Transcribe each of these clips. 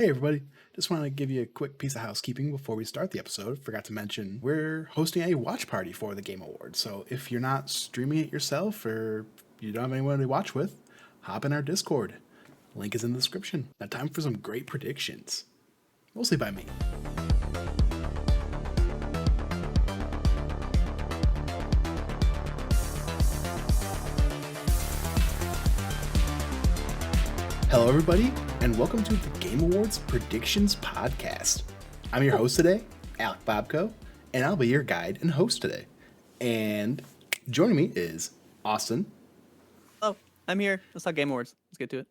Hey everybody, just want to give you a quick piece of housekeeping before we start the episode. Forgot to mention we're hosting a watch party for the Game Awards, so if you're not streaming it yourself or you don't have anyone to watch with, hop in our Discord. Link is in the description. Now time for some great predictions, mostly by me. Hello everybody, and welcome to the Game Awards Predictions Podcast. I'm your host today, Alec Bobko, and I'll be your guide and host today. And joining me is Austin. Oh, I'm here. Let's talk Game Awards. Let's get to it.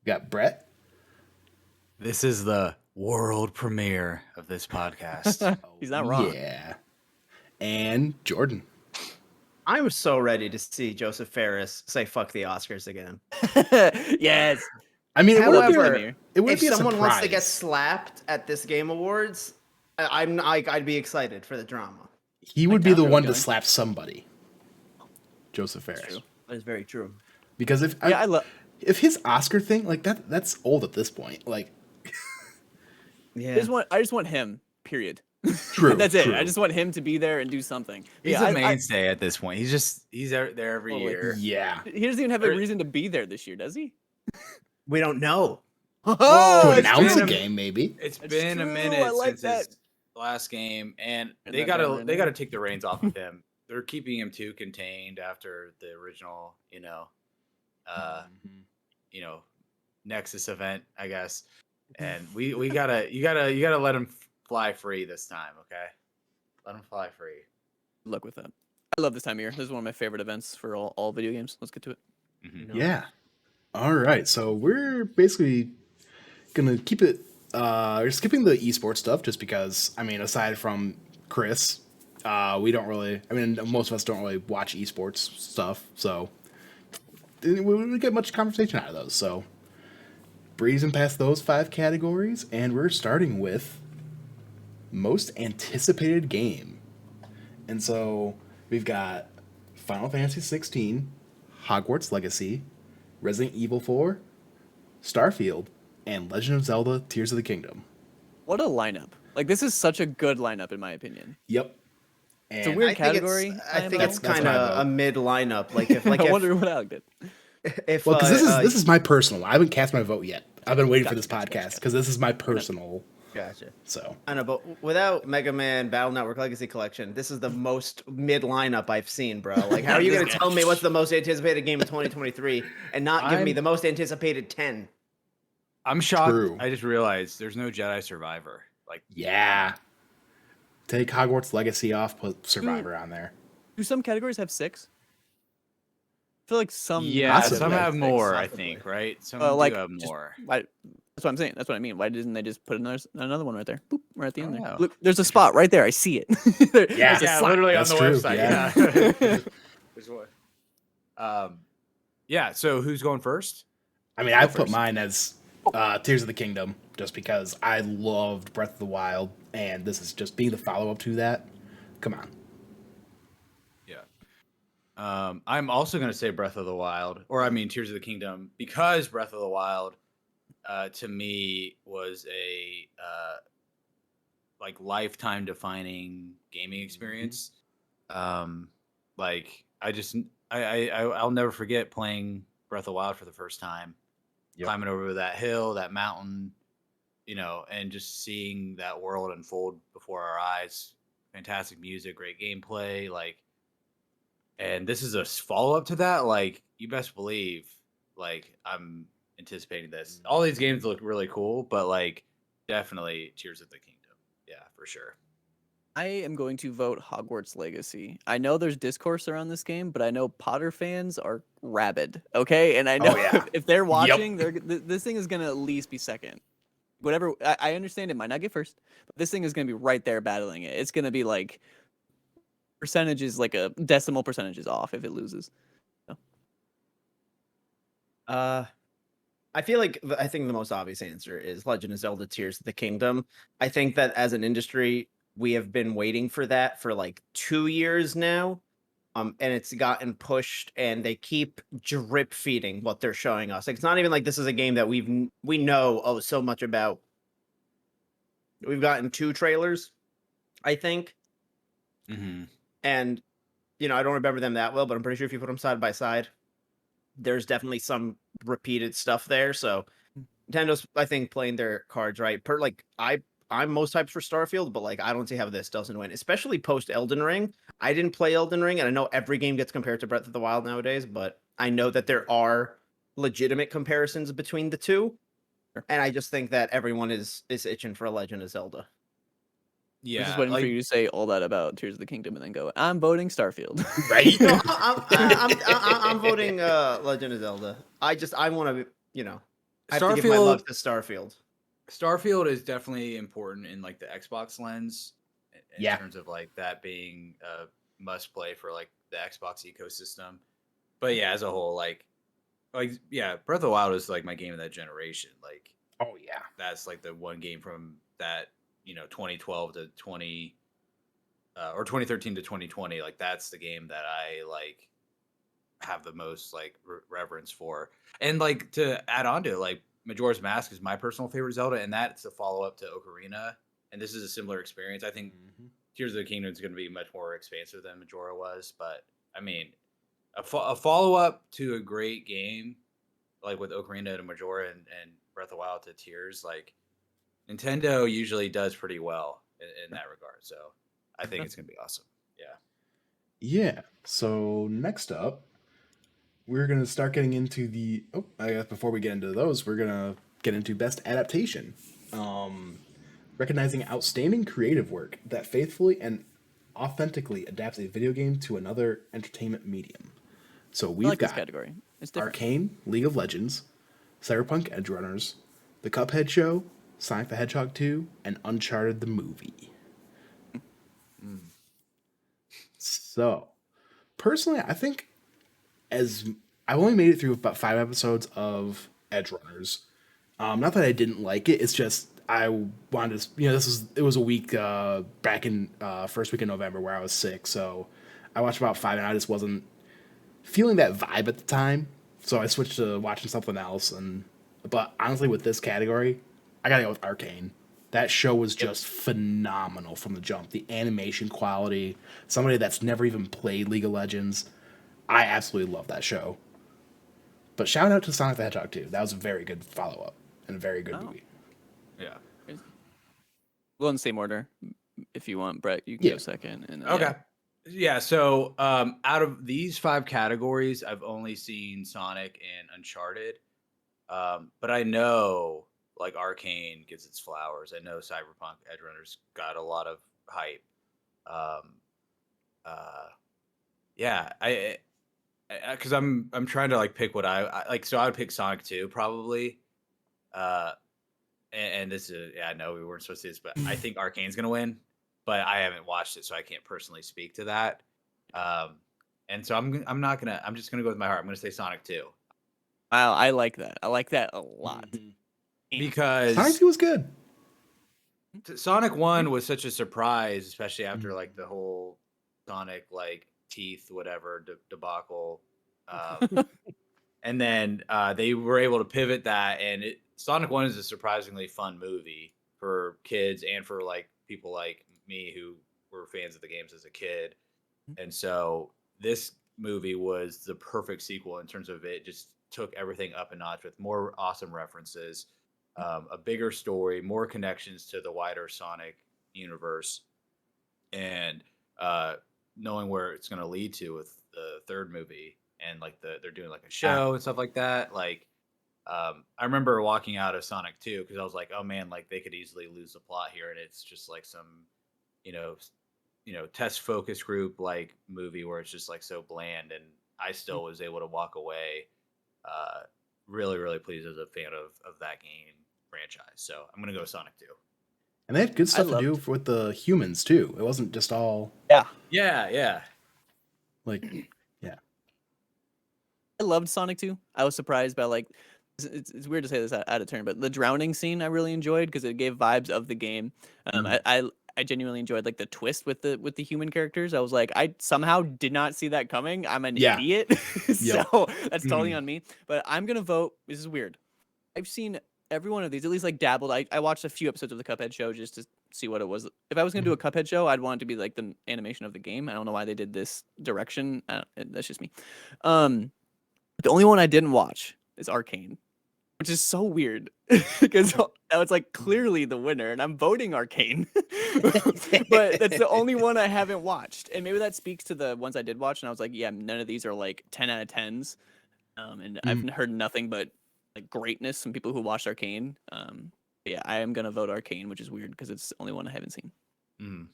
We got Bret. This is the world premiere of this podcast. He's not wrong. Yeah. And Jordan. I was so ready to see Joseph Ferris say "fuck the Oscars" again. Yes. I mean, However, it would if be a someone wants to surprise. get slapped at this Game Awards, I'd be excited for the drama. He would be the counter one to going. slap somebody. Joseph Ferris. true. That is very true. Because if his Oscar thing, like that's old at this point. Like, Yeah. I just want him. Period. true. That's it. true. I just want him to be there and do something. He's Yeah, a mainstay at this point. He's out there every Totally. year. Yeah. He doesn't even have a reason to be there this year, does he? We don't know. To it's announce been a a- game, maybe. It's That's been a true, minute I like since his last game, and they that gotta game right they now. gotta take the reins off of him. They're keeping him too contained after the original, Nexus event, I guess. And you gotta let him fly free this time, okay? Let him fly free. Good luck with that. I love this time of year. This is one of my favorite events for all video games. Let's get to it. Mhm. Yeah. All right. So we're basically gonna keep it. We're skipping the esports stuff just because. I mean, aside from Chris, we don't really. I mean, most of us don't really watch esports stuff, so we wouldn't get much conversation out of those. So breezing past those 5 categories, and we're starting with most anticipated game. And so we've got Final Fantasy 16, Hogwarts Legacy, Resident Evil 4, Starfield, and Legend of Zelda Tears of the Kingdom. What a lineup. Like, this is such a good lineup, in my opinion. Yep. It's a And weird I think category. I think it's That's kind what I of vote. a mid lineup. Like if I wonder what Alec did. if well, because this is my personal. I haven't cast my vote yet. I've been waiting for this Gotcha. podcast because this is my personal. gotcha. So I know, but without Mega Man Battle Network Legacy Collection, this is the most mid lineup I've seen, bro. Like, how are you gonna tell me what's the most anticipated game of 2023 and not give me the most anticipated 10? I'm shocked. True. I just realized there's no Jedi Survivor. Like, yeah, take Hogwarts Legacy off, put Survivor on there. Do some categories have 6? I feel like some. yeah, Possibly. some have more, I Possibly. think, right? Some like, do have just- more. That's what I'm saying. That's what I mean. Why didn't they just put another one right there? Boop, right at the end there. Oh. Look, there's a spot right there. I see it. Yeah. There's a Yeah, slot. literally That's on the true, website. yeah. Yeah. There's one. Yeah. So who's going first? I mean, I put first. mine as Tears of the Kingdom just because I loved Breath of the Wild, and this is just being the follow up to that. Come on. Yeah. I'm also going to say Breath of the Wild, or I mean Tears of the Kingdom, because Breath of the Wild, to me, was a like lifetime defining gaming experience. Like I'll never forget playing Breath of the Wild for the first time, Yep. climbing over that hill, that mountain, and just seeing that world unfold before our eyes. Fantastic music, great gameplay, like. And this is a follow up to that. Like, you best believe, like, I'm anticipating this. All these games look really cool, but like, definitely Tears of the Kingdom. Yeah, for sure. I am going to vote Hogwarts Legacy. I know there's discourse around this game, but I know Potter fans are rabid. Okay, and I know yeah. if they're watching, this thing is gonna at least be second. Whatever. I understand it might not get first, but this thing is gonna be right there battling it. It's gonna be like percentages, like a decimal percentages off if it loses. I feel like I think the most obvious answer is Legend of Zelda Tears of the Kingdom. I think that as an industry, we have been waiting for that for like 2 years now. And it's gotten pushed, and they keep drip feeding what they're showing us. Like, it's not even like this is a game that we know so much about We've gotten 2 trailers, I think, Mm-hmm. and I don't remember them that well, but I'm pretty sure if you put them side by side, there's definitely some repeated stuff there. So Nintendo's, I think, playing their cards right. I'm most hyped for Starfield, but like I don't see how this doesn't win, especially post Elden Ring. I didn't play Elden Ring, and I know every game gets compared to Breath of the Wild nowadays, but I know that there are legitimate comparisons between the two, and I just think that everyone is itching for a Legend of Zelda. I was just Yeah, waiting for like you to say all that about Tears of the Kingdom and then go, I'm voting Starfield. Right? No, I'm voting Legend of Zelda. I want to I have to give my love to Starfield. Starfield is definitely important in like the Xbox lens in Yeah. terms of like that being a must play for like the Xbox ecosystem. But yeah, as a whole, like yeah, Breath of the Wild is like my game of that generation. Like Oh yeah. that's like the one game from that 2012 to 20 or 2013 to 2020. Like that's the game that I like have the most like reverence for. And like to add on to it, like Majora's Mask is my personal favorite Zelda, and that's a follow up to Ocarina. And this is a similar experience. I think Tears of the Kingdom is going to be much more expansive than Majora was, but I mean, a follow up to a great game like with Ocarina to Majora and Breath of the Wild to Tears, like Nintendo usually does pretty well in that regard. So I think it's going to be awesome. Yeah. Yeah. So next up, we're gonna start getting into the. Oh, I guess before we get into those, we're gonna get into best adaptation. Recognizing outstanding creative work that faithfully and authentically adapts a video game to another entertainment medium. So I we've like this got category. It's different. Arcane, League of Legends, Cyberpunk Edgerunners, The Cuphead Show, Sonic the Hedgehog 2, and Uncharted the movie. So, personally, I think as I've only made it through about 5 episodes of Edgerunners. Not that I didn't like it. It's just I wanted to. It was a week back in first week in November where I was sick, so I watched about 5, and I just wasn't feeling that vibe at the time. So I switched to watching something else. But honestly, with this category, I gotta go with Arcane. That show was just phenomenal from the jump. The animation quality. Somebody that's never even played League of Legends, I absolutely love that show. But shout out to Sonic the Hedgehog 2. That was a very good follow up and a very good movie. Yeah. We'll in the same order. If you want, Brett, you can Yeah. go second. And Okay. Yeah. So out of these 5 categories, I've only seen Sonic and Uncharted. But I know like Arcane gets its flowers. I know Cyberpunk Edgerunners got a lot of hype. Um, yeah, because I'm trying to like pick what I like. So I would pick Sonic 2 probably. And this is I know we weren't supposed to do this, but I think Arcane's gonna win. But I haven't watched it, so I can't personally speak to that. And so I'm not gonna. I'm just gonna go with my heart. I'm gonna say Sonic 2 Wow, I like that. I like that a lot. because Sonic 2 was good. Sonic 1 was such a surprise, especially after like the whole Sonic like teeth whatever debacle. And then they were able to pivot that, and Sonic 1 is a surprisingly fun movie for kids and for like people like me who were fans of the games as a kid. And so this movie was the perfect sequel in terms of it just took everything up a notch with more awesome references, a bigger story, more connections to the wider Sonic universe, and knowing where it's going to lead to with the third movie and like they're doing like a show and stuff like that. Like I remember walking out of Sonic 2 because I was like, oh man, like they could easily lose the plot here, and it's just like some you know test focus group like movie where it's just like so bland, and I still was able to walk away really really pleased as a fan of that game franchise. So I'm gonna go Sonic 2. And they had good stuff to do with the humans too. It wasn't just all Yeah. like I loved Sonic 2. I was surprised by like it's weird to say this out of turn, but the drowning scene I really enjoyed because it gave vibes of the game. I genuinely enjoyed like the twist with the human characters. I was like, I somehow did not see that coming. I'm an idiot, so that's totally on me. But I'm gonna vote. This is weird. I've seen every one of these, at least like dabbled. I watched a few episodes of the Cuphead show just to see what it was. If I was gonna do a Cuphead show, I'd want it to be like the animation of the game. I don't know why they did this direction. That's just me. The only one I didn't watch is Arcane, which is so weird because that was like clearly the winner, and I'm voting Arcane. But that's the only one I haven't watched, and maybe that speaks to the ones I did watch. And I was like, yeah, none of these are like 10 out of 10s. And I've heard nothing but like greatness from people who watched Arcane. But yeah, I am gonna vote Arcane, which is weird because it's the only one I haven't seen. Mm.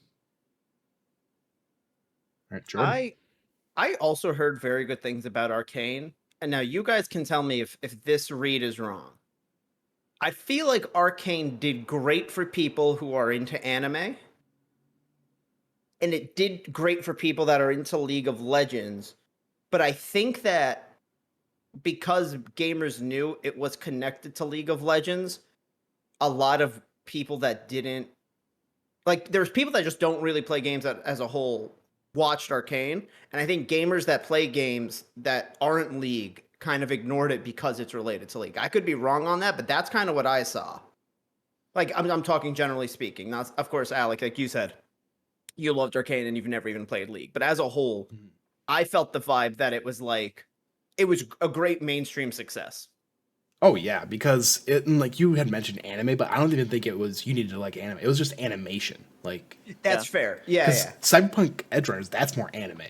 All right, Jordan. I also heard very good things about Arcane. And now you guys can tell me if this read is wrong. I feel like Arcane did great for people who are into anime. And it did great for people that are into League of Legends. But I think that because gamers knew it was connected to League of Legends, a lot of people that didn't like there's people that just don't really play games as a whole watched Arcane, and I think gamers that play games that aren't League kind of ignored it because it's related to League. I could be wrong on that, but that's kind of what I saw. Like I'm talking generally speaking. Not, of course, Alec, like you said, you loved Arcane and you've never even played League, but as a whole, I felt the vibe that it was like it was a great mainstream success. Oh yeah, because it and, like you had mentioned anime, but I don't even think it was you needed to like anime. It was just animation. Like That's fair. Yeah, because yeah. Cyberpunk Edge Runners, that's more anime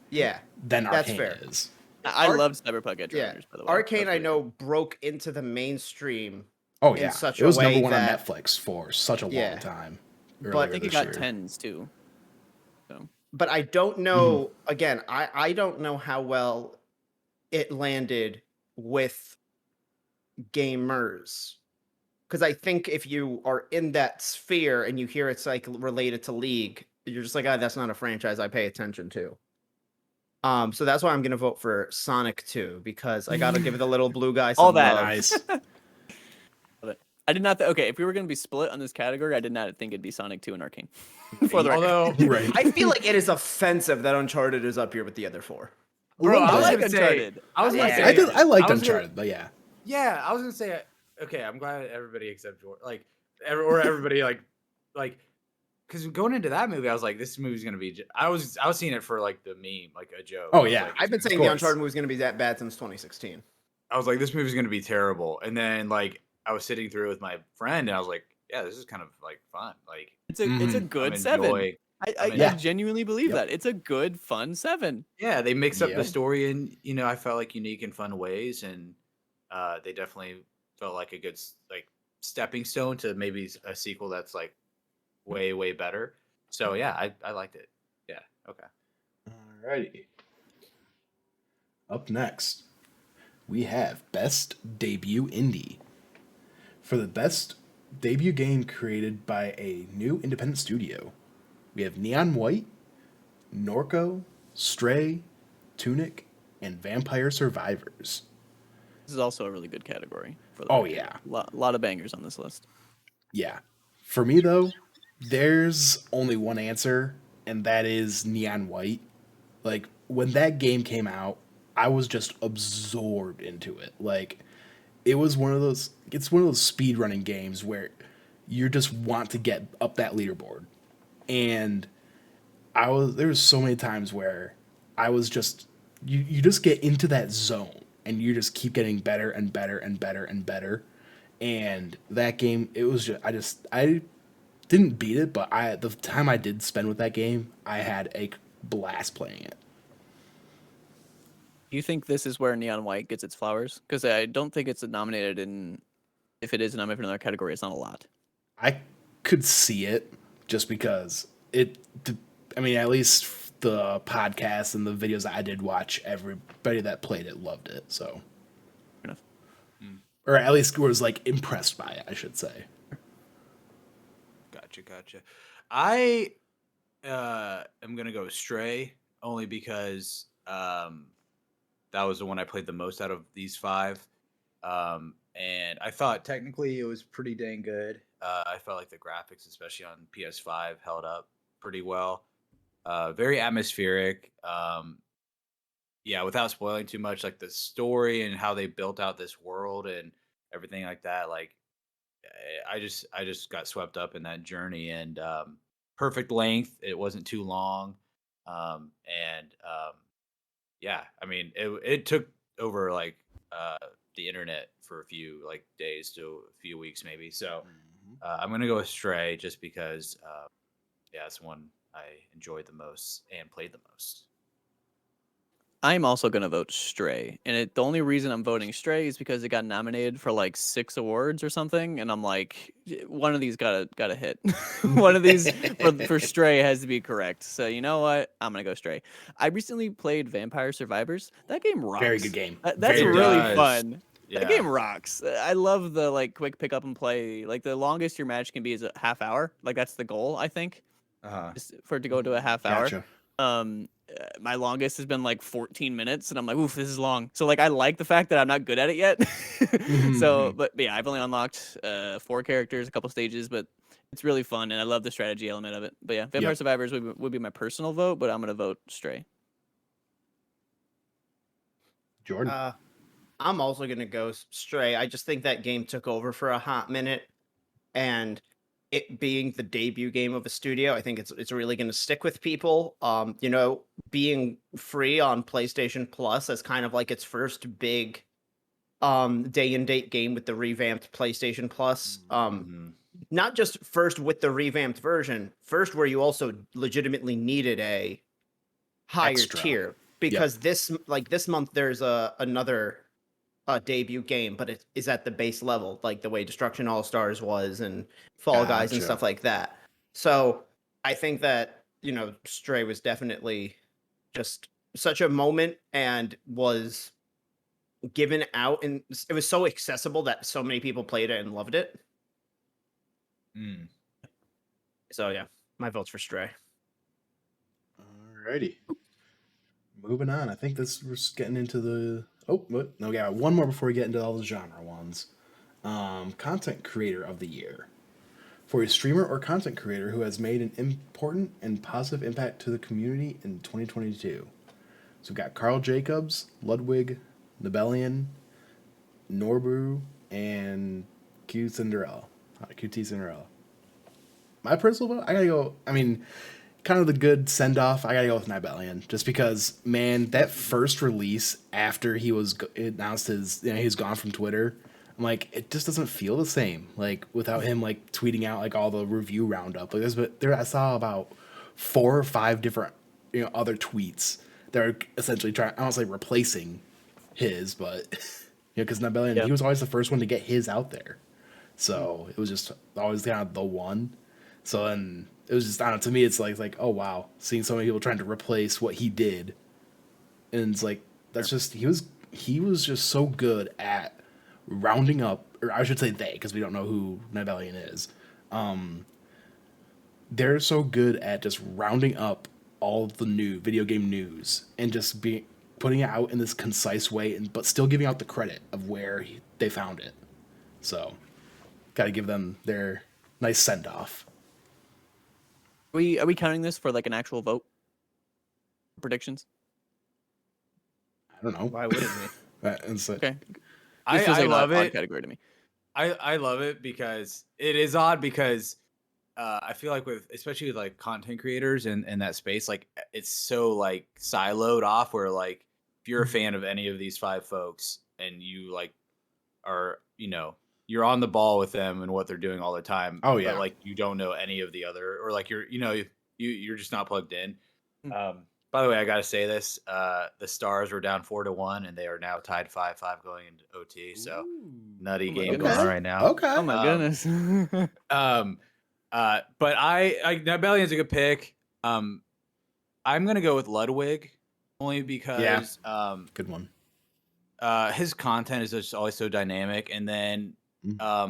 Yeah. than That's Arcane fair. is. I love Cyberpunk Edge Runners, by the way. Arcane, That's I really know, cool. broke into the mainstream Oh in yeah, such it a was number way one on that Netflix for such a Yeah. long time. But I Earlier think it this got year. 10s too. So but I don't know again, I don't know how well it landed with gamers. Because I think if you are in that sphere and you hear it's like related to League, you're just like, ah, that's not a franchise I pay attention to. So that's why I'm gonna vote for Sonic 2 because I gotta give the little blue guy some all that. love. Nice. Love it. I did not. Okay, if we were gonna be split on this category, I did not think it'd be Sonic 2 and Arcane. For the record. Although, Right. I feel like it is offensive that Uncharted is up here with the other four. bro, I was like gonna say, Uncharted. I was gonna Yeah. say, I liked was gonna- Uncharted, but yeah. Yeah, I was gonna say, okay, I'm glad everybody except George, like, everybody, like, because going into that movie, I was like, this movie's gonna be. I was seeing it for like the meme, like a joke. Oh, I was yeah. like, I've been Of saying the course. Uncharted movie is going to be that bad since 2016. I was like, this movie's gonna be terrible, and then like I was sitting through it with my friend, and I was like, yeah, this is kind of like fun. Like, It's a good I'm 7. enjoying- I Yeah. genuinely believe Yep. that. It's a good, fun 7. Yeah, they mix up Yep. the story in, I felt like unique and fun ways, and they definitely felt like a good like stepping stone to maybe a sequel that's like way better. So yeah, I liked it. Yeah. Okay. Alrighty. Up next, we have Best Debut Indie. For the best debut game created by a new independent studio, we have Neon White, Norco, Stray, Tunic, and Vampire Survivors. This is also a really good category. For the Oh, record. yeah. A lot of bangers on this list. Yeah. For me, though, there's only one answer, and that is Neon White. Like, when that game came out, I was just absorbed into it. Like, it was it's one of those speedrunning games where you just want to get up that leaderboard. And there was so many times where I was just, you just get into that zone and you just keep getting better and better and better and better. And that game, it was just, I didn't beat it, but the time I did spend with that game, I had a blast playing it. Do you think this is where Neon White gets its flowers? Because I don't think it's nominated in. If it is nominated in another category, it's not a lot. I could see it just because I mean, at least the podcast and the videos that I did watch, everybody that played it loved it. So, Fair enough. or at least was like impressed by it, I should say. Gotcha. I am gonna go Stray only because that was the one I played the most out of these 5. And I thought technically it was pretty dang good. I felt like the graphics, especially on PS5, held up pretty well. Very atmospheric. Yeah, without spoiling too much, like the story and how they built out this world and everything like that. Like I just got swept up in that journey, and perfect length. It wasn't too long, and yeah, I mean, it took over like the internet for a few like days to a few weeks maybe. So I'm gonna go with Stray just because yeah, it's one I enjoyed the most and played the most. I'm also gonna vote Stray, and the only reason I'm voting Stray is because it got nominated for like 6 awards or something, and I'm like, one of these gotta hit. One of these for Stray has to be correct. So you know what? I'm gonna go Stray. I recently played Vampire Survivors. That game Very good rocks. game. That's It Very good really game. does. fun. That game Yeah. rocks. I love the like quick pick up and play. Like the longest your match can be is a half hour. Like that's the goal, I think, Uh-huh. just for it to go to a half hour. Gotcha. My longest has been like 14 minutes, and I'm like, oof, this is long. So like, I like the fact that I'm not good at it yet. So, Mhm. but yeah, I've only unlocked 4 characters, a couple stages, but it's really fun, and I love the strategy element of it. But yeah, Vampire Yep. Survivors would be my personal vote, but I'm gonna vote Stray. Jordan. I'm also gonna go Stray. I just think that game took over for a hot minute, and it being the debut game of a studio, I think it's really gonna stick with people. Being free on PlayStation Plus as kind of like its first big day and date game with the revamped PlayStation Plus. Hmm. Not just first with the revamped version, first where you also legitimately needed a higher Extra. tier, because this month there's another debut game, but it is at the base level, like the way Destruction All Stars was and Fall Guys and Gotcha. stuff like that. So I think that Stray was definitely just such a moment and was given out, and it was so accessible that so many people played it and loved it. Mm. So yeah, my vote's for Stray. Alrighty. Moving on. I think this we're just getting into the. Oh, what? No, we got one more before we get into all the genre ones. Content creator of the year. For a streamer or content creator who has made an important and positive impact to the community in 2022. So we've got Carl Jacobs, Ludwig, Nibelian, Norbu, and QT Cinderella. My personal vote, I gotta go. I mean, kind of the good send off. I gotta go with Nibelian, just because, man, that first release after he was announced he's gone from Twitter. I'm like, it just doesn't feel the same. Like without him like tweeting out like all the review roundup. Like I saw about 4 or 5 different other tweets that are essentially trying. I don't say replacing his, but because Nibelian, he Yep. was always the first one to get his out there. So it was just always kind of the one. So then it was just, I don't know, to me it's like oh wow, seeing so many people trying to replace what he did, and it's like that's just he was just so good at rounding up, or I should say they, because we don't know who Nibelian is. They're so good at just rounding up all the new video game news and just putting it out in this concise way, and but still giving out the credit of where they found it. So, got to give them their nice send off. Are we counting this for like an actual vote? Predictions? I don't know. Why wouldn't we? And so, Okay. This feels I like an love odd it. category to me. I love it because it is odd because I feel like especially with like content creators in that space, like it's so like siloed off where like if you're a fan of any of these 5 folks and you like are, you're on the ball with them and what they're doing all the time, Oh, but yeah. like you don't know any of the other, or like you're just not plugged in. Mm. By the way, I gotta say this: the Stars were down 4-1, and they are now tied 5-5 going into OT. So nutty Oh my game going goodness. on right now. Okay. Oh my goodness. But I Nibelian's a good pick. I'm gonna go with Ludwig only because Good one. his content is just always so dynamic, and then Mhm. I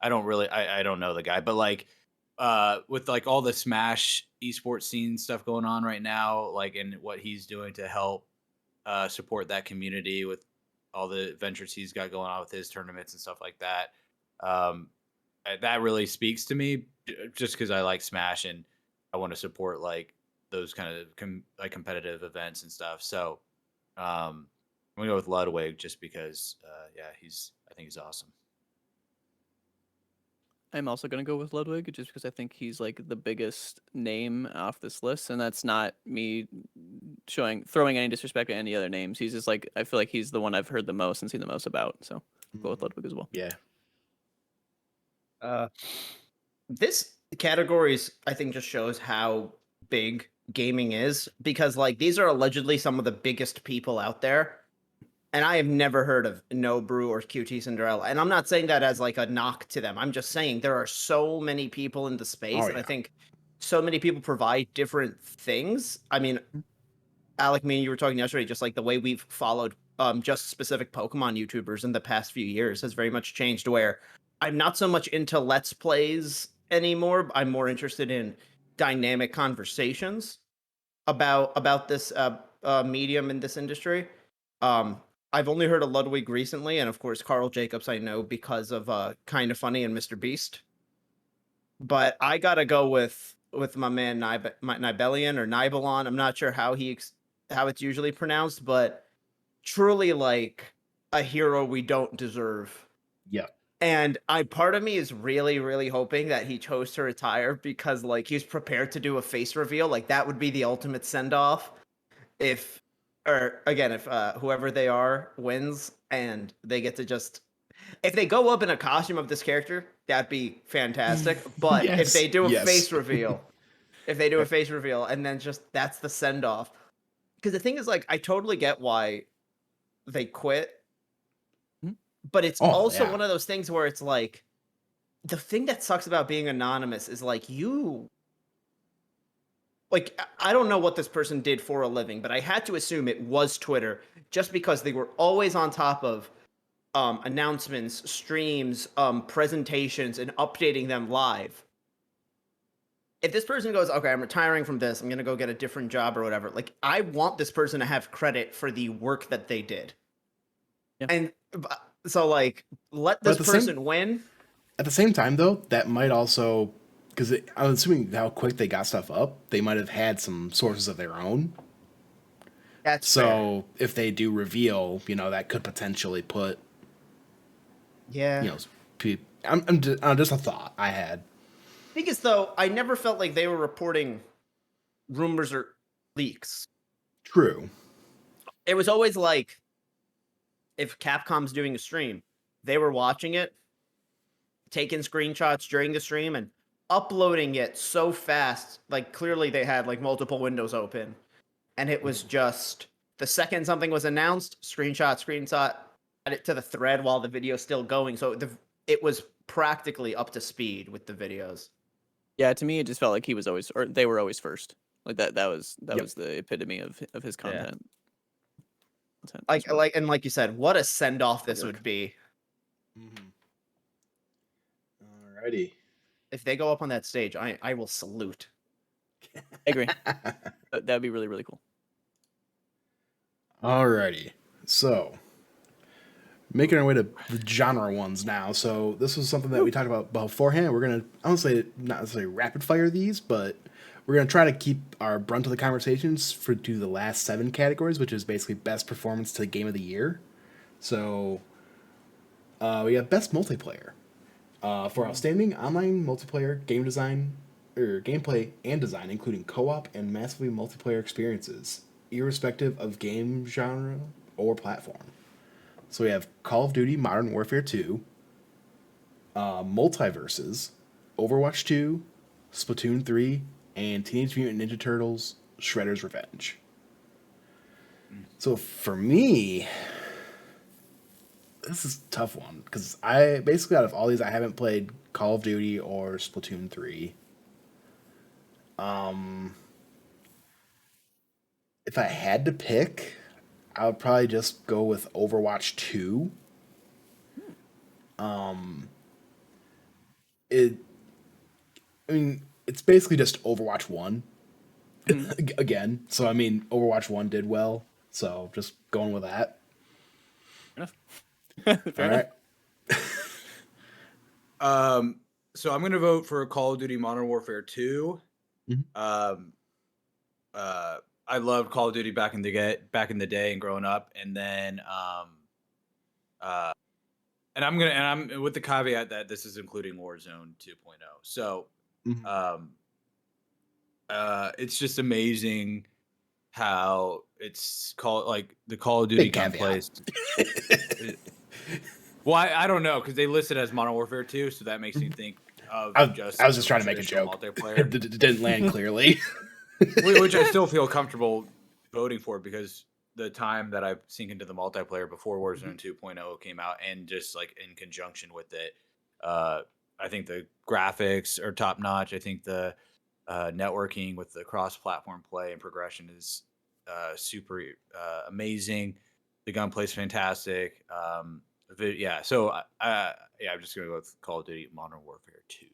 don't know the guy, but like with like all the Smash esports scene stuff going on right now, like and what he's doing to help support that community with all the ventures he's got going on with his tournaments and stuff like that. That really speaks to me just because I like Smash and I want to support like those kind of like competitive events and stuff. So, um, I'm gonna go with Ludwig just because, yeah, I think he's awesome. I'm also gonna go with Ludwig just because I think he's like the biggest name off this list, and that's not me throwing any disrespect at any other names. He's just like, I feel like he's the one I've heard the most and seen the most about. So I'll go with Ludwig as well. Yeah. This categories I think just shows how big gaming is, because like these are allegedly some of the biggest people out there, and I have never heard of No Brew or QT Cinderella. And I'm not saying that as like a knock to them. I'm just saying there are so many people in the space, Oh, and I yeah. think so many people provide different things. I mean, Alec, me and you were talking yesterday, just like the way we've followed just specific Pokemon YouTubers in the past few years has very much changed, where I'm not so much into Let's Plays anymore. I'm more interested in dynamic conversations about this medium in this industry. Um, I've only heard of Ludwig recently, and of course Carl Jacobs I know because of Kind of Funny and Mr. Beast. But I gotta go with my man Nibelian or Nibelon. I'm not sure how it's usually pronounced, but truly like a hero we don't deserve. Yeah. And part of me is really, really hoping that he chose to retire because like he's prepared to do a face reveal. Like that would be the ultimate send off if, or again, if whoever they are wins and they get to just, if they go up in a costume of this character, that'd be fantastic. But if Yes. they do a Yes. face reveal, and then just that's the send off. Because the thing is, like, I totally get why they quit, Mhm. but it's Oh, also yeah. one of those things where it's like, the thing that sucks about being anonymous is like I don't know what this person did for a living, but I had to assume it was Twitter just because they were always on top of announcements, streams, presentations, and updating them live. If this person goes, okay, I'm retiring from this, I'm gonna go get a different job or whatever, like I want this person to have credit for the work that they did. Yeah. And so like let But this person win. at the same time, though, that might also, because I'm assuming how quick they got stuff up, they might have had some sources of their own. That's fair. So if they do reveal, that could potentially put, Yeah. just a thought I had. Because though I never felt like they were reporting rumors or leaks. True. It was always like if Capcom's doing a stream, they were watching it, taking screenshots during the stream and uploading it so fast. Like clearly they had like multiple windows open, and it was just the second something was announced, screenshot, add it to the thread while the video's still going. So it was practically up to speed with the videos. Yeah, to me, it just felt like he was always, or they were always first. Like that was Yep. the epitome of his content. Like you said, what a send off this Work. would be. Mm-hmm. Alrighty. If they go up on that stage, I will salute. I agree. That'd be really, really cool. Alrighty. So, making our way to the genre ones now. So, this was something that we talked about beforehand. We're going to, honestly, not necessarily rapid fire these, but we're going to try to keep our brunt of the conversations to the last 7 categories, which is basically best performance to game of the year. So, we have best multiplayer. For outstanding online multiplayer game design, or gameplay and design, including co-op and massively multiplayer experiences, irrespective of game genre or platform. So we have Call of Duty Modern Warfare 2, Multiverses, Overwatch 2, Splatoon 3, and Teenage Mutant Ninja Turtles Shredder's Revenge. So for me, this is a tough one, because I basically, out of all these, I haven't played Call of Duty or Splatoon 3. If I had to pick, I would probably just go with Overwatch 2. It's basically just Overwatch 1 again. So, Overwatch 1 did well. So, just going with that. Fair enough. Fair enough. So I'm gonna vote for Call of Duty Modern Warfare 2. I loved Call of Duty back in the day and growing up, and then uh, and I'm with the caveat that this is including Warzone 2.0. So Mhm. um, it's just amazing how it's called like the Call of Duty Big gunplay. caveat. Well, I don't know because they listed as Modern Warfare 2, so that makes me think of I just was just trying to make a traditional joke. multiplayer, It didn't land clearly. which I still feel comfortable voting for because the time that I've sink into the multiplayer before Warzone 2.0 came out, and just like in conjunction with it, uh, I think the graphics are top notch. I think the networking with the cross-platform play and progression is super amazing. The gunplay is fantastic. Yeah, so yeah, I'm just gonna go with Call of Duty Modern Warfare 2.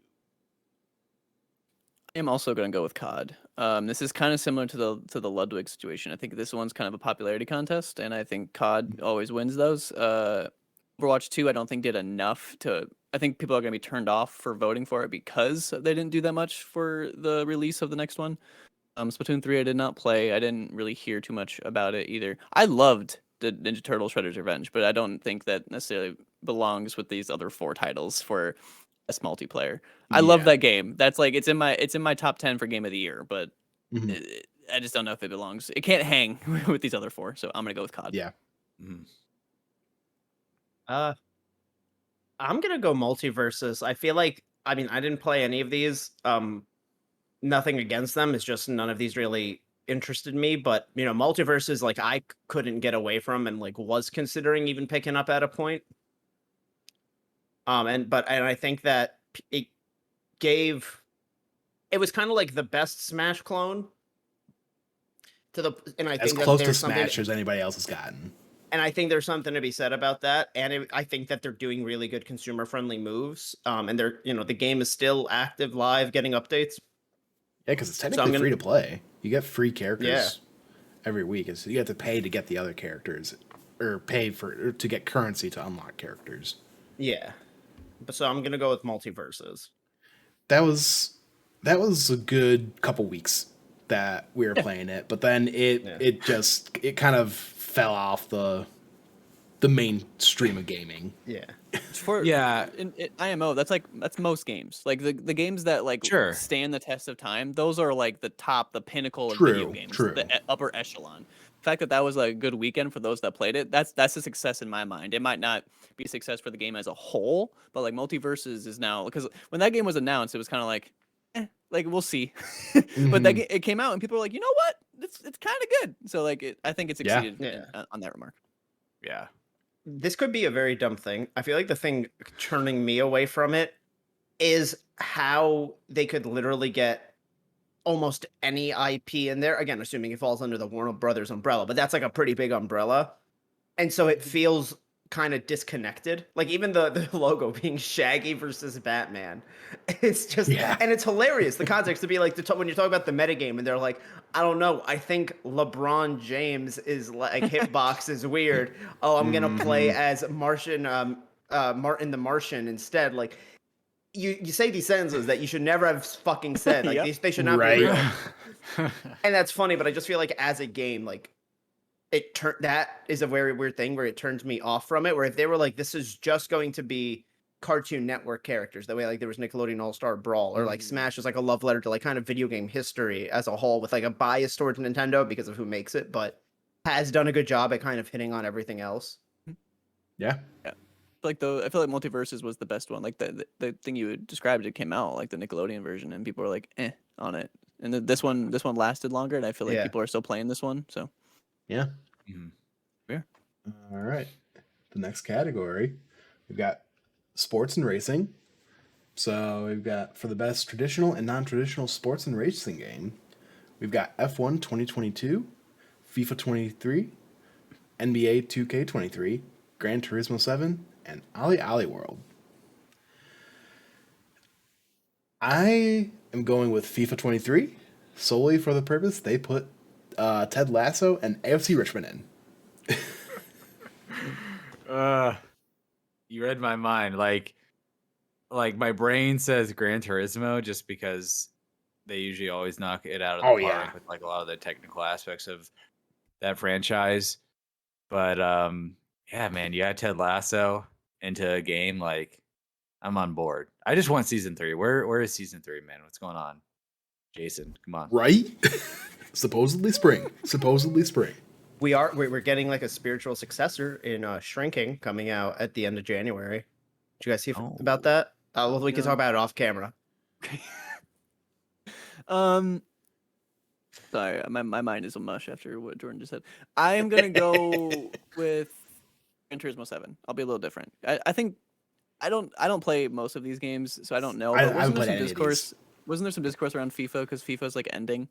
I am also going to go with COD. This is kind of similar to the Ludwig situation. I think this one's kind of a popularity contest, and I think COD always wins those. Overwatch 2, I don't think did enough to. I think people are going to be turned off for voting for it because they didn't do that much for the release of the next one. Splatoon 3, I did not play. I didn't really hear too much about it either. I loved the Ninja Turtle Shredder's Revenge, but I don't think that necessarily belongs with these other four titles for best multiplayer. I love Yeah. that game. That's like it's in my top 10 for game of the year, but Mhm. I just don't know if it belongs. It can't hang with these other four, so I'm gonna go with COD. Yeah. Mhm. Uh, I'm gonna go multiverses. I feel like I mean I didn't play any of these. Nothing against them. It's just none of these really interested me. But you know, multiverses like couldn't get away from and like was considering even picking up at a point. And I think that it gave it was kind of like the best Smash clone to the and I As think that close to there's something Smash as anybody else has gotten. and I think there's something to be said about that. I think that they're doing really good consumer friendly moves. And they're the game is still active, live, getting updates. Yeah, because it's So I'm technically gonna free to play. You get free yeah characters every week. You have to pay to get the other characters, or pay to get currency to unlock characters. yeah. But so I'm gonna go with multiverses. That was a good couple weeks that we were playing it, but then Yeah. it kind of fell off the mainstream of gaming. Yeah. For Yeah. in IMO, that's most games. Like the games that like Sure. stand the test of time, those are like the pinnacle of video True, games, true. the upper echelon. The fact that that was a good weekend for those that played it, that's a success in my mind. It might not be a success for the game as a whole, but like Multiverses is now because when that game was announced, it was kind of like we'll see. But Mhm. it came out and people were like, you know what, it's kind of good. So like I think it Yeah. succeeded Yeah. on that remark. Yeah. This could be a very dumb thing. I feel like the thing turning me away from it is how they could literally get almost any IP in there. Again, assuming it falls under the Warner Brothers umbrella, but that's like a pretty big umbrella. And so it feels kind of disconnected. Like even the logo being Shaggy versus Batman. It's just Yeah. and it's hilarious. The context to be like when you're talking about the metagame and they're like, I don't know, I think LeBron James is like hitbox is weird. Oh, I'm gonna play Mhm. as Martian Martin the Martian instead. Like you say these sentences that you should never have fucking said. Like Yep. they should not be Right. real. And that's funny, but I just feel like as a game, like that is a very weird thing where it turns me off from it. Where if they were like, this is just going to be Cartoon Network characters, the way like there was Nickelodeon All Star Brawl, or like Smash is like a love letter to like kind of video game history as a whole, with like a bias towards Nintendo because of who makes it, but has done a good job at kind of hitting on everything else. Yeah. Like I feel like Multiverses was the best one. Like the thing you described, it came out like the Nickelodeon version, and people were like, on it. And this one lasted longer, and I feel like Yeah. people are still playing this one. So Yeah. Mhm. yeah, All right. The next category, we've got sports and racing. So we've got for the best traditional and non-traditional sports and racing game, we've got F1 2022, FIFA 23, NBA 2K23, Gran Turismo 7, and Ali Ali World. I am going with FIFA 23 solely for the purpose they put Ted Lasso and AFC Richmond in. You read my mind. Like my brain says Gran Turismo just because they usually always knock it out of the Oh, park yeah. with like a lot of the technical aspects of that franchise. But yeah, man, you add Ted Lasso into a game, like I'm on board. I just want season 3. Where is season 3, man? What's going on? Jason, come on. Right? Supposedly spring. Supposedly spring. We're getting like a spiritual successor in Shrinking coming out at the end of January. Did you guys see about that? Well, we can talk about it off camera. Sorry, my mind is a mush after what Jordan just said. I am gonna go with Gran Turismo 7. I'll be a little different. I think I don't play most of these games, so I don't know. I But haven't wasn't there played some any of discourse? Wasn't there some discourse around FIFA because FIFA's like ending?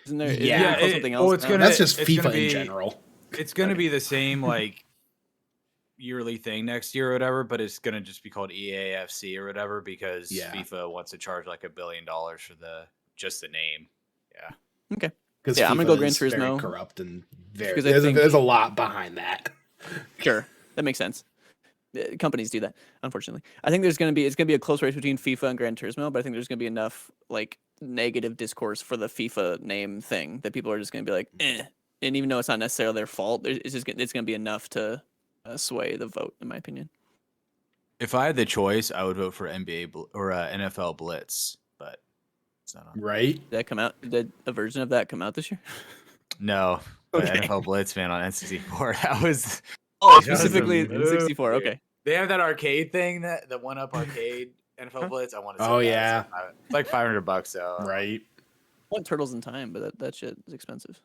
Isn't there? Yeah. Isn't it called something else? Well, it's now? gonna. That's just it's gonna FIFA in be- general. It's gonna Okay. be the same like yearly thing next year or whatever, but it's gonna just be called EAFC or whatever because Yeah. FIFA wants to charge like $1 billion for just the name. Yeah. Okay. Because Yeah, I'm gonna go Gran is very Turismo, corrupt and very. because I think- There's a lot behind that. Sure, that makes sense. Companies do that, unfortunately. I think it's gonna be a close race between FIFA and Gran Turismo, but I think there's gonna be enough like negative discourse for the FIFA name thing that people are just gonna be like, eh. And even though it's not necessarily their fault, it's gonna be enough to sway the vote, in my opinion. If I had the choice, I would vote for or NFL Blitz, but it's not on. Right? Did that come out? Did a version of that come out this year? No, but Okay. NFL Blitz, man, on N64. That was. Oh, That was specifically a 64. movie. Okay. They have that arcade thing, the one up arcade NFL Blitz. I want to. Oh, yeah. It's like $500 though. Right. I want Turtles in Time, but that shit is expensive.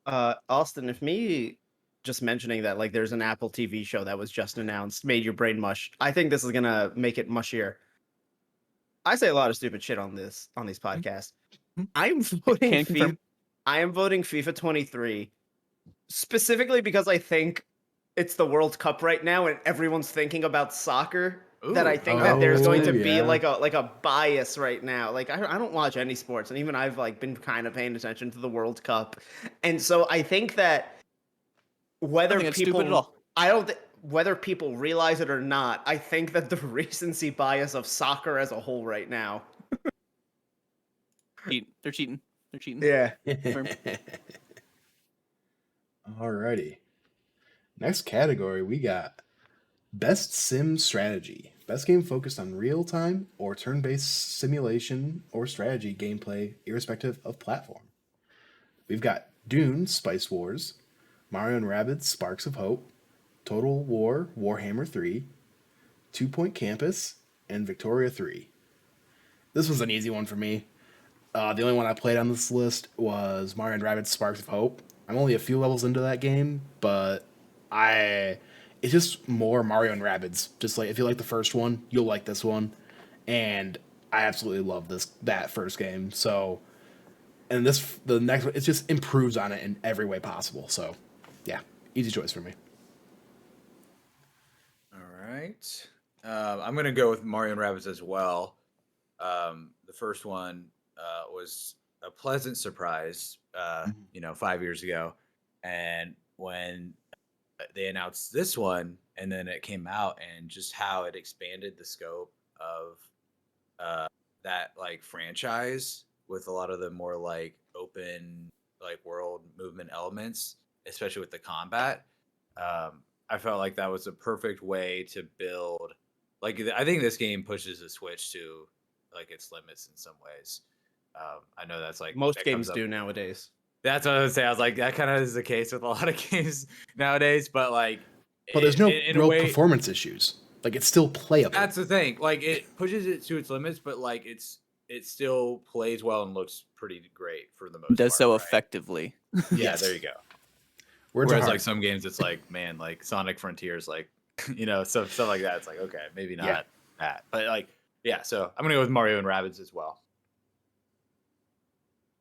Austin, if me just mentioning that like there's an Apple TV show that was just announced made your brain mush, I think this is gonna make it mushier. I say a lot of stupid shit on these podcasts. I'm voting Can confirm. I am voting FIFA 23 specifically because I think it's the World Cup right now and everyone's thinking about soccer. That I think that there's going to be yeah. like a bias right now. Like I don't watch any sports, and even I've like been kind of paying attention to the World Cup, and so I think that whether I think it's people stupid at all. whether people realize it or not, I think that the recency bias of soccer as a whole right now. They're cheating. They're cheating. Yeah. Confirm. Alrighty. Next category, we got Best Sim Strategy. Best game focused on real-time or turn-based simulation or strategy gameplay, irrespective of platform. We've got Dune, Spice Wars, Mario & Rabbids, Sparks of Hope, Total War, Warhammer 3, 2 Point Campus, and Victoria 3. This was an easy one for me. The only one I played on this list was Mario & Rabbids, Sparks of Hope. I'm only a few levels into that game, but it's just more Mario and Rabbids. Just like if you like the first one, you'll like this one, and I absolutely love that first game. So, and the next one, it just improves on it in every way possible. So, yeah, easy choice for me. All right. I'm gonna go with Mario and Rabbids as well. The first one was a pleasant surprise. 5 years ago, and when they announced this one, and then it came out, and just how it expanded the scope of that like franchise with a lot of the more like open like world movement elements, especially with the combat. I felt like that was a perfect way to build. Like I think this game pushes the Switch to like its limits in some ways. I know that's like Most that games comes up- do nowadays. That's what I was say. I was like, that kind of is the case with a lot of games nowadays. But like, But there's no in a real way, performance issues. Like it's still playable. that's the thing. Like it pushes it to its limits, but like it still plays well and looks pretty great for the most part. Does so right? effectively. Yeah, Yes. there you go. Words are Whereas hard. like some games, it's like, man, like Sonic Frontiers, like stuff like that. It's like, okay, maybe not Yeah. that, but like, yeah. So I'm gonna go with Mario and Rabbids as well.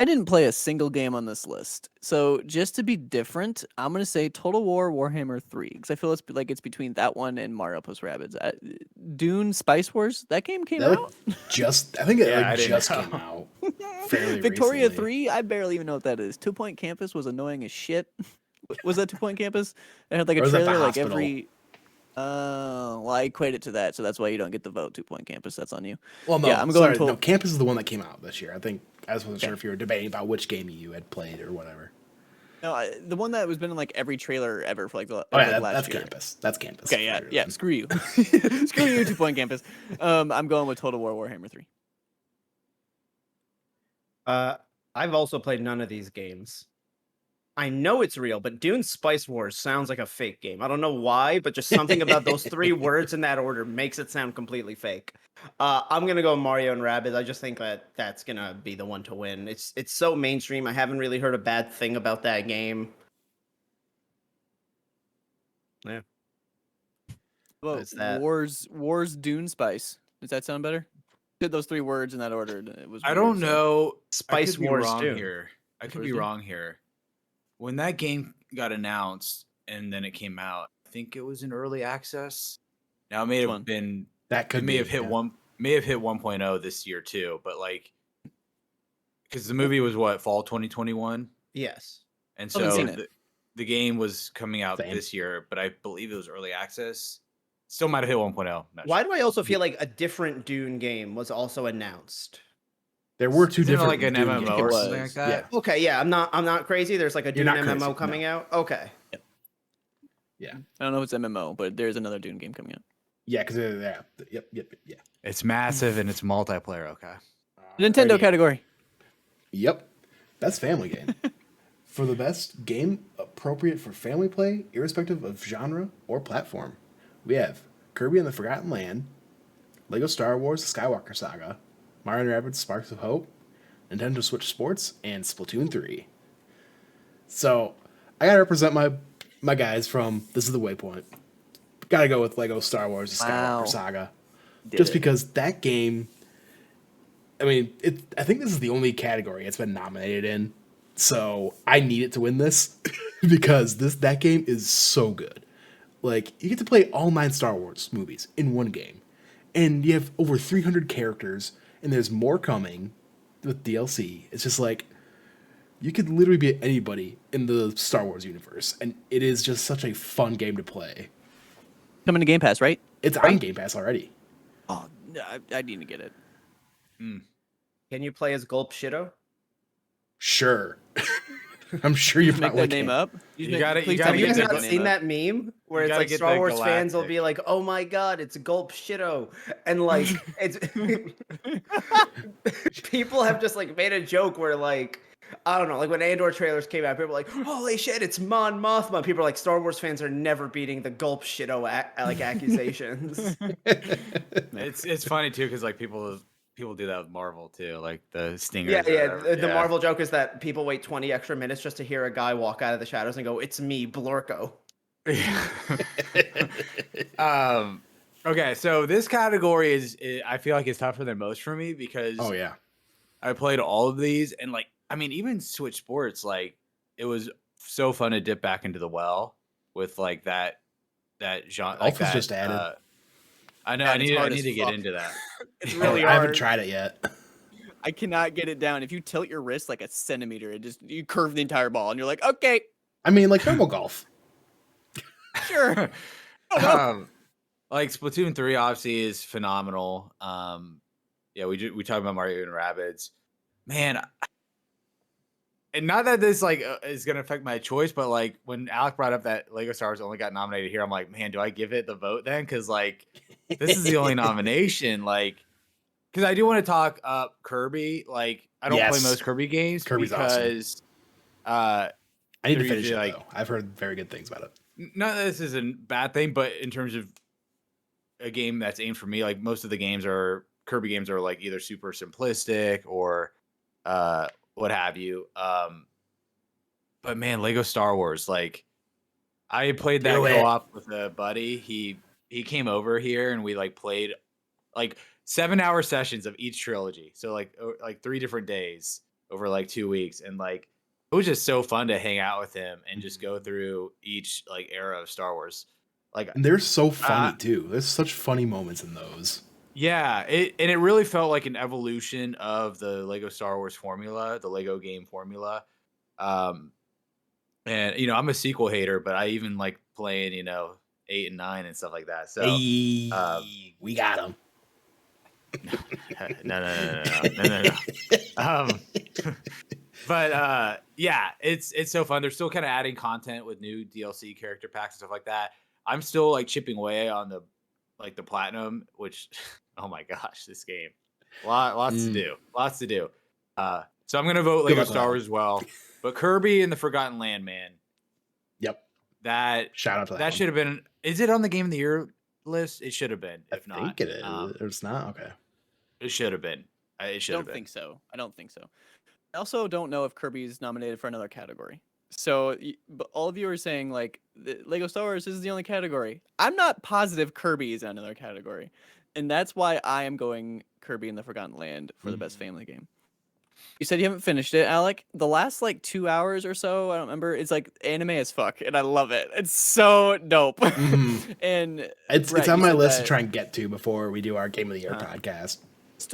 I didn't play a single game on this list, so just to be different, I'm gonna say Total War Warhammer 3 because I feel it's between that one and Mario plus Rabbids. Dune Spice Wars, that game came That out. I think it Yeah, I didn't just know. came out fairly Victoria recently. 3, I barely even know what that is. 2 Point Campus was annoying as shit. Was that 2 Point Campus? It had like Or a was that the trailer like hospital? every. Well, I equate it to that, so that's why you don't get the vote. 2 Point Campus. That's on you. Well, no, Yeah, I'm going sorry, to. no. Campus is the one that came out this year. I think I just wasn't Okay. sure if you were debating about which game you had played or whatever. No, the one that was been in like every trailer ever for like Oh yeah, like last that's year. Campus. That's Campus. Okay, yeah, for yeah. then. Screw you, screw you. 2 Point Campus. I'm going with Total War Warhammer 3. I've also played none of these games. I know it's real, but Dune Spice Wars sounds like a fake game. I don't know why, but just something about those 3 words in that order makes it sound completely fake. I'm gonna go Mario and Rabbids. I just think that that's gonna be the one to win. It's so mainstream. I haven't really heard a bad thing about that game. Yeah. Well, That's that. Wars Dune Spice. Does that sound better? Did those 3 words in that order? It was. I weird, don't so. know. I Spice could be Wars wrong Dune. here. I could Wars be Dune? wrong here. When that game got announced and then it came out, I think it was in early access. Now it may Which have one? been That could it may be, have hit yeah. one may have hit 1.0 this year too, but like because the movie was what, fall 2021, Yes. and Haven't so seen it. the game was coming out Same. this year, but I believe it was early access. Still might have hit 1.0. Not Why sure. do I also feel like a different Dune game was also announced? There were 2 Isn't it different like an Dune MMO games. it or something like was. that? Yeah. Okay, yeah, I'm not crazy. There's like a You're Dune not MMO crazy, coming no. out. Okay. Yeah. I don't know if it's MMO, but there's another Dune game coming out. Yeah, because yeah. It's massive and it's multiplayer. Okay. Nintendo Alrighty. category. Yep. Best family game. For the best game appropriate for family play, irrespective of genre or platform, we have Kirby and the Forgotten Land, Lego Star Wars The Skywalker Saga, Mario & Rabbids Sparks of Hope, Nintendo Switch Sports, and Splatoon 3. So, I gotta represent my guys from This is the Waypoint. Gotta go with Lego Star Wars The Wow. Skywalker Saga. Did Just it. because that game, I mean, I think this is the only category it's been nominated in. So I need it to win this because that game is so good. Like, you get to play all 9 Star Wars movies in one game. And you have over 300 characters, and there's more coming with DLC. It's just like, you could literally be anybody in the Star Wars universe, and it is just such a fun game to play. Coming to Game Pass, right? It's on Game Pass already. Oh, I need to get it. Can you play as Gulp Shido? Sure. I'm sure you Just make probably that name can. up. You gotta- please you tell Have gotta me you get make guys the- not that seen name up. that meme where You it's gotta like get Star the Wars fans will galactic. be like, "Oh my god, it's Gulp Shido," and like it's people have just like made a joke where like I don't know, like when Andor trailers came out, people were like, "Holy shit, it's Mon Mothma." People are like, "Star Wars fans are never beating the Gulp Shido like accusations." It's funny too because like people do that with Marvel too, like the stingers. Yeah, or yeah. whatever. The Marvel joke is that people wait 20 extra minutes just to hear a guy walk out of the shadows and go, "It's me, Blorko." Okay, so this category is I feel like it's tougher than most for me because Oh, yeah. I played all of these and like I mean even Switch Sports, like it was so fun to dip back into the well with like that genre like Alpha's that. just added. I know Man, I it's need hard to as get fuck. into that. It's Oh, really I haven't hard. tried it yet. I cannot get it down. If you tilt your wrist like a centimeter, it just you curve the entire ball, and you're like, okay, I mean, like normal golf. sure. Like Splatoon 3 obviously is phenomenal. Yeah, we talked about Mario and Rabbids. Man, and not that this like is gonna affect my choice, but like when Alec brought up that Lego Star Wars only got nominated here, I'm like, man, do I give it the vote then? Because like this is the only nomination. Like, because I do want to talk up Kirby. Like, I don't play Yes. most Kirby games Kirby's awesome. because I need to they're finish it, usually, though. I've heard very good things about it. not that this is a bad thing, but in terms of a game that's aimed for me, like most of the games are Kirby games are like either super simplistic or what have you. But man, Lego Star Wars, like I played that Do it. co-op with a buddy. He came over here and we like played like 7-hour sessions of each trilogy. So like 3 different days over like 2 weeks, and like it was just so fun to hang out with him and just go through each like era of Star Wars. Like And they're so funny, too. There's such funny moments in those. yeah, it really felt like an evolution of the Lego Star Wars formula, the Lego game formula. And I'm a sequel hater, but I even like playing, 8 and 9 and stuff like that. So we got him. no. But yeah, it's so fun. They're still kind of adding content with new DLC character packs and stuff like that. I'm still like chipping away on the platinum, which oh my gosh, this game. Lots to do. So I'm gonna vote Lego Star Wars as well. But Kirby and the Forgotten Land, man. Yep. That shout out to that should have been. Is it on the Game of the Year list? It should have been. If not, I think it is. It's not. Okay. It should have been. It should have been. I don't think so. I also don't know if Kirby's nominated for another category. So, but all of you are saying like Lego Star Wars is the only category. I'm not positive Kirby is in another category, and that's why I am going Kirby in the Forgotten Land for the best family game. You said you haven't finished it, Alec. The last like 2 hours or so, I don't remember. It's like anime as fuck, and I love it. It's so dope. And it's Bret, on you my said list that- to try and get to before we do our Game of the Year podcast.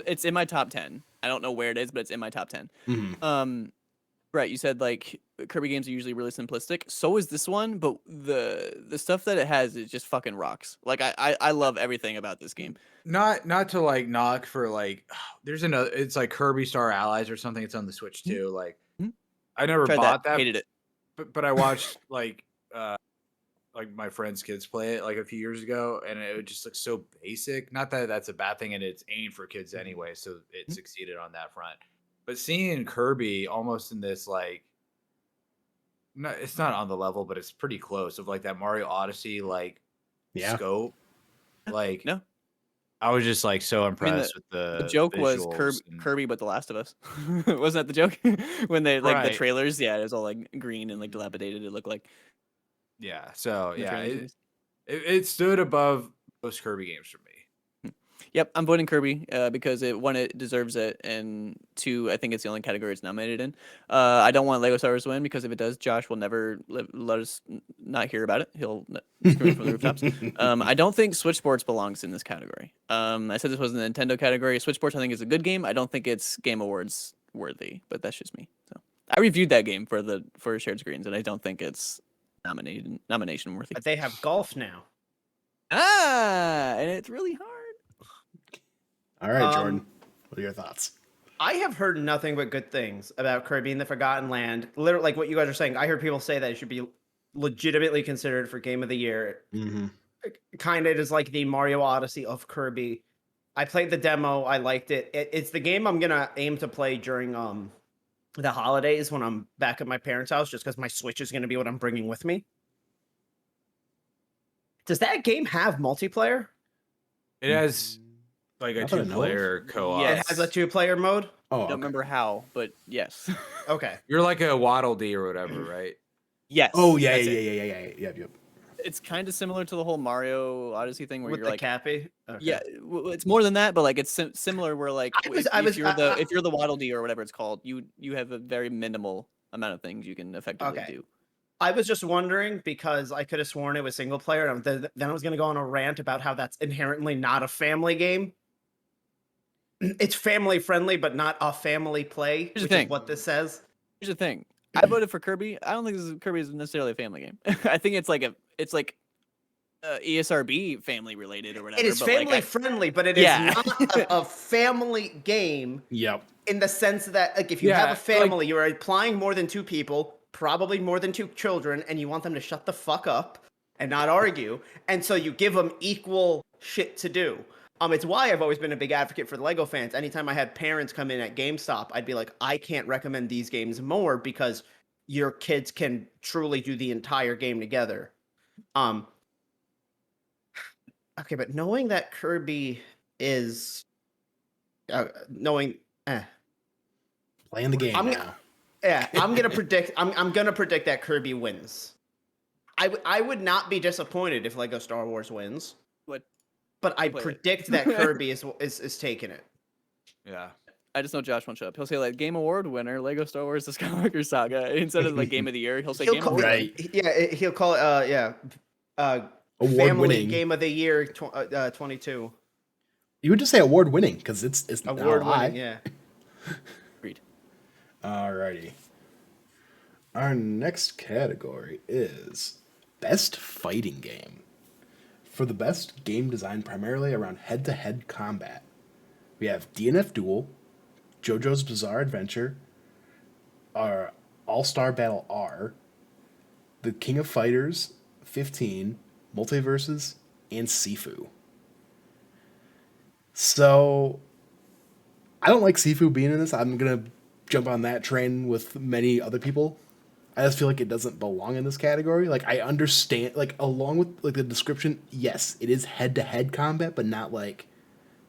It's in my top 10. I don't know where it is, but it's in my top 10. Bret, you said like Kirby games are usually really simplistic. So is this one, but the stuff that it has is just fucking rocks. Like I love everything about this game. Not to like knock for like there's another, it's like Kirby Star Allies or something. It's on the Switch too. Like I never Tried bought that. Hated it. But I watched like my friends' kids play it like a few years ago, and it just looks so basic. Not that that's a bad thing, and it's aimed for kids anyway, so it succeeded on that front. But seeing Kirby almost in this like, it's not on the level, but it's pretty close of like that Mario Odyssey like scope. Like No, I was just like so impressed with the joke was Kirby, but The Last of Us. Wasn't that the joke? When they like the trailers, yeah, it was all like green and like dilapidated. It looked like. Yeah. So yeah, trailers. it stood above most Kirby games for me. Yep, I'm voting Kirby because one, it deserves it, and two, I think it's the only category it's nominated in. I don't want Lego Star Wars to win because if it does, Josh will never let us not hear about it. He'll scream from the rooftops. I don't think Switch Sports belongs in this category. I said this was a Nintendo category. Switch Sports I think is a good game. I don't think it's Game Awards worthy, but that's just me. So I reviewed that game for Shared Screens, and I don't think it's nomination worthy. But they have golf now. And it's really hard. All right, Jordan, what are your thoughts? I have heard nothing but good things about Kirby and the Forgotten Land. Literally, like what you guys are saying, I heard people say that it should be legitimately considered for Game of the Year. Kind of is like the Mario Odyssey of Kirby. I played the demo. I liked it. It's the game I'm going to aim to play during the holidays when I'm back at my parents' house, just because my Switch is going to be what I'm bringing with me. Does that game have multiplayer? It has like a 2-player co-op. Yes. It has a 2-player mode? I don't remember how, but yes. Okay. You're like a Waddle Dee or whatever, right? Yes. Oh, yeah. Yep. It's kind of similar to the whole Mario Odyssey thing where With you're the like Cappy? Okay. Yeah, it's more than that, but like it's similar where like if you're the Waddle Dee or whatever it's called, you have a very minimal amount of things you can effectively do. I was just wondering because I could have sworn it was single player, and then I was going to go on a rant about how that's inherently not a family game. It's family friendly, but not a family play, which is what this says. Here's the thing: I voted for Kirby. I don't think Kirby is necessarily a family game. I think it's like ESRB family related or whatever. It is family friendly, but it is not a family game. Yep. In the sense that, like, if you have a family, you're applying more than 2 people, probably more than 2 children, and you want them to shut the fuck up and not argue, and so you give them equal shit to do. It's why I've always been a big advocate for the Lego fans. Anytime I had parents come in at GameStop, I'd be like, I can't recommend these games more because your kids can truly do the entire game together. Okay, but knowing that Kirby is playing the game now. I'm gonna predict. I'm gonna predict that Kirby wins. I would not be disappointed if Lego Star Wars wins. But I predict that Kirby is taking it. Yeah. I just know Josh won't shut up. He'll say like Game Award winner, Lego Star Wars: The Skywalker Saga, instead of like Game of the Year. He'll say Game Award. Right. Yeah, he'll call it. Award Family winning Game of the Year 22. You would just say award winning because it's award winning. Yeah. Agreed. Alrighty. Our next category is best fighting game. for the best game design primarily around head-to-head combat, we have DNF Duel, JoJo's Bizarre Adventure, our All-Star Battle R, The King of Fighters 15, Multiverses, and Sifu. So I don't like Sifu being in this. I'm gonna jump on that train with many other people. I just feel like it doesn't belong in this category. Like I understand, like along with like the description, yes, it is head to head combat, but not like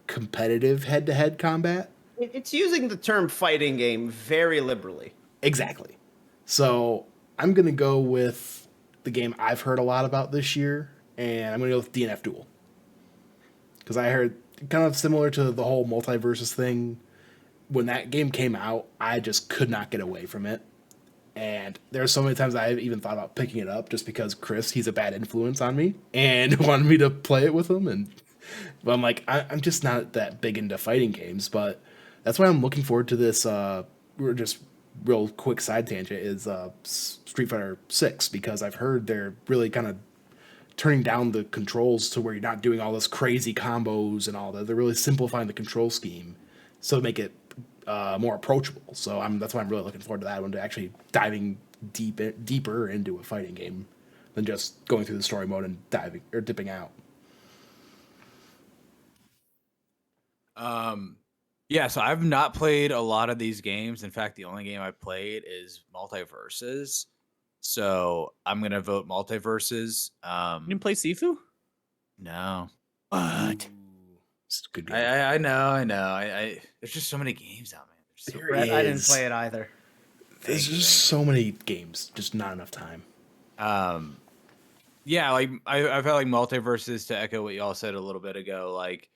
competitive head to head combat. It's using the term fighting game very liberally. Exactly. So I'm gonna go with the game I've heard a lot about this year, and I'm gonna go with DNF Duel because I heard kind of similar to the whole multiverses thing. When that game came out, I just could not get away from it. And there's so many times I've even thought about picking it up just because Chris, he's a bad influence on me and wanted me to play it with him. But I'm like, I'm just not that big into fighting games. But that's why I'm looking forward to this. We're just real quick side tangent is Street Fighter 6 because I've heard they're really kind of turning down the controls to where you're not doing all this crazy combos and all that. They're really simplifying the control scheme so to make it more approachable. So that's why I'm really looking forward to that one, to actually diving deeper into a fighting game than just going through the story mode and dipping out. Yeah, so I've not played a lot of these games. In fact, the only game I've played is Multiverses. So I'm gonna vote Multiverses. You didn't play Sifu? No. What? It's a good game. I know. There's just so many games out, man. There's so There Bret, I didn't is. play it either. There's just so many games, just not enough time. Yeah, like I felt like Multiverses, to echo what y'all said a little bit ago, like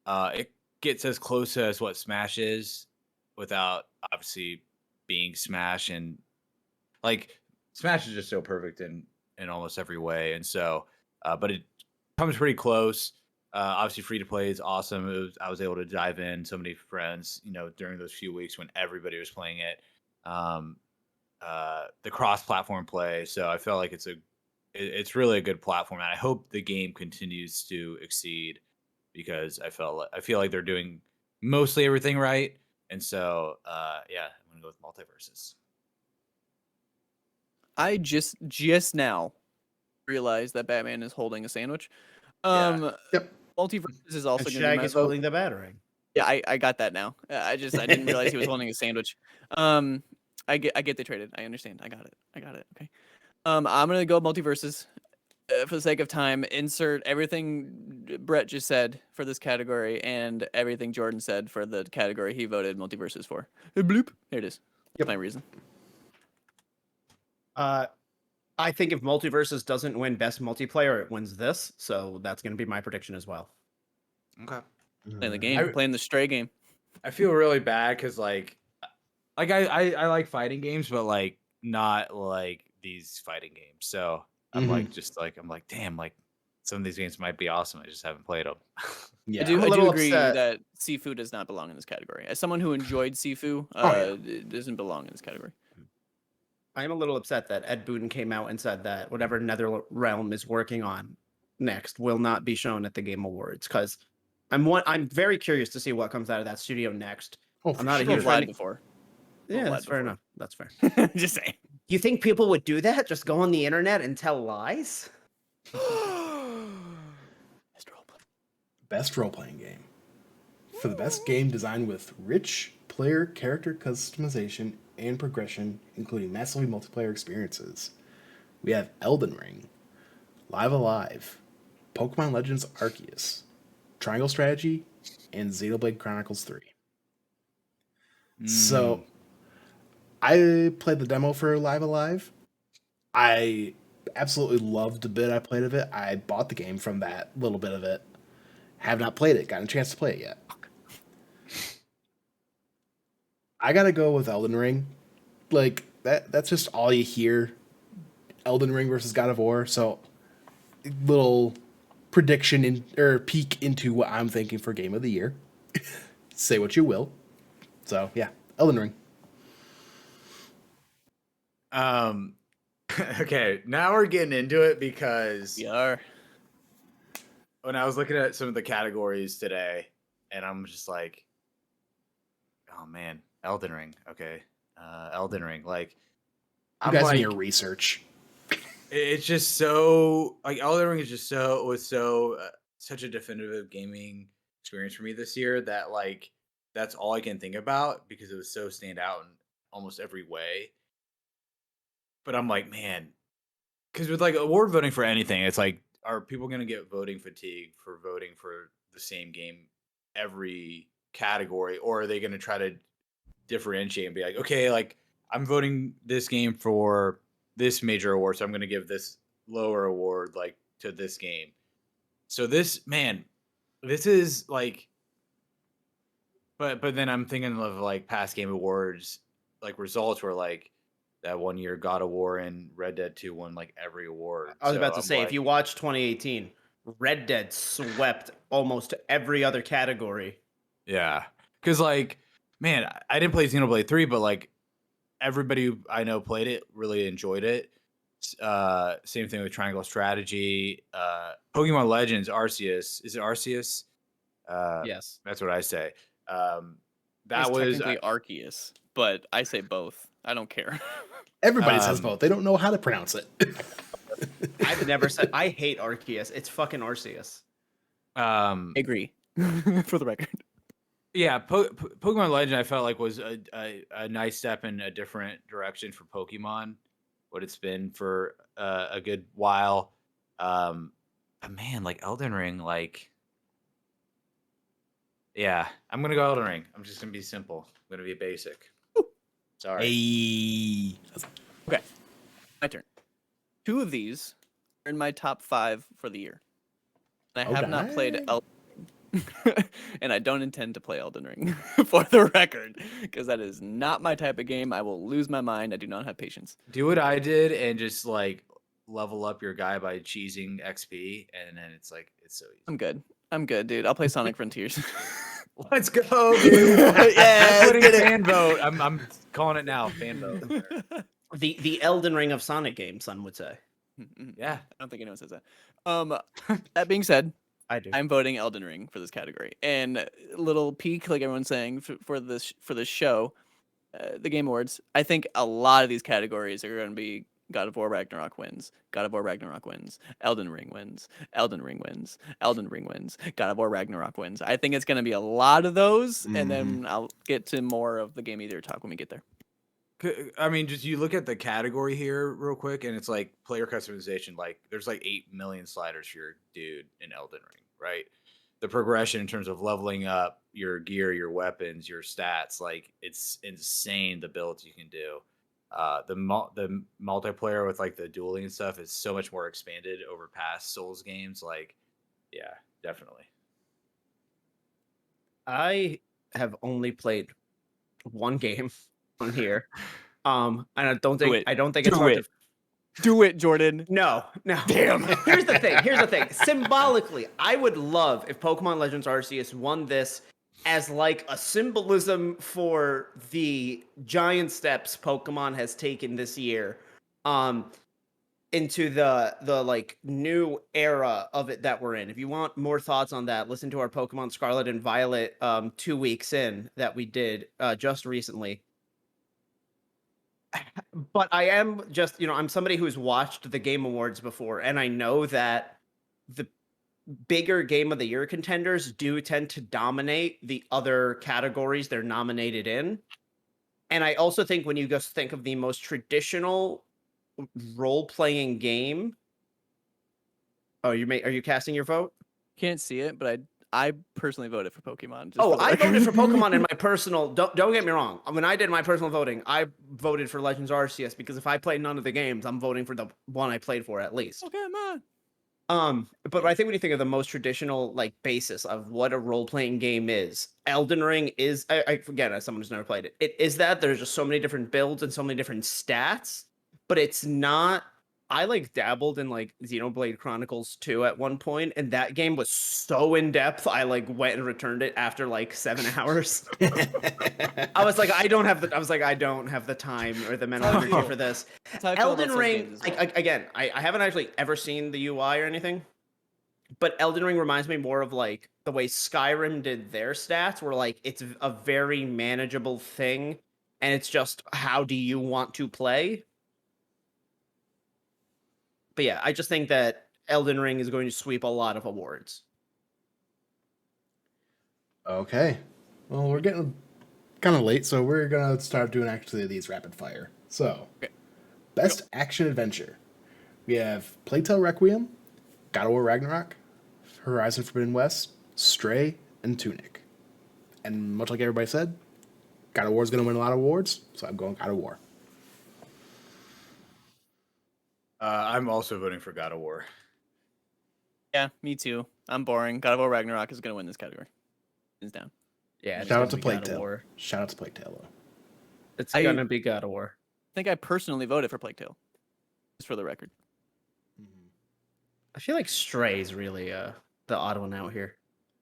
it gets as close as what Smash is without obviously being Smash, and like Smash is just so perfect in almost every way, and so but it comes pretty close. Obviously, free to play is awesome. I was able to dive in so many friends, during those few weeks when everybody was playing it. The cross-platform play, so I feel like it's really a good platform, and I hope the game continues to exceed because I feel like they're doing mostly everything right, and so yeah, I'm gonna go with Multiverses. I just now realized that Batman is holding a sandwich. Yeah. Yep. Multiverses is also And going to be my Shaggy's vote. holding the battering. Yeah, I got that now. I didn't realize he was holding a sandwich. I get they traded. I understand. I got it. Okay. I'm gonna go Multiverses. For the sake of time, insert everything Bret just said for this category and everything Jordan said for the category he voted Multiverses for. Bloop. Here it is. That's my reason. I think if Multiverses doesn't win Best Multiplayer, it wins this. So that's going to be my prediction as well. Okay. Playing the game, playing the stray game. I feel really bad because like I like fighting games, but like not like these fighting games. So I'm like, damn, like some of these games might be awesome. I just haven't played them. Yeah. I do little agree upset. that Sifu does not belong in this category. As someone who enjoyed Sifu, yeah. it doesn't belong in this category. I am a little upset that Ed Boon came out and said that whatever NetherRealm is working on next will not be shown at the Game Awards, because I'm very curious to see what comes out of that studio next. Oh, I'm not a People huge have lied fan. before. Yeah, lied that's fair before. enough. That's fair. Just saying. You think people would do that? Just go on the internet and tell lies? Best role-playing game. For the best game designed with rich player character customization and progression, including massively multiplayer experiences, we have Elden Ring, Live Alive, Pokemon Legends Arceus, Triangle Strategy, and Xenoblade Chronicles 3. So, I played the demo for Live Alive. I absolutely loved the bit I played of it. I bought the game from that little bit of it. Have not played it, gotten a chance to play it yet. I gotta go with Elden Ring. Like, that's just all you hear. Elden Ring versus God of War. So, little prediction or peek into what I'm thinking for Game of the Year. Say what you will. So, yeah, Elden Ring. Okay, now we're getting into it because We are. when I was looking at some of the categories today, and I'm just like, oh man, Elden Ring. Okay, Elden Ring. Like, You I'm guys like, and your research. it's just so like Elden Ring is just so such a definitive gaming experience for me this year that like that's all I can think about because it was so stand out in almost every way. But I'm like, man, because with like award voting for anything, it's like, are people gonna get voting fatigue for voting for the same game every category, or are they gonna try to differentiate and be like, okay, like I'm voting this game for this major award, so I'm gonna give this lower award like to this game. So this man, this is like, but then I'm thinking of like past game awards, like results where like that one year God of War and Red Dead 2 won like every award. I was So about to I'm say, if like, you watch 2018, Red Dead swept almost every other category. yeah, because like, man, I didn't play Xenoblade 3, but like everybody who I know played it really enjoyed it. Same thing with Triangle Strategy. Pokemon Legends Arceus. Is it Arceus? Yes. That's what I say. It's That was technically Arceus, but I say both. I don't care. Everybody says both. They don't know how to pronounce it. I've never said I hate Arceus. It's fucking Arceus. I agree. For the record. yeah, Pokemon Legend I felt like was a nice step in a different direction for Pokemon. What it's been for a good while. But man, like Elden Ring, like, yeah, I'm gonna go Elden Ring. I'm just gonna be simple. I'm gonna be basic. Sorry. Hey. Okay. My turn. 2 of these are in my top 5 for the year. And I have not played Okay. Elden Ring. And I don't intend to play Elden Ring for the record, because that is not my type of game. I will lose my mind. I do not have patience. Do what I did and just like level up your guy by cheesing XP, and then it's like it's so easy. I'm good, dude. I'll play Sonic Frontiers. Let's go, dude. Yeah, I'm putting get it. fan vote. I'm calling it now. Fan vote. The Elden Ring of Sonic games, some would say. Yeah. I don't think anyone says that. That being said, I do. I'm voting Elden Ring for this category. And little peek, like everyone's saying, for this show, the Game Awards. I think a lot of these categories are going to be God of War Ragnarok wins, God of War Ragnarok wins, Elden Ring wins, Elden Ring wins, Elden Ring wins, God of War Ragnarok wins. I think it's going to be a lot of those, and then I'll get to more of the Game of the Year talk when we get there. I mean, just you look at the category here real quick, and it's like player customization. Like, there's like 8 million sliders for your dude in Elden Ring, right? The progression in terms of leveling up your gear, your weapons, your stats, like it's insane. The builds you can do. The multiplayer with like the dueling and stuff is so much more expanded over past Souls games. Like, yeah, definitely. I have only played one game on here. And I don't think it's hard to Do it, Jordan. No. Damn. Here's the thing. Symbolically, I would love if Pokemon Legends Arceus won this as like a symbolism for the giant steps Pokemon has taken this year into the like new era of it that we're in. If you want more thoughts on that, listen to our Pokemon Scarlet and Violet 2 weeks in that we did just recently. But I am just, I'm somebody who's watched the Game Awards before, and I know that the bigger Game of the Year contenders do tend to dominate the other categories they're nominated in. And I also think when you just think of the most traditional role-playing game. Oh, are you casting your vote? Can't see it, but I personally voted for Pokemon. I voted for Pokemon in my personal. Don't get me wrong. When I did my personal voting, I voted for Legends Arceus because if I played none of the games, I'm voting for the one I played for at least. Okay, man. But I think when you think of the most traditional like basis of what a role playing game is, Elden Ring is. I forget as someone who's never played it. It is that there's just so many different builds and so many different stats, but it's not. I like dabbled in like Xenoblade Chronicles 2 at one point, and that game was so in depth. I like went and returned it after like 7 hours. I was like, I don't have the time or the mental energy for this. Elden Ring, again, I haven't actually ever seen the UI or anything, But Elden Ring reminds me more of like the way Skyrim did their stats, where like it's a very manageable thing, and it's just how do you want to play. But yeah, I just think that Elden Ring is going to sweep a lot of awards. Okay. Well, we're getting kind of late, so we're gonna start doing actually these rapid fire. So, Okay. best action adventure. We have Plague Tale Requiem, God of War Ragnarok, Horizon Forbidden West, Stray, and Tunic. And much like everybody said, God of War is gonna win a lot of awards, so I'm going God of War. I'm also voting for God of War. Yeah, me too. I'm boring. God of War Ragnarok is gonna win this category. Hands down. Yeah, it's Shout out gonna to be Plague God of Tale. War. Shout out to Plague Tale though. It's I- gonna be God of War. I think I personally voted for Plague Tale, just for the record. I feel like Stray is really the odd one out here.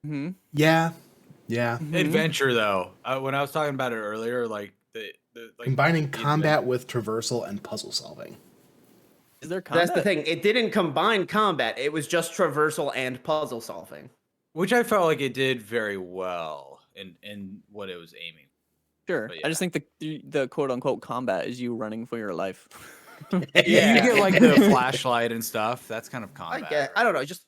Mm-hmm. Yeah. Yeah. Adventure though, when I was talking about it earlier, like the like Combining the combat with traversal and puzzle solving. Is there combat? That's the thing. It didn't combine combat. It was just traversal and puzzle solving. which I felt like it did very well in what it was aiming. Sure. But I just think the quote unquote combat is you running for your life. Yeah, you get like the flashlight and stuff. That's kind of combat. I don't know. Just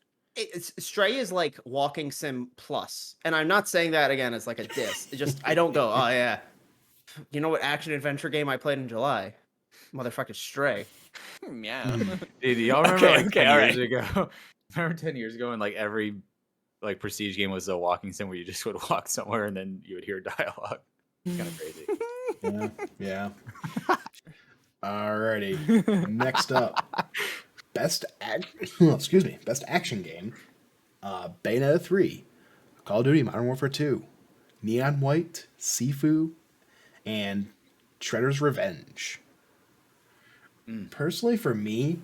Stray is like walking sim plus, and I'm not saying that again as like a diss. It just I don't go. Oh yeah, you know what action adventure game I played in July? Motherfucker, Stray. Yeah. Dude, y'all remember Okay, like okay, 10 all years right. ago? Remember 10 years ago, and like every like prestige game was a walking sim where you just would walk somewhere and then you would hear dialogue. It's kind of crazy. Yeah. Yeah. Alrighty. Next up. Best action game. Bayonetta 3, Call of Duty Modern Warfare 2, Neon White, Sifu, and Shredder's Revenge. Personally, for me,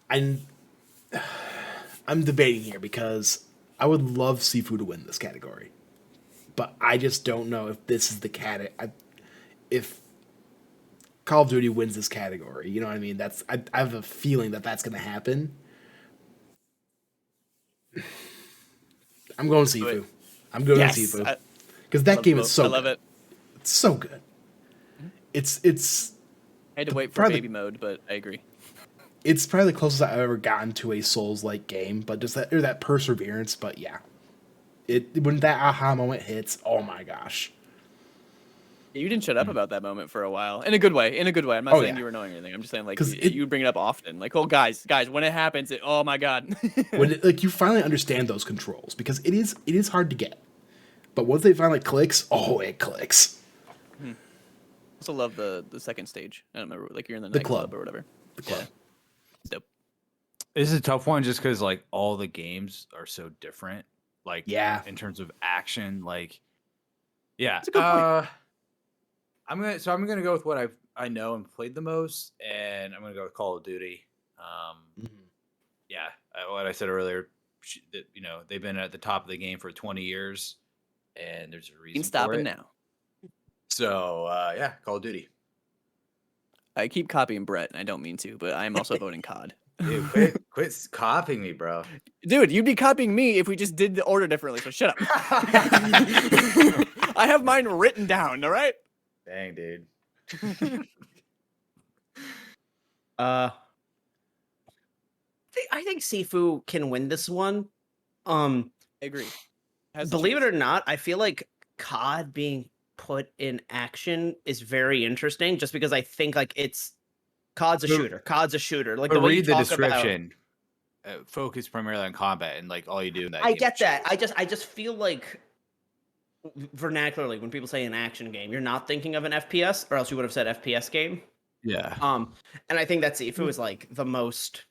I'm debating here because I would love Sifu to win this category, but I just don't know if this is the if Call of Duty wins this category. You know what I mean? I have a feeling that that's going to happen. I'm going Sifu. I'm going Yes, Sifu because that love game both. is so. I love good. it. It's so good. It's I had to wait for probably- baby mode, but I agree. it's probably the closest I've ever gotten to a Souls-like game, but just that perseverance. But yeah, when that aha moment hits, oh my gosh. You didn't shut up about that moment for a while, in a good way. In a good way. I'm not Oh, saying yeah. you were annoying or anything. I'm just saying like 'Cause you bring it up often. Like, oh guys, when it happens, oh my god. When like you finally understand those controls because it is hard to get, but once they finally clicks, oh it clicks. Also love the second stage. I don't remember, like you're in the The nightclub club. or whatever. The club. Yeah. It's dope. This is a tough one just because like all the games are so different. Like in terms of action, like yeah. That's a good point. I'm gonna go with what I know and played the most, and I'm gonna go with Call of Duty. Yeah, what I said earlier, that they've been at the top of the game for 20 years, and there's a reason Ain't for stopping it. now. So yeah, Call of Duty. I keep copying Bret, and I don't mean to, but I am also voting COD. Dude, quit copying me, bro. Dude, you'd be copying me if we just did the order differently, so shut up. I have mine written down, all right? Dang, dude. I think Sifu can win this one. I agree. Believe it or not, I feel like COD being put in action is very interesting just because I think like COD's a shooter. COD's a shooter. Like But the way you read the talk about- description. Focus primarily on combat and like all you do in that I game get is that. shoot. I just feel like vernacularly when people say an action game, you're not thinking of an FPS, or else you would have said FPS game. Yeah. And I think that Sifu is like the most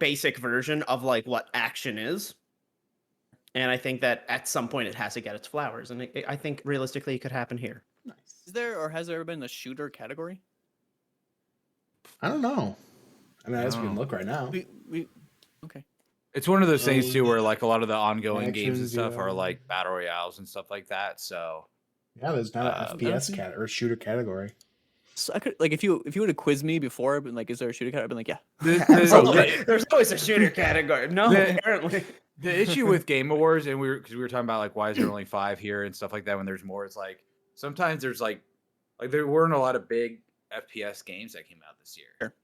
basic version of like what action is. And I think that at some point it has to get its flowers, and I think realistically it could happen here. Nice. Is there or has there ever been a shooter category? I don't know. I mean, I guess we can No. look right now. We okay. It's one of those things too where like a lot of the ongoing games Action, and stuff are VR. like battle royales and stuff like that. So Yeah, there's not an I don't FPS see- or shooter category. So I could like if you would have quizzed me before, been like, is there a shooter category? I've been like, yeah. There's always a shooter category. No, The- apparently. The issue with Game Awards, and because we were talking about like why is there only 5 here and stuff like that when there's more, it's like sometimes there's like there weren't a lot of big FPS games that came out this year. Sure.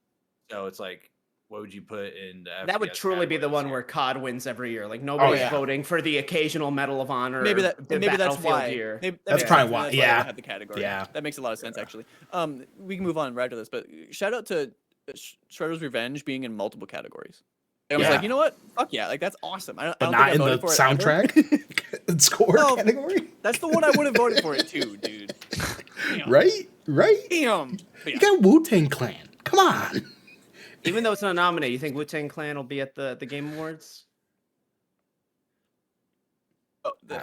So it's like, what would you put in the That would FPS truly be the category one this where year? COD wins every year. Like nobody's yeah. voting for the occasional Medal of Honor. Maybe or the that's Battlefield why. year. Maybe, that That's makes probably sense, why- and that's yeah. they don't have the category. Yeah. That makes a lot of sense actually. We can move on right after this, but shout out to Shredder's Revenge being in multiple categories. I was Yeah. like, you know what? Fuck yeah! Like that's awesome. I But don't not think I in the voted for it ever. soundtrack and score No. category. That's the one I would have voted for it too, dude. Damn. Right? Damn. But You yeah. got Wu-Tang Clan. Come on. Even though it's not nominated, you think Wu-Tang Clan will be at the Game Awards?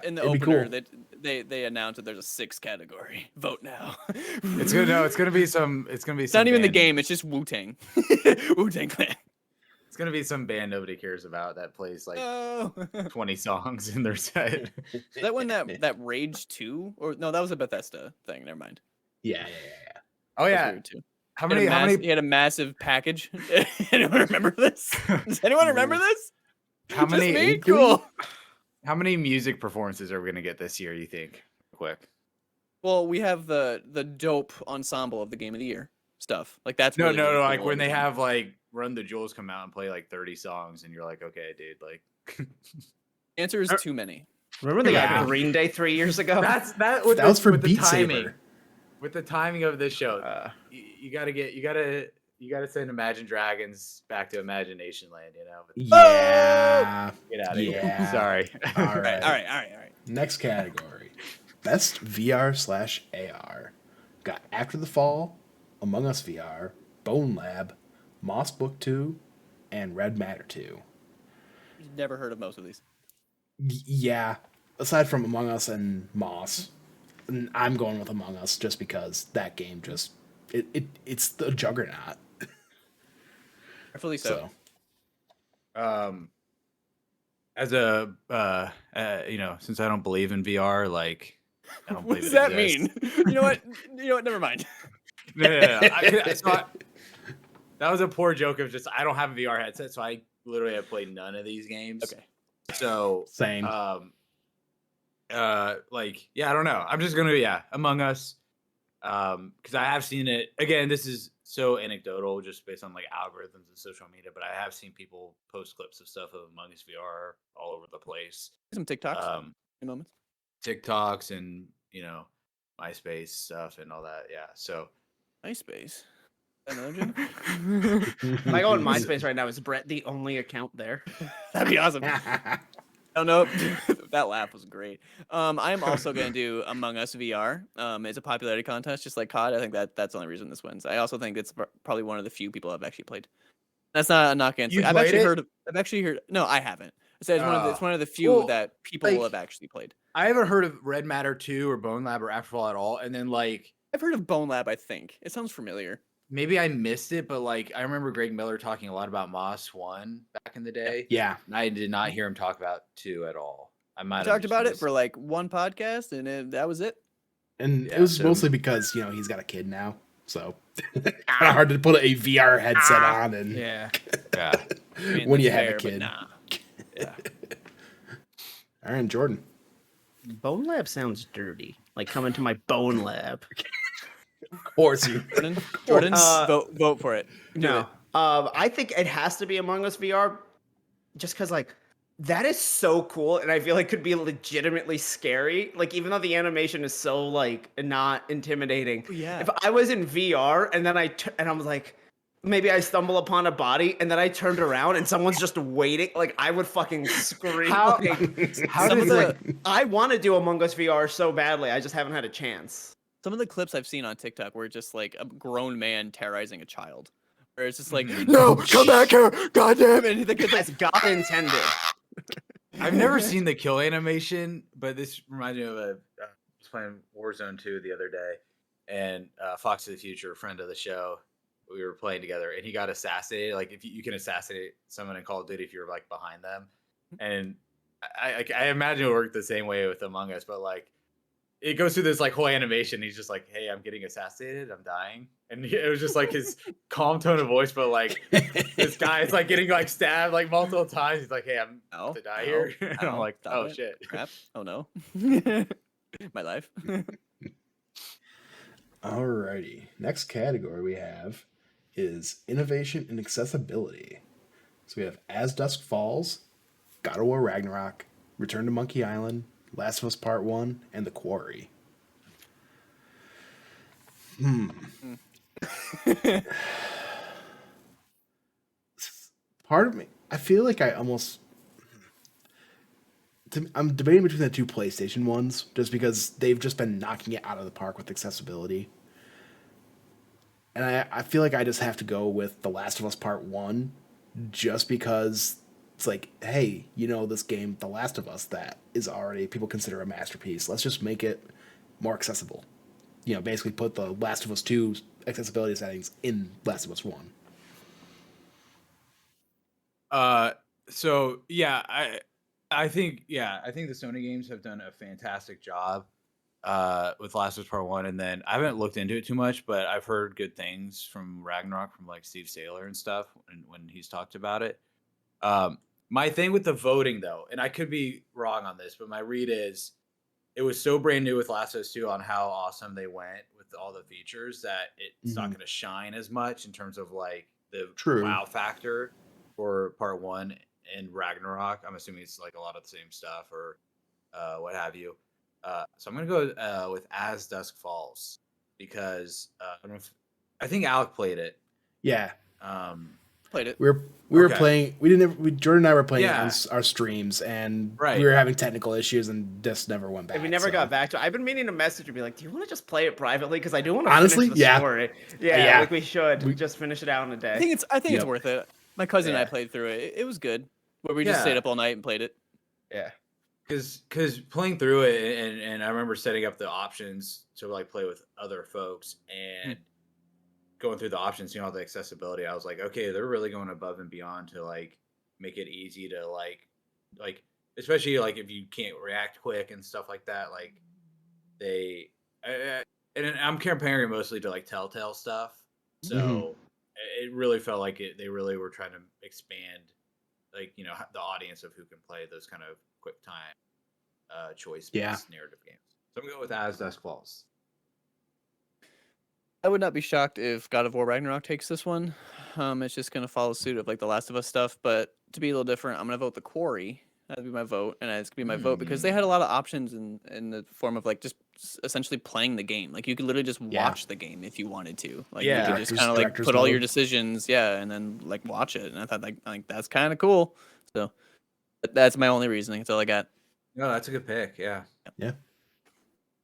In the It'd be opener, cool. they announced that there's a 6 category. Vote now. It's gonna no. It's gonna be some. It's gonna be. It's Some not even the band- game. It's just Wu Tang. Wu Tang Clan. It's gonna be some band nobody cares about that plays like Oh. 20 songs in their set. Is that when that Rage 2 or no, that was a Bethesda thing. Never mind. Yeah. Oh That was yeah. weird, too. How He had many? a How mass- many? He had a massive package. Anyone remember this? Does anyone remember this? How Just many? me? Cool. How many music performances are we gonna get this year? You think? Quick. Well, we have the dope ensemble of the Game of the Year stuff. Like that's No, really, no, really no. cool Like when and they everything. have like Run the Jewels come out and play like 30 songs, and you're like, okay, dude, like. Answer is too many. Remember they Yeah. got Green Day 3 years ago? That That was for Beat timing. Saber. With the timing of this show, you gotta send Imagine Dragons back to Imagination Land. You know. Yeah. Get out of here. Yeah. Sorry. All All right. right. Next category. Best VR/AR. Got After the Fall, Among Us VR, Bone Lab, Moss Book 2, and Red Matter 2. Never heard of most of these. Yeah. Aside from Among Us and Moss, I'm going with Among Us just because that game just it's the juggernaut. Rightfully so. As a since I don't believe in VR, like I don't What believe does it that exists. mean? You know what? Never mind. No. That was a poor joke of just I don't have a VR headset, so I literally have played none of these games. Okay. So Same. like yeah, I don't know. I'm just gonna Among Us, because I have seen it again. This is so anecdotal, just based on like algorithms and social media, but I have seen people post clips of stuff of Among Us VR all over the place. Some TikToks in moments. TikToks and MySpace stuff and all that. Yeah, so MySpace. Another joke? If I go on MySpace right now, is Bret the only account there? That'd be awesome. Oh no, that laugh was great. I am also gonna do Among Us VR. It's a popularity contest, just like COD. I think that's the only reason this wins. I also think it's probably one of the few people I've actually played. That's not a knock against You it. I've played actually it? heard. I've actually heard. No, I haven't. I said it's one of the few Well, that people like- have actually played. I haven't heard of Red Matter 2 or Bone Lab or Afterfall at all. And then like I've heard of Bone Lab. I think it sounds familiar. maybe I missed it, but like I remember Greg Miller talking a lot about Moss 1 back in the day. Yeah. And I did not hear him talk about 2 at all. I might I have talked just about it missed for like one podcast, and that was it. And Yeah, it was so- mostly because, he's got a kid now. So kind of hard to put a VR headset on and Yeah. Yeah. I mean, when you that's have a fair, but kid. nah. Yeah. All right, Jordan. Bone Lab sounds dirty. Like coming to my Bone Lab. Of course you. Jordan, Uh, vote for it. Do No. it. I think it has to be Among Us VR just because, like, that is so cool and I feel like could be legitimately scary. Like, even though the animation is so, like, not intimidating. Oh, yeah. If I was in VR and then I was like, maybe I stumble upon a body and then I turned around and someone's just waiting, like, I would fucking scream. How- like, How Some did of like the I want to do Among Us VR so badly. I just haven't had a chance. some of the clips I've seen on TikTok were just like a grown man terrorizing a child, where it's just like, Mhm. no, come back here, goddamn it! And the kid's like, As God intended. I've never seen the kill animation, but this reminds me of I was playing Warzone 2 the other day, and Fox of the Future, a friend of the show, we were playing together, and he got assassinated. Like if you can assassinate someone in Call of Duty if you're like behind them, and I imagine it worked the same way with Among Us, but like it goes through this like whole animation. He's just like, "Hey, I'm getting assassinated. I'm dying," and it was just like his calm tone of voice, but like this guy is like getting like stabbed like multiple times. He's like, "Hey, I'm about to die here," and I'm like, stop "Oh it. shit!" Crap. Oh no. My life. Alrighty. Next category we have is innovation and accessibility. So we have As Dusk Falls, God of War Ragnarok, Return to Monkey Island, Last of Us Part 1, and The Quarry. Part of me, I feel like I'm debating between the two PlayStation ones just because they've just been knocking it out of the park with accessibility. And I feel like I just have to go with The Last of Us Part 1 just because it's like, hey, this game, The Last of Us, that is already people consider a masterpiece. Let's just make it more accessible. Basically put The Last of Us 2 accessibility settings in Last of Us 1. So yeah, I think the Sony games have done a fantastic job with Last of Us Part 1, and then I haven't looked into it too much, but I've heard good things from Ragnarok from like Steve Saylor and stuff when he's talked about it. My thing with the voting though, and I could be wrong on this, but my read is it was so brand new with Last of Us 2 on how awesome they went with all the features that it's not going to shine as much in terms of like the True. wow factor for Part 1 and Ragnarok. I'm assuming it's like a lot of the same stuff or what have you. So I'm gonna go with As Dusk Falls because I don't know I think Alec played it. Yeah. Played it. We were playing. Jordan and I were playing it on Yeah. our streams, and Right. we were having technical issues, and just never went back. And we never so. got back to it. I've been meaning to message and be like, do you want to just play it privately? Because I do want to Honestly, finish the yeah. story. Yeah. Like we should just finish it out in a day. I think it's Yep. worth it. My cousin and I Yeah. played through it. It was good. Where we just stayed up all night and played it. Yeah. Because playing through it and I remember setting up the options to like play with other folks and going through the options, all the accessibility. I was like, okay, they're really going above and beyond to like make it easy to like especially like if you can't react quick and stuff like that. Like and I'm comparing mostly to like Telltale stuff, so it really felt like they really were trying to expand like the audience of who can play those kind of quick time choice based narrative games. So I'm gonna go with As Dusk Falls. I would not be shocked if God of War Ragnarok takes this one. It's just gonna follow suit of like the Last of Us stuff, but to be a little different, I'm gonna vote The Quarry. That'd be my vote, and it's gonna be my vote because they had a lot of options in the form of like just essentially playing the game. Like you could literally just watch the game if you wanted to. Like you could just kind of like put all your decisions, and then like watch it. And I thought like that's kind of cool. So that's my only reasoning. That's all I got. No, that's a good pick. Yeah. Yeah.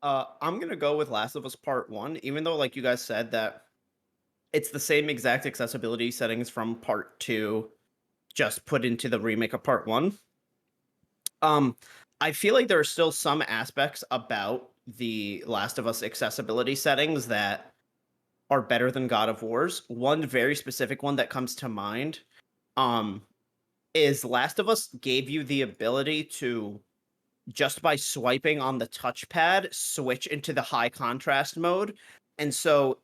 I'm gonna go with Last of Us Part 1, even though like you guys said that it's the same exact accessibility settings from Part 2, just put into the remake of Part 1. I feel like there are still some aspects about the Last of Us accessibility settings that are better than God of War's. One very specific one that comes to mind is Last of Us gave you the ability to, just by swiping on the touchpad, switch into the high contrast mode. And so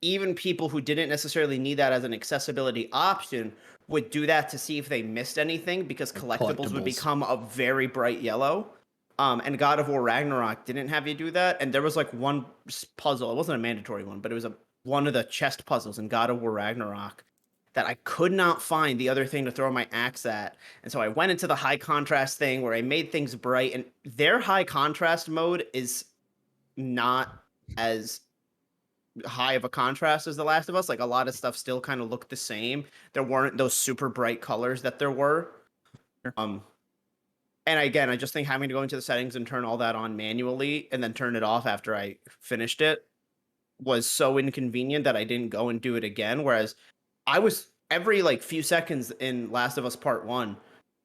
even people who didn't necessarily need that as an accessibility option would do that to see if they missed anything, because collectibles would become a very bright yellow. And God of War Ragnarok didn't have you do that. And there was like one puzzle, it wasn't a mandatory one, but it was one of the chest puzzles in God of War Ragnarok that I could not find the other thing to throw my axe at. And so I went into the high contrast thing where I made things bright, and their high contrast mode is not as high of a contrast as The Last of Us. Like a lot of stuff still kind of looked the same. There weren't those super bright colors that there were. And again, I just think having to go into the settings and turn all that on manually and then turn it off after I finished it was so inconvenient that I didn't go and do it again. Whereas I was every like few seconds in Last of Us Part 1,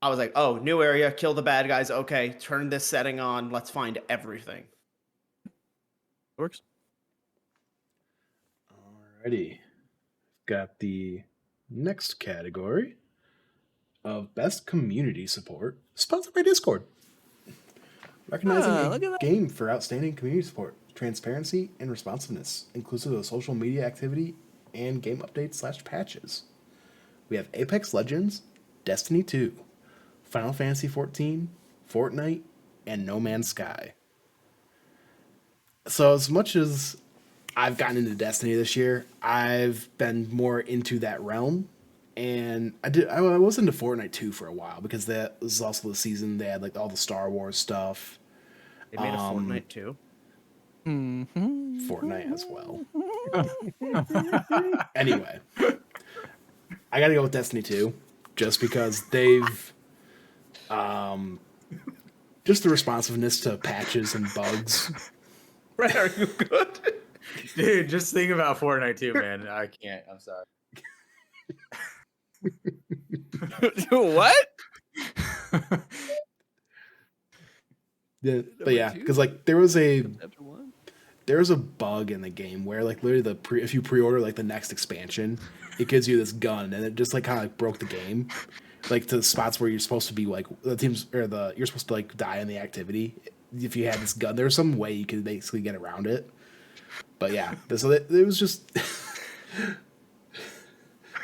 I was like, oh, new area, kill the bad guys. Okay, turn this setting on. Let's find everything. Works. Alrighty. Got the next category of best community support, sponsored by Discord. Recognizing a look at that. game for outstanding community support, transparency, and responsiveness, inclusive of social media activity and game updates / patches. We have Apex Legends, Destiny 2, Final Fantasy 14, Fortnite, and No Man's Sky. So as much as I've gotten into Destiny this year, I've been more into that realm. And I was into Fortnite 2 for a while because that was also the season they had like all the Star Wars stuff. They made a Fortnite too. Fortnite as well. Anyway, I gotta go with Destiny 2 just because they've just the responsiveness to patches and bugs. Bret, are you good? Dude, just think about Fortnite too, man. I can't. I'm sorry. What? Yeah, but Number yeah, two? because like there was a Chapter 1? bug in the game where like literally if you pre-order like the next expansion, it gives you this gun and it just like kind of like broke the game, like to the spots where you're supposed to be like the teams or the you're supposed to like die in the activity. If you had this gun, there's some way you could basically get around it. But yeah, so it was just.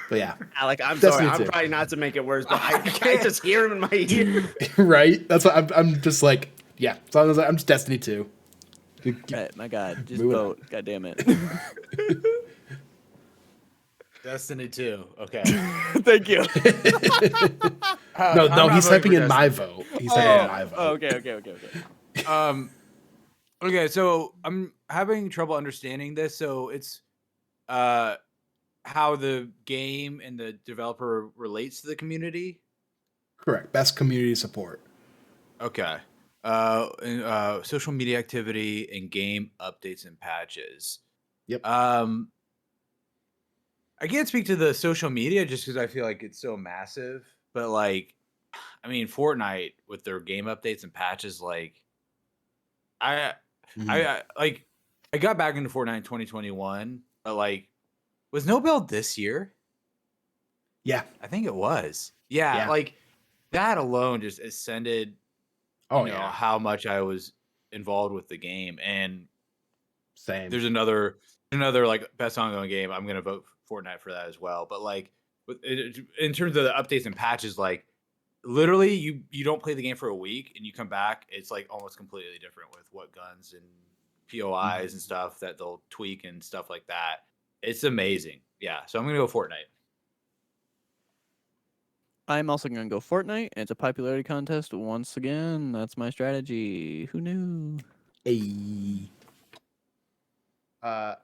But yeah, Alec, I'm Destiny sorry. 2. I'm trying not to make it worse, but I just hear him in my ear. Right? That's what I'm just like, yeah. As long as I'm just Destiny 2. Right, my God, just Moving vote. God damn it. Destiny 2. Okay. Thank you. No, I'm not he's voting typing for in my Destiny. vote. He's typing in my vote. Oh, okay. Okay, so I'm having trouble understanding this. So it's how the game and the developer relates to the community. Correct. Best community support. Okay. Social media activity and game updates and patches. Yep. I can't speak to the social media just because I feel like it's so massive. But like, I mean, Fortnite with their game updates and patches, like, I got back into Fortnite in 2021, but like, was Nobel this year? Yeah. I think it was. Yeah, like that alone just ascended. Oh, You know yeah. how much I was involved with the game, and Same. there's another like best ongoing game. I'm gonna vote Fortnite for that as well. But like, in terms of the updates and patches, like literally, you don't play the game for a week and you come back, it's like almost completely different with what guns and POIs and stuff that they'll tweak and stuff like that. It's amazing. Yeah, so I'm gonna go Fortnite. I'm also going to go Fortnite. It's a popularity contest once again. That's my strategy. Who knew? Hey. I'm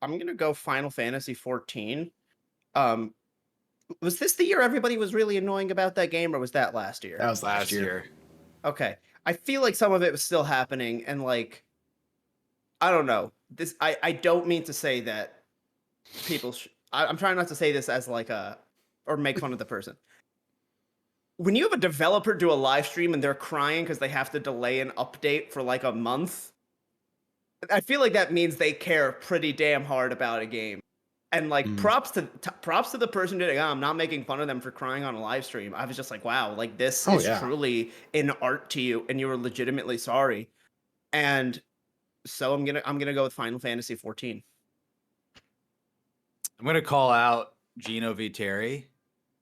gonna go Final Fantasy 14. Was this the year everybody was really annoying about that game, or was that last year? That was last year. Okay, I feel like some of it was still happening, and like, I don't know. This I don't mean to say that people. I'm trying not to say this as like a or make fun of the person. When you have a developer do a live stream and they're crying because they have to delay an update for like a month, I feel like that means they care pretty damn hard about a game. And like props to the person doing it. I'm not making fun of them for crying on a live stream. I was just like, wow, like this is truly an art to you, and you were legitimately sorry. And so I'm gonna go with Final Fantasy 14. I'm gonna call out Gino Viteri.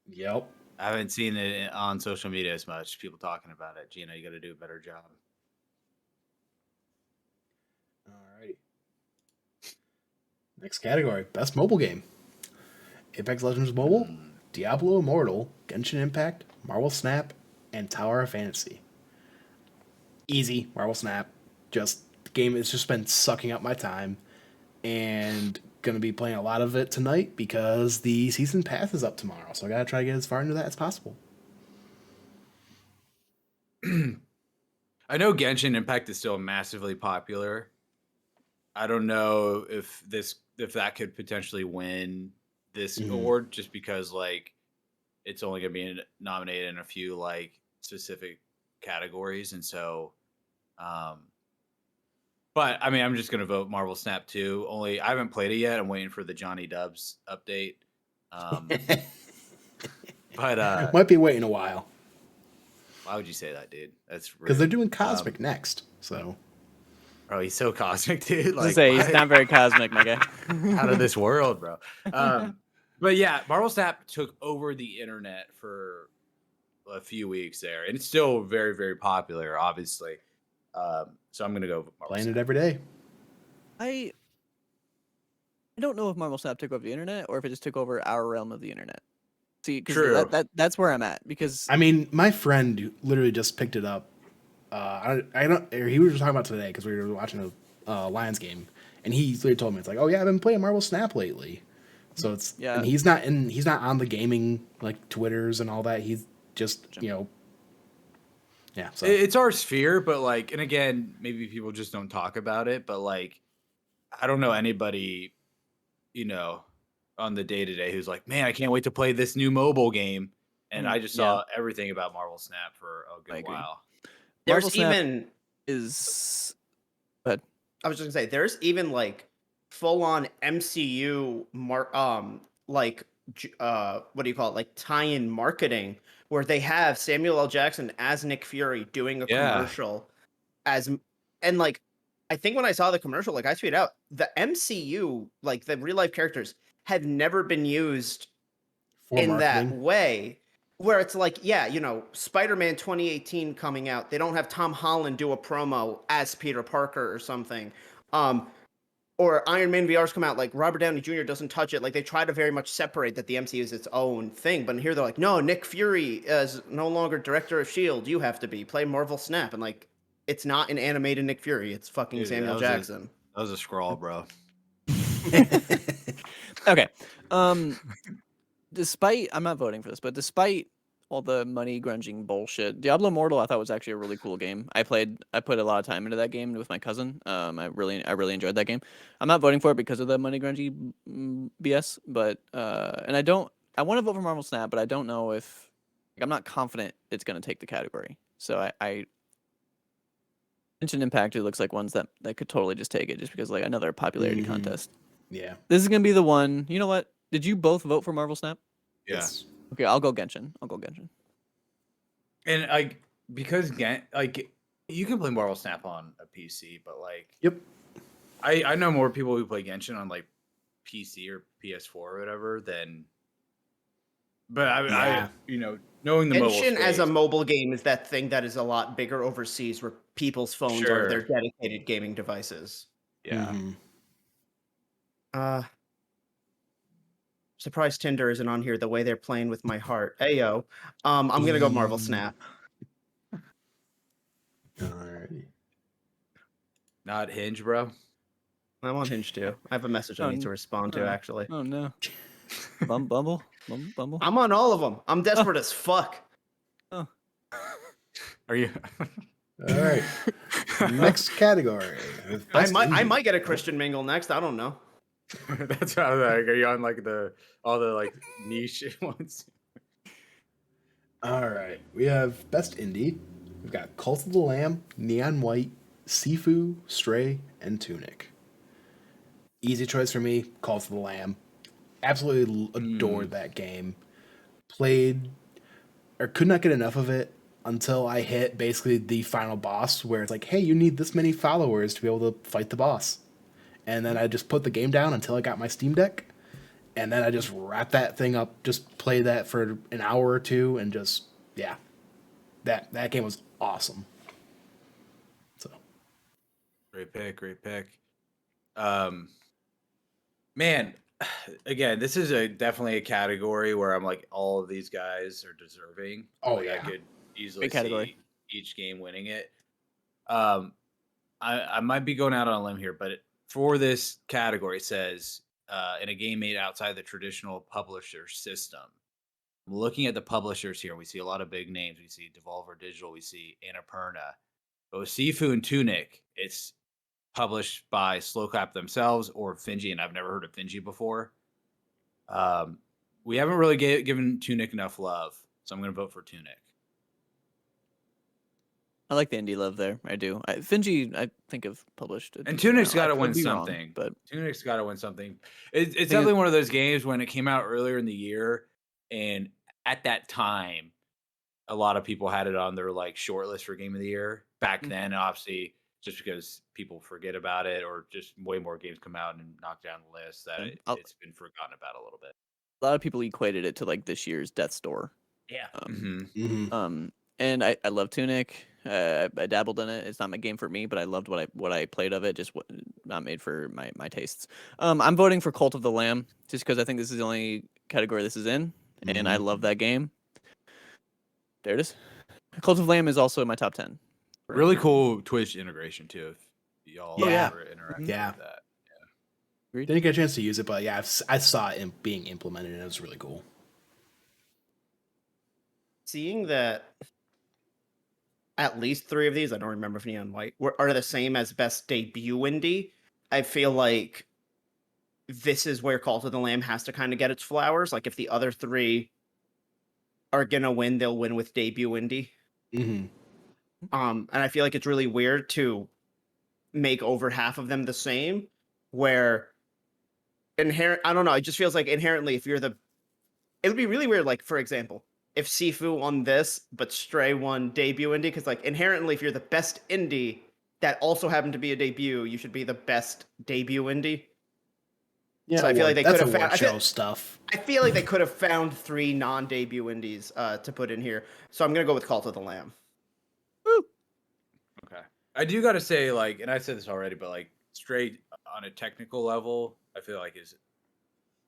Yep. I haven't seen it on social media as much. People talking about it. Gino, you got to do a better job. Alrighty. Next category: Best Mobile Game. Apex Legends Mobile, Diablo Immortal, Genshin Impact, Marvel Snap, and Tower of Fantasy. Easy, Marvel Snap. Just the game has just been sucking up my time, and gonna be playing a lot of it tonight because the season pass is up tomorrow. So I gotta try to get as far into that as possible. I know Genshin Impact is still massively popular. I don't know if that could potentially win this award just because like it's only gonna be nominated in a few like specific categories, and so but I mean I'm just gonna vote Marvel Snap 2. Only I haven't played it yet. I'm waiting for the Johnny Dubs update. But Might be waiting a while. Why would you say that, dude? That's because they're rude. doing Cosmic next. So Bro, he's so cosmic, dude. I was Like, gonna say he's what? not very cosmic, my guy. Out of this world, bro. But yeah, Marvel Snap took over the internet for a few weeks there, and it's still very, very popular, obviously. So I'm gonna go with Marvel playing Snap. it every day. I don't know if Marvel Snap took over the internet or if it just took over our realm of the internet. See, True. because that's where I'm at. Because I mean, my friend literally just picked it up. I don't. Or he was just talking about today because we were watching a Lions game, and he literally told me it's like, oh yeah, I've been playing Marvel Snap lately. So it's Yeah. and he's not on the gaming like Twitters and all that. He's just yeah. So It's our sphere, but like, and again, maybe people just don't talk about it, but like, I don't know anybody, you know, on the day to day who's like, man, I can't wait to play this new mobile game. And I just yeah. saw everything about Marvel Snap for a I good agree. while. Marvel There's Snap even is. But I was just gonna say there's even like full on MCU what do you call it, like tie-in marketing where they have Samuel L. Jackson as Nick Fury doing a Yeah. commercial and like I think when I saw the commercial, like I tweeted out the MCU, like the real life characters have never been used for in that marketing, way where it's like, yeah, Spider-Man 2018 coming out, they don't have Tom Holland do a promo as Peter Parker or something. Or Iron Man VR's come out, like Robert Downey Jr. doesn't touch it. Like they try to very much separate that the MCU is its own thing. But here they're like, no, Nick Fury is no longer director of S.H.I.E.L.D. You have to play Marvel Snap. And like, it's not an animated Nick Fury. It's fucking Dude, Samuel Jackson. That was a scroll, bro. okay. Despite I'm not voting for this, but despite all the money grunging bullshit, Diablo Immortal I thought was actually a really cool game. I put a lot of time into that game with my cousin. I really enjoyed that game. I'm not voting for it because of the money grungy BS, but and I want to vote for Marvel Snap, but I don't know if I'm not confident it's going to take the category. So I Genshin Impact, it looks like ones that could totally just take it just because like another popularity contest. yeah. This is going to be the one. You know what? Did you both vote for Marvel Snap? Yeah. Yes. Okay, I'll go Genshin. And like, because like you can play Marvel Snap on a PC, but like, Yep. I know more people who play Genshin on like PC or PS4 or whatever than. But Yeah. knowing the mobile Genshin as a space, mobile game is that thing that is a lot bigger overseas where people's phones are their Sure. dedicated gaming devices. yeah. Mhm. Surprised Tinder isn't on here the way they're playing with my heart. Ayo. I'm gonna go Marvel Snap. Alrighty. Not Hinge, bro. I'm on Hinge too. I have a message I need to respond to actually. Oh no. Bumble. I'm on all of them. I'm desperate as fuck. Oh. Are you? All right. Next category. I might get a Christian Mingle next. I don't know. That's how like. Are you on like all the like niche ones? All right. We have best indie. We've got Cult of the Lamb, Neon White, Sifu, Stray, and Tunic. Easy choice for me. Cult of the Lamb. Absolutely adored that game. Played or could not get enough of it until I hit basically the final boss where it's like, hey, you need this many followers to be able to fight the boss. And then I just put the game down until I got my Steam Deck. And then I just wrapped that thing up, just play that for an hour or two, and just, yeah. That game was awesome. So Great pick. Man, again, this is definitely a category where I'm like, all of these guys are deserving. Oh, Like, yeah. I could easily Great category. see each game winning it. I might be going out on a limb here, but for this category, it says in a game made outside the traditional publisher system. I'm looking at the publishers here. We see a lot of big names. We see Devolver Digital. We see Annapurna. But with Sifu and Tunic, it's published by Slowclap themselves or Finji, and I've never heard of Finji before. We haven't really given Tunic enough love, so I'm going to vote for Tunic. I like the indie love there. I do. Finji, I think have published. And Tunic's got to win be wrong, something. but Tunic's got to win something. It's definitely one of those games when it came out earlier in the year, and at that time, a lot of people had it on their like short list for game of the year back Mhm. then. Obviously, just because people forget about it, or just way more games come out and knock down the list, that Yeah. it's been forgotten about a little bit. A lot of people equated it to like this year's Death's Door. Yeah. Um, Mhm. and I love Tunic. I dabbled in it. It's not my game for me, but I loved what I played of it. Just not made for my tastes. I'm voting for Cult of the Lamb just because I think this is the only category this is in, and I Mhm. love that game. There it is. Cult of the Lamb is also in my top 10. Really cool Twitch integration too. If y'all Yeah. were interacting Yeah. with that. Agreed. Didn't get a chance to use it, but yeah, I saw it being implemented, and it was really cool. Seeing that at least 3 of these, I don't remember if Neon White, are the same as best debut indie. I feel like this is where Call to the Lamb has to kind of get its flowers. Like if the other 3 are gonna win, they'll win with debut indie. Mm-hmm. And I feel like it's really weird to make over half of them the same, where I don't know, it just feels like inherently if you're the it would be really weird, like, for example, if Sifu won this, but Stray won debut indie, because like inherently if you're the best indie that also happened to be a debut, you should be the best debut indie. Yeah, So I feel like they could that's have award found show stuff. I feel like they could have found 3 non-debut indies to put in here. So I'm gonna go with Call to the Lamb. Okay. I do got to say, like, and I said this already, but like, straight on a technical level, I feel like is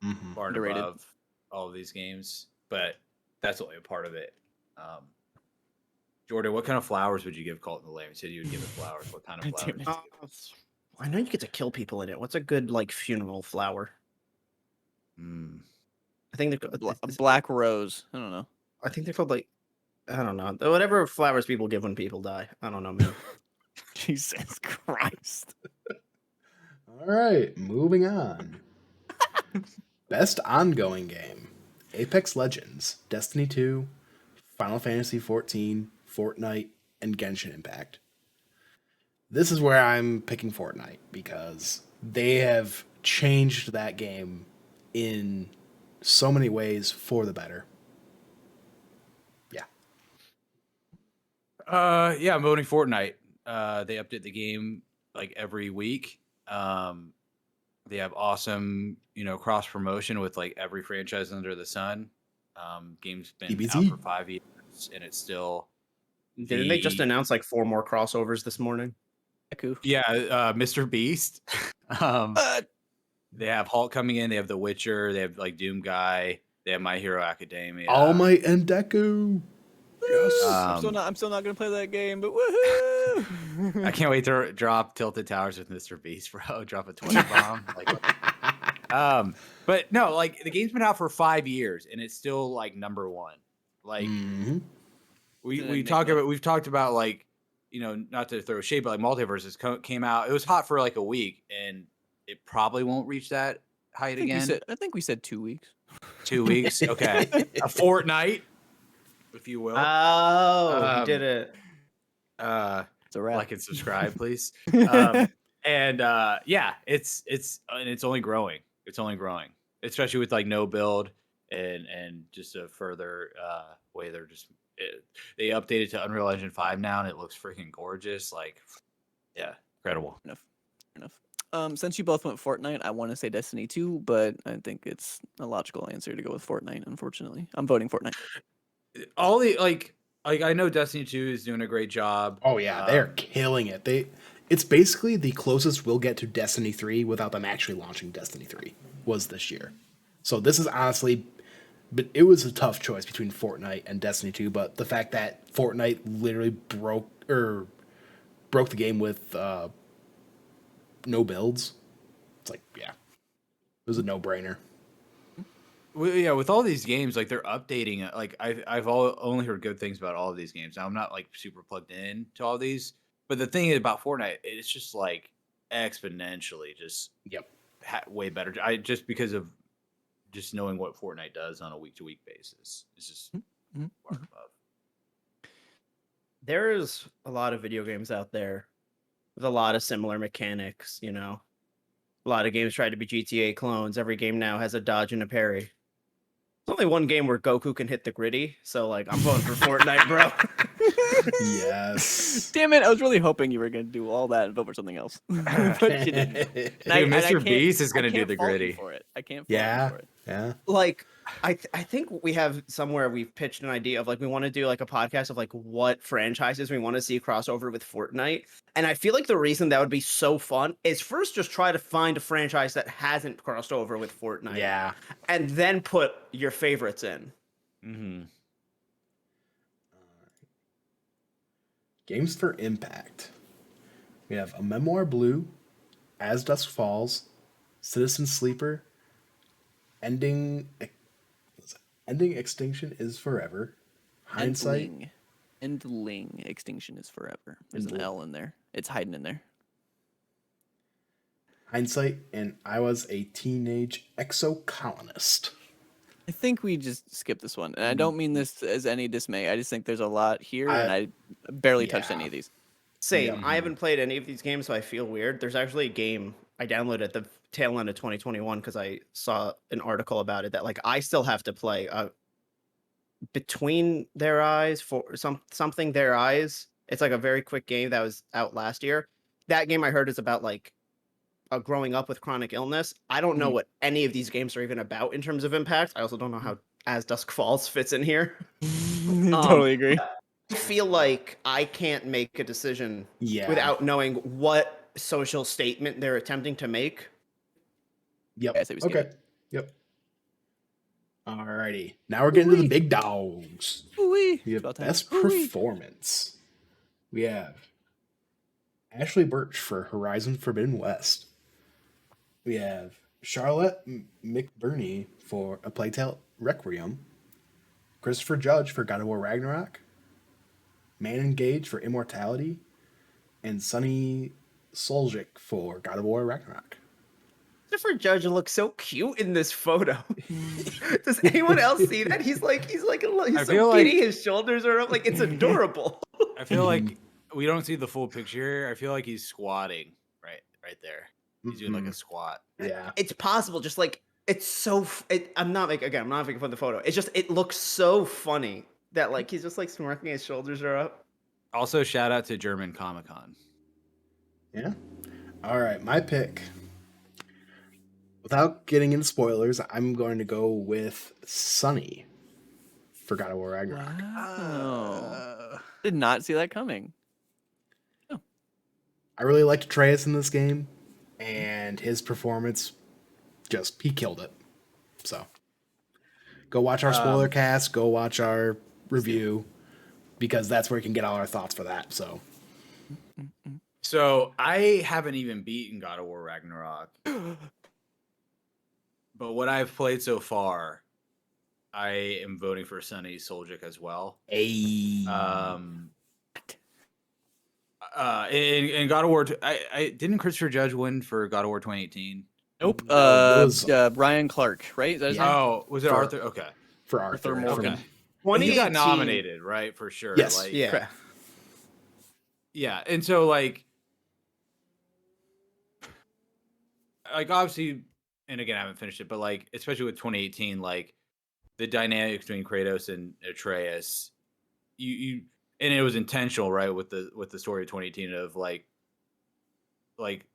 Mm-hmm. far and Underrated. above all of these games, but that's only a part of it. Jordan, what kind of flowers would you give Cult of the Lamb? You said you would give it flowers. What kind of flowers? Damn Would it. you give it? I know you get to kill people in it. What's a good like funeral flower? Mm. I think they're A black rose. I don't know. I think they're called like I don't know. Whatever flowers people give when people die. I don't know, man. Jesus Christ. All right, moving on. Best ongoing game: Apex Legends, Destiny 2, Final Fantasy 14, Fortnite, and Genshin Impact. This is where I'm picking Fortnite because they have changed that game in so many ways for the better. Yeah. Yeah, I'm voting Fortnite. They update the game like every week. They have awesome, cross promotion with like every franchise under the sun. Game's been out DBZ. for 5 years, and it's still Didn't they just the announce like 4 more crossovers this morning? Eku. Mr. Beast. They have Hulk coming in. They have The Witcher. They have like Doom Guy. They have My Hero Academia. All Might and Deku. Yes. I'm still not gonna play that game, but woohoo! I can't wait to drop Tilted Towers with Mr. Beast, bro. Drop a 20 bomb. But no, like the game's been out for 5 years and it's still like number one. Like Mhm. we've talked about like, not to throw shade, but like Multiverses came out. It was hot for like a week and it probably won't reach that height again. I think we said 2 weeks. 2 weeks. Okay. A fortnight, if you will. Oh, he did it. It's a wrap. Like and subscribe, please. And yeah, it's only growing. It's only growing, especially with like no build and just a further way they updated to Unreal Engine 5 now, and it looks freaking gorgeous. Like, yeah, incredible. Fair enough. Since you both went Fortnite, I want to say Destiny 2, but I think it's a logical answer to go with Fortnite. Unfortunately, I'm voting Fortnite. All the like I know Destiny 2 is doing a great job. Oh yeah, they're killing it. It's basically the closest we'll get to Destiny 3 without them actually launching Destiny 3 was this year. So this is honestly, but it was a tough choice between Fortnite and Destiny 2, but the fact that Fortnite literally broke the game with no builds, it's like, yeah. It was a no-brainer. Well, yeah, with all these games, like they're updating it. Like I've only heard good things about all of these games. Now I'm not like super plugged in to all these, but the thing about Fortnite, it's just like exponentially just Yep. way better. I just because of just knowing what Fortnite does on a week to week basis. It's just Mhm. far above. There's a lot of video games out there with a lot of similar mechanics, A lot of games try to be GTA clones. Every game now has a dodge and a parry. There's only one game where Goku can hit the gritty, so like I'm voting for Fortnite, bro. Yes. Damn it! I was really hoping you were gonna do all that and vote for something else, but you didn't. Dude, And I Mr. can't- Beast is I gonna do can't the fault you gritty. for it. I can't fault Yeah. you for it. Yeah. Like I think we have somewhere we've pitched an idea of like we want to do like a podcast of like what franchises we want to see crossover with Fortnite. And I feel like the reason that would be so fun is first just try to find a franchise that hasn't crossed over with Fortnite. Yeah. And then put your favorites in. Mm-hmm. Games for Impact. We have A Memoir Blue, As Dusk Falls, Citizen Sleeper, Ending Extinction is Forever, Hindsight, Endling extinction is forever. There's an Endling. L in there. It's hiding in there. Hindsight, and I Was a Teenage Exocolonist. I think we just skip this one, and I don't mean this as any dismay. I just think there's a lot here, and I barely touched any yeah. of these. Same. Yeah. I haven't played any of these games, so I feel weird. There's actually a game I downloaded at the tail end of 2021 because I saw an article about it that like I still have to play. Between Their Eyes for something Their Eyes. It's like a very quick game that was out last year. That game I heard is about like growing up with chronic illness. I don't know what any of these games are even about in terms of impact. I also don't know how As Dusk Falls fits in here. Totally agree. I feel like I can't make a decision Yeah. without knowing what social statement they're attempting to make. Yep. I say we skip Okay. it. Yep. Alrighty. Now we're getting to the big dogs. Ooh-wee. We have About time. Best Ooh-wee. Performance. We have Ashley Birch for Horizon Forbidden West. We have Charlotte McBurney for A Plague Tale Requiem. Christopher Judge for God of War Ragnarok. Man Engage for Immortality. And Sonny Soljic for God of War Ragnarok. Christopher Judge looks so cute in this photo. Does anyone else see that? He's so feel like- giddy. His shoulders are up. Like it's adorable. I feel like we don't see the full picture. I feel like he's squatting right there. He's doing like a squat. Yeah. It's possible. Just like it's so. I'm not making fun of the photo. It's just it looks so funny that like he's just like smirking. His shoulders are up. Also, shout out to German Comic Con. Yeah. All right. My pick. Without getting into spoilers, I'm going to go with Sunny for God of War Ragnarok. Wow. Did not see that coming. I really liked Atreus in this game, and his performance he killed it. So go watch our spoiler cast, go watch our review, because that's where you can get all our thoughts for that. So I haven't even beaten God of War Ragnarok. But what I've played so far, I am voting for Sonny Soljic as well. In God of War, I didn't Christopher Judge win for God of War 2018? Nope. No, it was- Brian Clark, right? Is that his name? Oh, was it For- Arthur? Okay. For Arthur. Morgan. Okay. Well, he got 2018 nominated, right? For sure. Yes. Like, Yeah. Correct. Yeah, and so like obviously, and again I haven't finished it, but like especially with 2018, like the dynamic between Kratos and Atreus, you and it was intentional, right? With the story of 2018 of like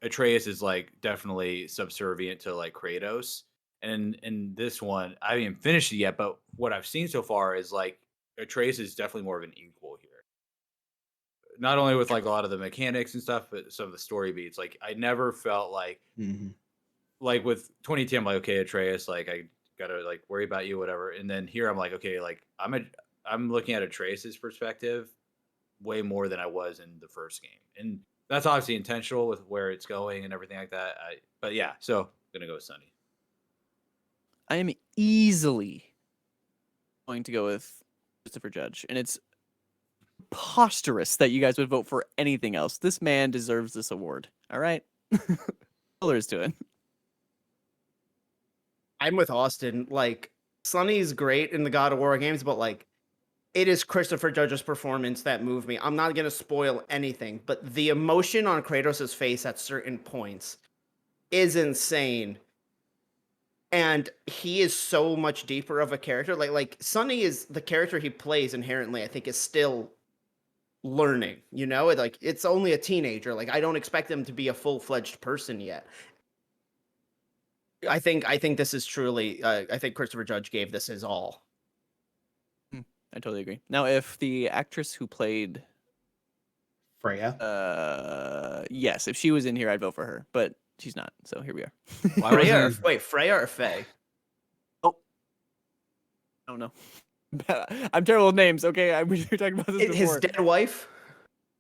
Atreus is like definitely subservient to like Kratos, and in this one I haven't even finished it yet, but what I've seen so far is like Atreus is definitely more of an equal here. Not only with like a lot of the mechanics and stuff, but some of the story beats. Like I never felt like like with 2010, I'm like, okay, Atreus, like I gotta like worry about you, whatever. And then here I'm like, okay, like I'm looking at Atreus's perspective way more than I was in the first game. And that's obviously intentional with where it's going and everything like that. But yeah, so gonna go with Sunny. I am easily going to go with Christopher Judge, and it's preposterous that you guys would vote for anything else. This man deserves this award. All right, all there is to it. I'm with Austin. Like Sonny's great in the God of War games, but like it is Christopher Judge's performance that moved me. I'm not gonna spoil anything, but the emotion on Kratos' face at certain points is insane. and he is so much deeper of a character. Like Sonny is the character he plays inherently. I think is still learning. You know, it's only a teenager. Like I don't expect him to be a full-fledged person yet. I think this is truly. I think Christopher Judge gave this his all. I totally agree. Now, if the actress who played Freya. yes, if she was in here, I'd vote for her, but she's not. So here we are. Freya or Faye? Oh no, I'm terrible with names. Okay, we were talking about this before. His dead wife?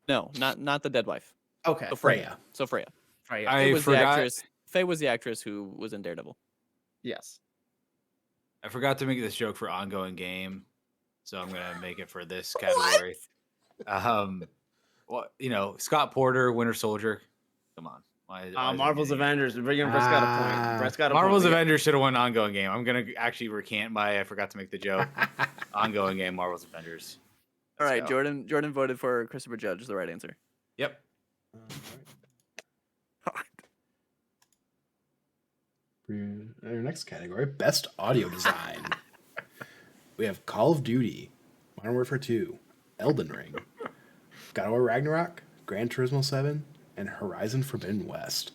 No, not the dead wife. Okay, So Freya. So Freya. Freya. Faye was the actress. Faye was the actress who was in Daredevil. Yes. I forgot to make this joke for ongoing game, so I'm gonna make it for this category. Well, you know, Scott Porter, Winter Soldier. Come on. Why is Marvel's Avengers. Brett's got a point. Brett's got a Marvel's point. Avengers should have won ongoing game. I'm gonna actually recant I forgot to make the joke. Ongoing game, Marvel's Avengers. All right, Jordan voted for Christopher Judge, the right answer. Yep. Our next category, best audio design. We have Call of Duty, Modern Warfare 2, Elden Ring, God of War Ragnarok, Gran Turismo 7, and Horizon Forbidden West.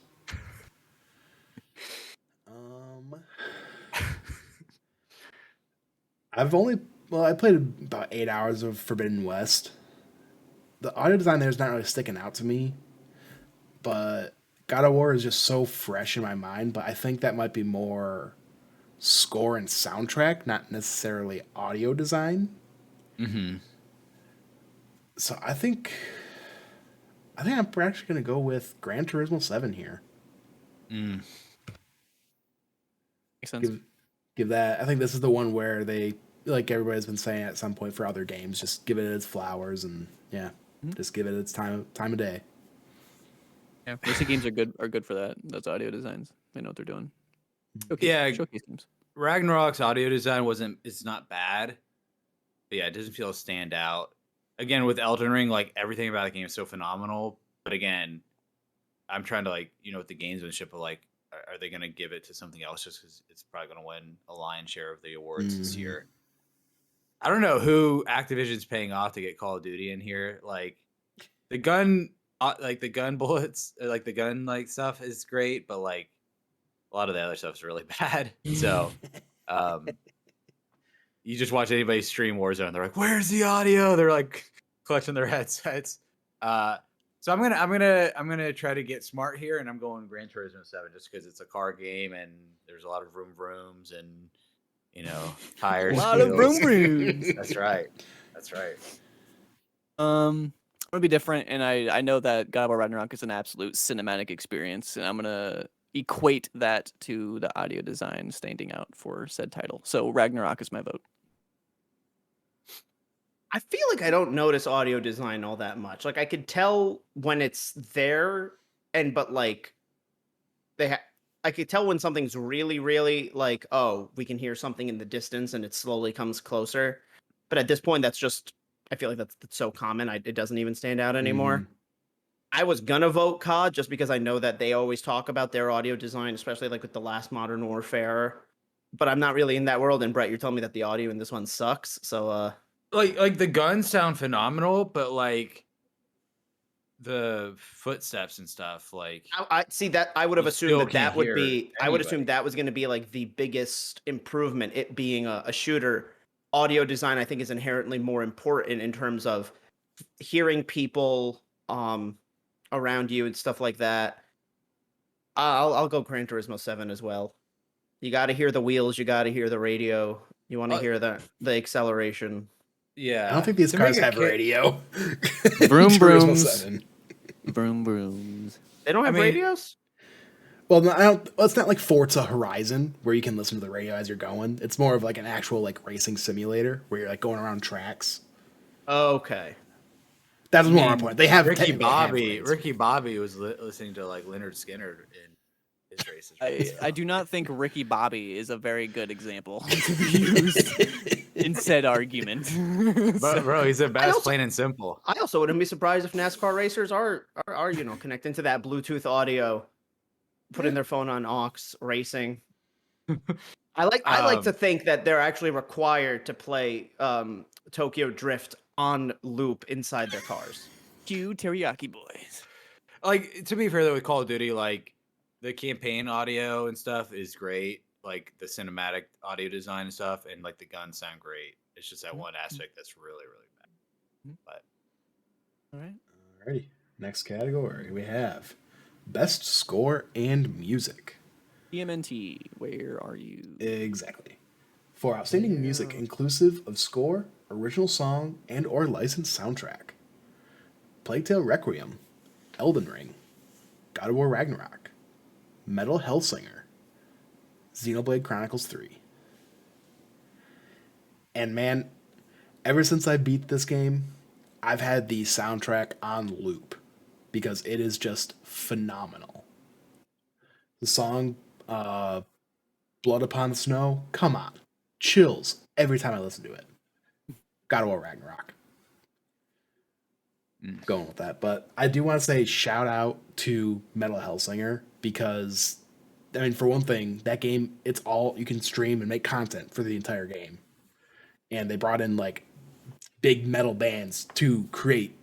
I played about 8 hours of Forbidden West. The audio design there is not really sticking out to me, but God of War is just so fresh in my mind, but I think that might be more score and soundtrack, not necessarily audio design. Mm-hmm. So I think I'm actually going to go with Gran Turismo 7 here. Makes sense. Give that. I think this is the one where they, like everybody's been saying at some point for other games, just give it its flowers and just give it its time of day. Yeah, racing games are good for that. Those audio designs. They know what they're doing. Showcase games. Ragnarok's audio design it's not bad. But yeah, it doesn't feel stand out. Again, with Elden Ring, like everything about the game is so phenomenal. But again, I'm trying to with the gamesmanship of are they gonna give it to something else just because it's probably gonna win a lion's share of the awards this year? I don't know who Activision's paying off to get Call of Duty in here. Like the gun bullets, the gun stuff is great, but a lot of the other stuff is really bad. So, you just watch anybody stream Warzone, they're like, "Where's the audio?" They're like clutching their headsets. So I'm gonna try to get smart here, and I'm going Gran Turismo 7 just because it's a car game and there's a lot of rooms and tires. A lot of rooms. That's right. I'm gonna be different, and I know that God of War Ragnarok is an absolute cinematic experience, and I'm gonna equate that to the audio design standing out for said title. So Ragnarok is my vote. I feel like I don't notice audio design all that much. Like I could tell when it's there, but I could tell when something's really, really we can hear something in the distance and it slowly comes closer. But at this point, I feel like that's so common. It doesn't even stand out anymore. I was gonna vote COD just because I know that they always talk about their audio design, especially with the last Modern Warfare. But I'm not really in that world. And Brett, you're telling me that the audio in this one sucks. So the guns sound phenomenal, but the footsteps and stuff, I see that I would have assumed that would be I would assume anybody. that was going to be the biggest improvement, it being a shooter. Audio design I think is inherently more important in terms of hearing people around you and stuff like that. I'll go Gran Turismo 7 as well. You got to hear the wheels, you got to hear the radio, you want to hear the acceleration. Yeah, I don't think these cars have radio. Vroom Turismo brooms. 7. Broom brooms. They don't have radios? Well, no, I don't. Well, it's not like Forza Horizon where you can listen to the radio as you're going. It's more of an actual racing simulator where you're going around tracks. Okay. That was more my point. They have Ricky technically have Ricky Bobby was listening to Leonard Skinner in his races. I do not think Ricky Bobby is a very good example to be used in said argument. But bro, he's the best, plain and simple. I also wouldn't be surprised if NASCAR racers are connecting to that Bluetooth audio, putting their phone on aux, racing. I like to Um, think that they're actually required to play Tokyo Drift on loop inside their cars. Cue teriyaki boys. like to be fair though, with Call of Duty, like the campaign audio and stuff is great. Like the cinematic audio design and stuff, and like the guns sound great. It's just that one aspect that's really, really bad. But All right. Alrighty. Next category we have best score and music. TMNT, where are you? Exactly. For outstanding music inclusive of score, original song, and or licensed soundtrack. Plague Tale Requiem, Elden Ring, God of War Ragnarok, Metal Hellsinger, Xenoblade Chronicles 3. And man, ever since I beat this game, I've had the soundtrack on loop because it is just phenomenal. The song Blood Upon Snow, come on. Chills every time I listen to it. God of War Ragnarok. Going with that. But I do want to say shout out to Metal Hellsinger because, I mean, for one thing, that game, it's all you can stream and make content for the entire game. And they brought in like big metal bands to create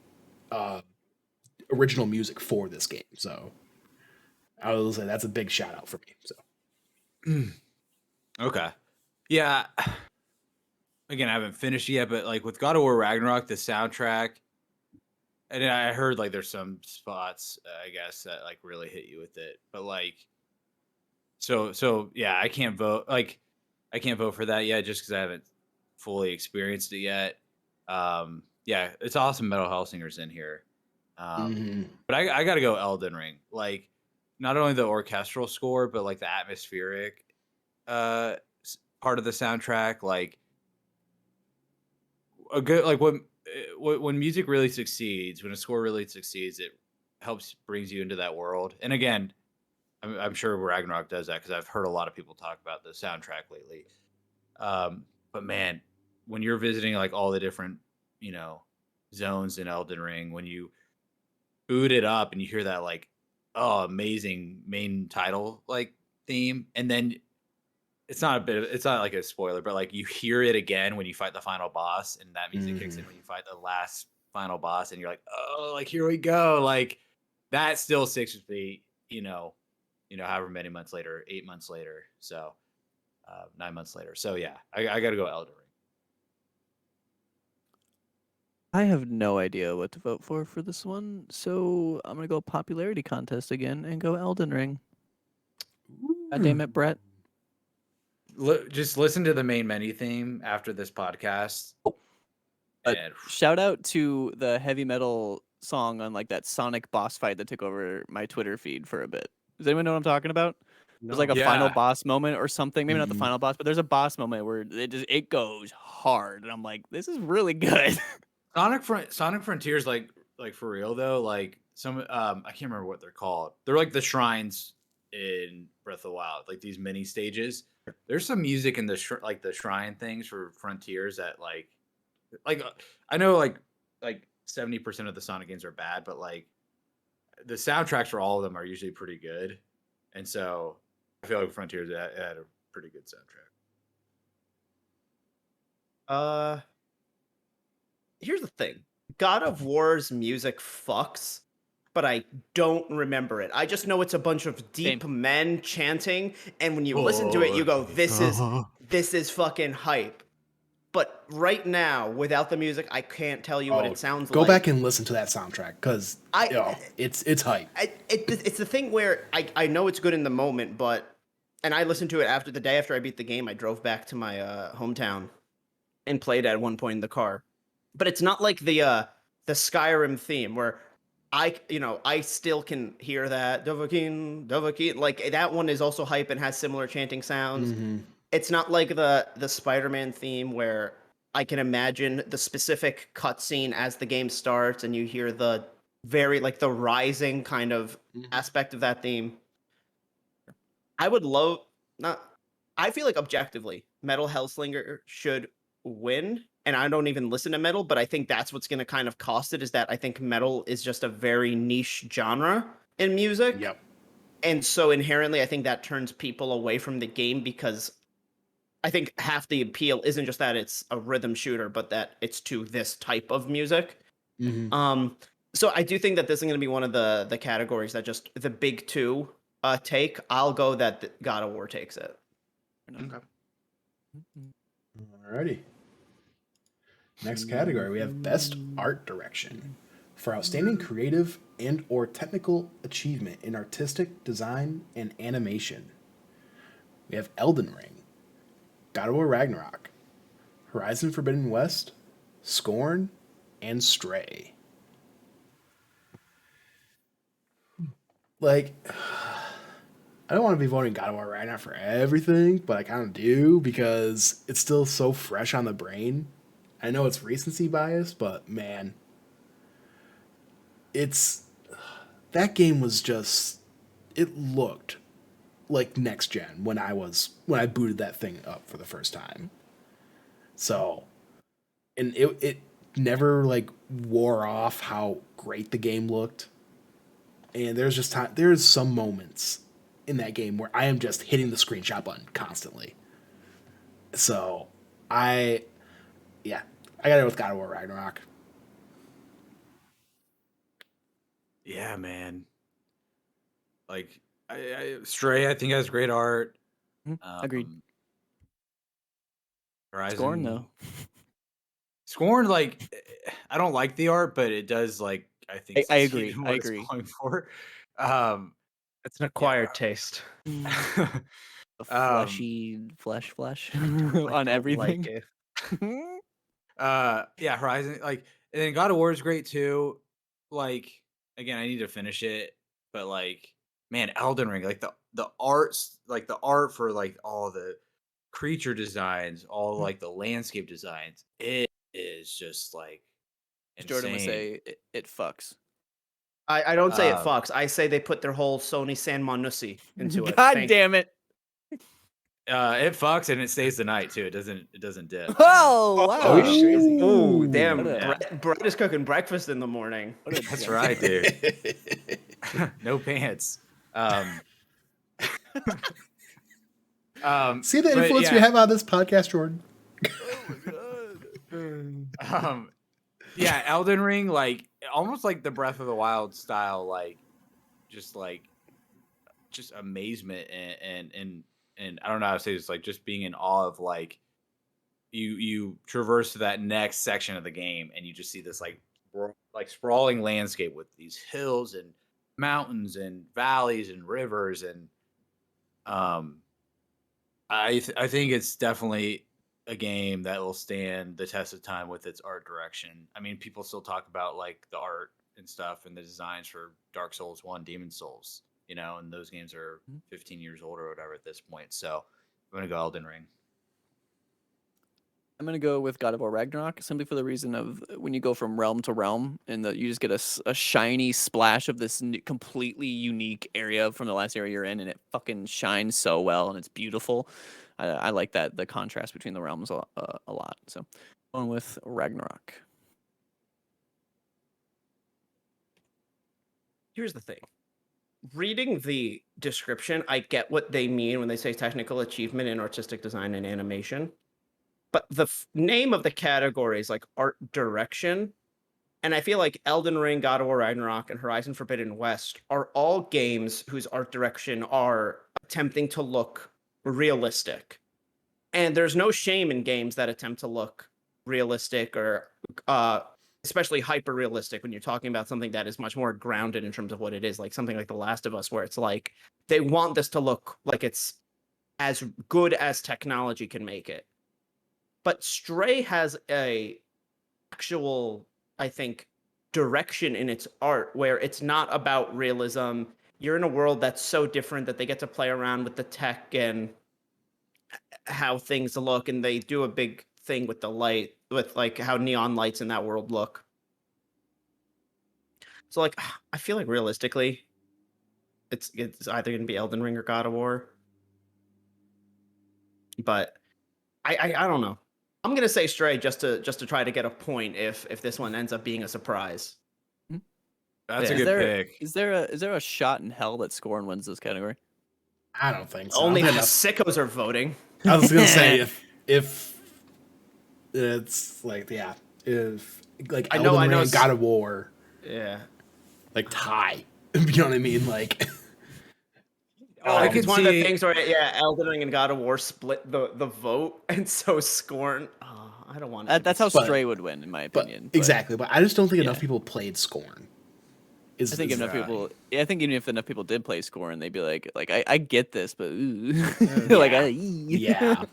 original music for this game. So I will say that's a big shout out for me. So okay, yeah. Again, I haven't finished yet, but like with God of War Ragnarok, the soundtrack, and I heard like there's some spots, I guess, that like really hit you with it. But like, so yeah, I can't vote. Like, I can't vote for that yet, just because I haven't fully experienced it yet. Yeah, it's awesome. Metal Hellsinger's in here, but I got to go Elden Ring. Like, not only the orchestral score, but like the atmospheric part of the soundtrack. Like, a good like when music really succeeds, when a score really succeeds, it helps brings you into that world. And again, I'm sure Ragnarok does that because I've heard a lot of people talk about the soundtrack lately. But man, when you're visiting like all the different you know zones in Elden Ring, when you boot it up and you hear that like oh amazing main title like theme, and then it's not like a spoiler, but like you hear it again when you fight the final boss, and that music kicks in when you fight the last final boss, and you're like, oh, like here we go, like that still sticks with me, however many months later, 8 months later, so 9 months later. So yeah, I got to go Elden Ring. I have no idea what to vote for this one, so I'm gonna go popularity contest again and go Elden Ring. God damn it, Brett. Just listen to the main menu theme after this podcast. And Shout out to the heavy metal song on like that Sonic boss fight that took over my Twitter feed for a bit. Does anyone know what I'm talking about? There's like a final yeah, boss moment or something. Maybe not the final boss, but there's a boss moment where it goes hard, and I'm like, this is really good. Sonic Frontiers, like for real though, like some I can't remember what they're called. They're like the shrines in Breath of the Wild, like these mini stages. There's some music in the like the shrine things for Frontiers that I know like 70% of the Sonic games are bad, but like the soundtracks for all of them are usually pretty good, and so I feel like Frontiers had a pretty good soundtrack. Here's the thing. God of War's music fucks, but I don't remember it. I just know it's a bunch of deep men chanting, and when you listen to it, you go, this is fucking hype. But right now, without the music, I can't tell you what it sounds go like. back and listen to that soundtrack because it's hype. It's the thing where I know it's good in the moment, and I listened to it after the day after I beat the game. I drove back to my hometown and played at one point in the car. But it's not like the Skyrim theme where I still can hear that Dovahkiin. Like that one is also hype and has similar chanting sounds. It's not like the Spider-Man theme where I can imagine the specific cutscene as the game starts and you hear the very like the rising kind of aspect of that theme. I would love not. I feel like objectively, Metal Hellslinger should win, and I don't even listen to metal, but I think that's what's going to kind of cost it. Is that I think metal is just a very niche genre in music. Yep. And so inherently, I think that turns people away from the game because I think half the appeal isn't just that it's a rhythm shooter, but that it's to this type of music. Mm-hmm. So I do think that this is going to be one of the categories that just the big two take. I'll go that God of War takes it. Okay. Alrighty. Next category, we have Best Art Direction. For outstanding creative and or technical achievement in artistic design and animation, we have Elden Ring, God of War Ragnarok, Horizon Forbidden West, Scorn, and Stray. Like, I don't want to be voting God of War Ragnarok for everything, but I kind of do because it's still so fresh on the brain. I know it's recency bias, but man, it's that game was just it looked like next gen when I booted that thing up for the first time. So, and it never like wore off how great the game looked. And there's some moments in that game where I am just hitting the screenshot button constantly. So, I yeah, I got to go with God of War Ragnarok. Yeah, man. Like Stray, I think has great art. Agreed. Horizon Scorn though. Scorn, like I don't like the art, but it does like I think I succeed agree. in I what it's agree. going for. Um, It's an acquired taste. The fleshy flesh I on don't everything. like it. yeah, Horizon, like, and then God of War is great too. Like, again, I need to finish it, but like, man, Elden Ring, like the arts, like the art for like all the creature designs, all like the landscape designs, it is just like As Jordan would insane. say, it fucks. I don't say it Um, fucks. I say they put their whole Sony San Manusi into it. God damn it! it fucks and it stays the night too. It doesn't dip. You know? Oh wow, Oh, that's crazy. Oh, damn. What a- Brett is cooking breakfast in the morning. What a That's gentleman. right, dude. No pants. See the But influence we yeah, have on this podcast, Jordan? Oh my god. yeah, Elden Ring, like almost like the Breath of the Wild style, just like just amazement and I don't know how to say this, like just being in awe of like you traverse to that next section of the game and you just see this like sprawling landscape with these hills and mountains and valleys and rivers and um I think it's definitely a game that will stand the test of time with its art direction. I mean, people still talk about like the art and stuff and the designs for Dark Souls 1, Demon Souls, and those games are 15 years old or whatever at this point. So I'm going to go Elden Ring. I'm gonna go with God of War Ragnarok simply for the reason of when you go from realm to realm and you just get a shiny splash of this completely unique area from the last area you're in, and it fucking shines so well and it's beautiful. I like that the contrast between the realms a lot. So going with Ragnarok. Here's the thing. Reading the description, I get what they mean when they say technical achievement in artistic design and animation. But the name of the category is like art direction. And I feel like Elden Ring, God of War Ragnarok, and Horizon Forbidden West are all games whose art direction are attempting to look realistic. And there's no shame in games that attempt to look realistic or especially hyper realistic when you're talking about something that is much more grounded in terms of what it is, like something like The Last of Us, where it's like they want this to look like it's as good as technology can make it. But Stray has a actual, I think, direction in its art where it's not about realism. You're in a world that's so different that they get to play around with the tech and how things look, and they do a big thing with the light, with like how neon lights in that world look. So like I feel like realistically it's either going to be Elden Ring or God of War. But I don't know. I'm gonna say Stray just to try to get a point if this one ends up being a surprise. That's a Yeah. good pick. Is there a shot in hell that Scorn wins this category? I don't think so. Only I the don't think sickos are voting. I was gonna say if it's like if like I know Elden Ring and s- God of War Yeah. like tie. You know what I mean? Like Oh, I it's could one of the see- things where Elden Ring and God of War split the vote, and so Scorn. Oh, I don't want it. That's how But- Stray would win, in my but opinion. exactly. But I just don't think enough yeah. people played Scorn. I think enough people. I think even if enough people did play Scorn, they'd be like I get this, but ooh. like yeah.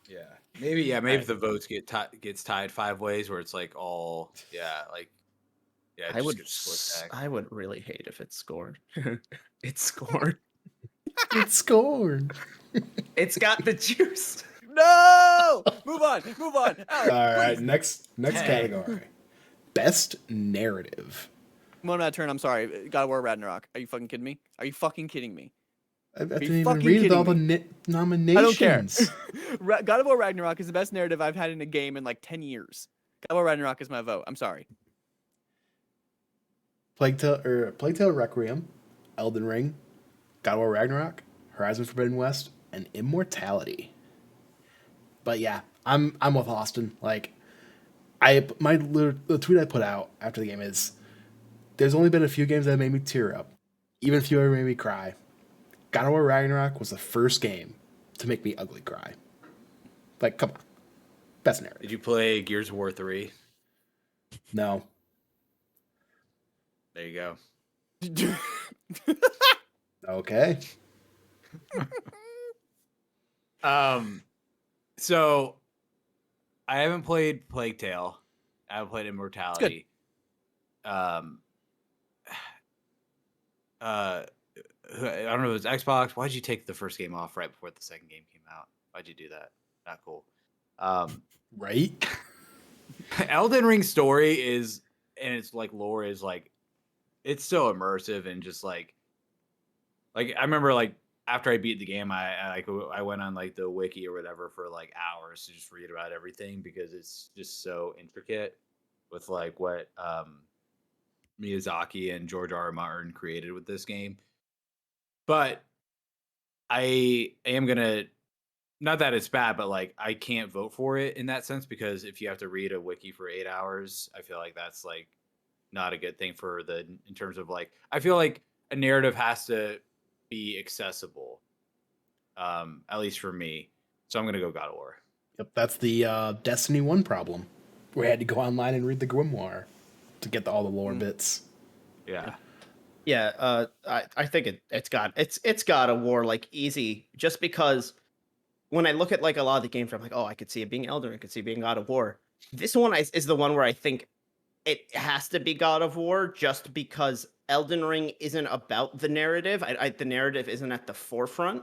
Yeah, maybe Alright. if the votes gets tied 5 ways, where it's like all like I would. just split back. I would really hate if it's Scorn. It's Scorn. It's Scorn. It's got the juice. No, move on. Alex, All right, please. next Dang. category. Best narrative. One out of turn. I'm sorry. God of War Ragnarok. Are you fucking kidding me? Are you fucking kidding me? I didn't you even fucking read all the kidding nominations. I don't care. God of War Ragnarok is the best narrative I've had in a game in like 10 years. God of War Ragnarok is my vote. I'm sorry. Plague Tale Requiem, Elden Ring, God of War Ragnarok, Horizon Forbidden West, and Immortality. But yeah, I'm with Austin. Like, the tweet I put out after the game is, there's only been a few games that made me tear up, even a few that made me cry. God of War Ragnarok was the first game to make me ugly cry. Like, come on, best narrative. Did you play Gears of War 3? No. There you go. Okay. So I haven't played Plague Tale. I haven't played Immortality. I don't know if it was Xbox. Why'd you take the first game off right before the second game came out? Why'd you do that? Not cool. Right? Elden Ring story is, and its like lore is like, it's so immersive and just like I remember like after I beat the game, I went on like the wiki or whatever for like hours to just read about everything because it's just so intricate with like what Miyazaki and George R. R. Martin created with this game. But I am gonna, not that it's bad, but like I can't vote for it in that sense because if you have to read a wiki for 8 hours, I feel like that's like not a good thing for in terms of like, I feel like a narrative has to be accessible, at least for me. So I'm gonna go God of War. Yep, that's the Destiny 1 problem. We had to go online and read the grimoire to get all the lore bits. Yeah. Yeah, I think it's God of War like easy just because when I look at like a lot of the games, I'm like, oh, I could see it being Elden Ring, I could see it being God of War. This one is the one where I think it has to be God of War just because Elden Ring isn't about the narrative. The narrative isn't at the forefront.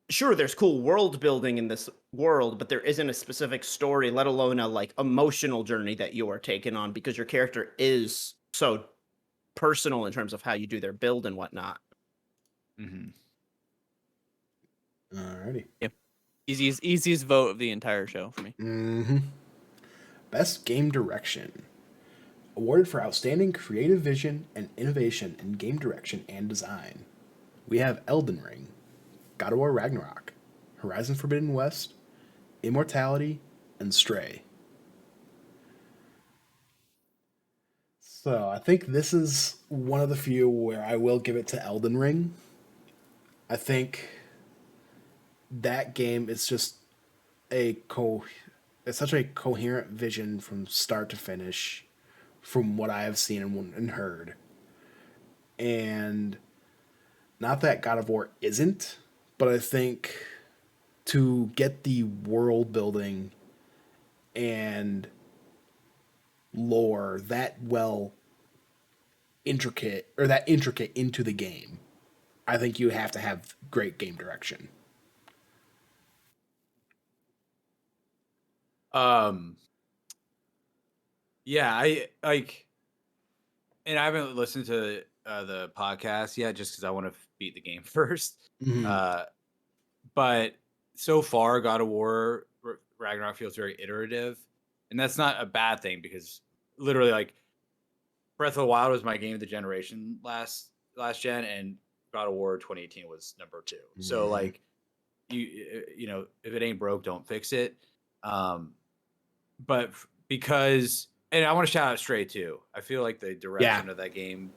Sure, there's cool world building in this world, but there isn't a specific story, let alone a like emotional journey that you are taken on because your character is so personal in terms of how you do their build and whatnot. Mm-hmm. Alrighty. Easiest vote of the entire show for me. Mm-hmm. Best game direction. Awarded for outstanding creative vision and innovation in game direction and design. We have Elden Ring, God of War Ragnarok, Horizon Forbidden West, Immortality, and Stray. So I think this is one of the few where I will give it to Elden Ring. I think that game is just it's such a coherent vision from start to finish, from what I have seen and heard. And not that God of War isn't, but I think to get the world building and lore that intricate into the game, I think you have to have great game direction. Yeah, I like, and I haven't listened to the podcast yet just because I want to beat the game first. Mhm. But so far, God of War Ragnarok feels very iterative, and that's not a bad thing because literally, like Breath of the Wild was my game of the generation last gen, and God of War 2018 was number 2. So Mhm. like you know, if it ain't broke, don't fix it. But because, and I want to shout out Stray too. I feel like the direction of that game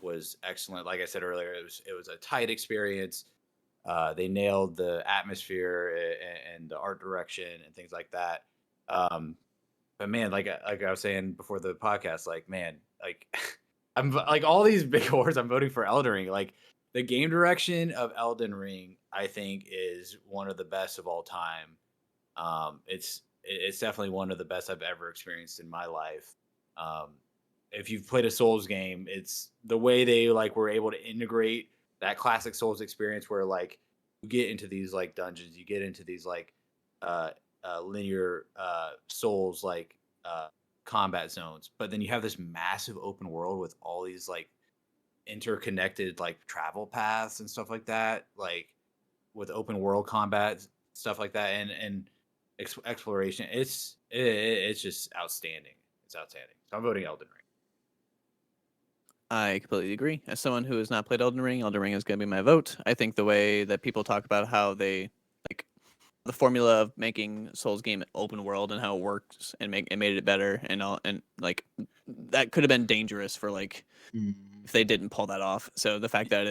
was excellent. Like I said earlier, it was a tight experience. They nailed the atmosphere and the art direction and things like that. But man, like I was saying before the podcast, like man, like I'm like all these big awards, I'm voting for Elden Ring. Like the game direction of Elden Ring, I think is one of the best of all time. It's definitely one of the best I've ever experienced in my life. Um, if you've played a Souls game, it's the way they like were able to integrate that classic Souls experience where like you get into these like dungeons, you get into these like uh, linear Souls like combat zones, but then you have this massive open world with all these like interconnected like travel paths and stuff like that, like with open world combat stuff like that, and exploration. It's just outstanding. It's outstanding. So I'm voting Elden Ring. I completely agree. As someone who has not played Elden Ring is going to be my vote. I think the way that people talk about how they like the formula of making Souls game open world and how it works and made it better and all and like that could have been dangerous for like Mhm. if they didn't pull that off. So the fact that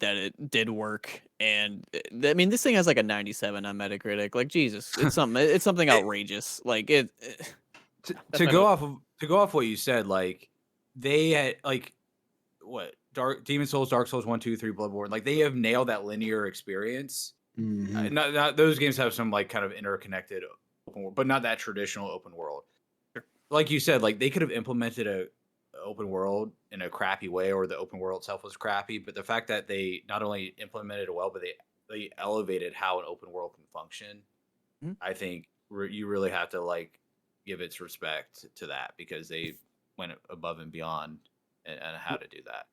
it did work and I mean this thing has like a 97 on Metacritic. Like Jesus, it's something outrageous. Like that's To my go vote. off of to go off what you said, like they had like what Demon Souls, Dark Souls 1, 2, 3, Bloodborne, like they have nailed that linear experience. Mhm. Not those games have some like kind of interconnected open world, but not that traditional open world. Like you said, like they could have implemented a open world in a crappy way, or the open world itself was crappy. But the fact that they not only implemented it well, but they elevated how an open world can function. Mhm. I think you really have to like give its respect to that because they went above and beyond and how to do that.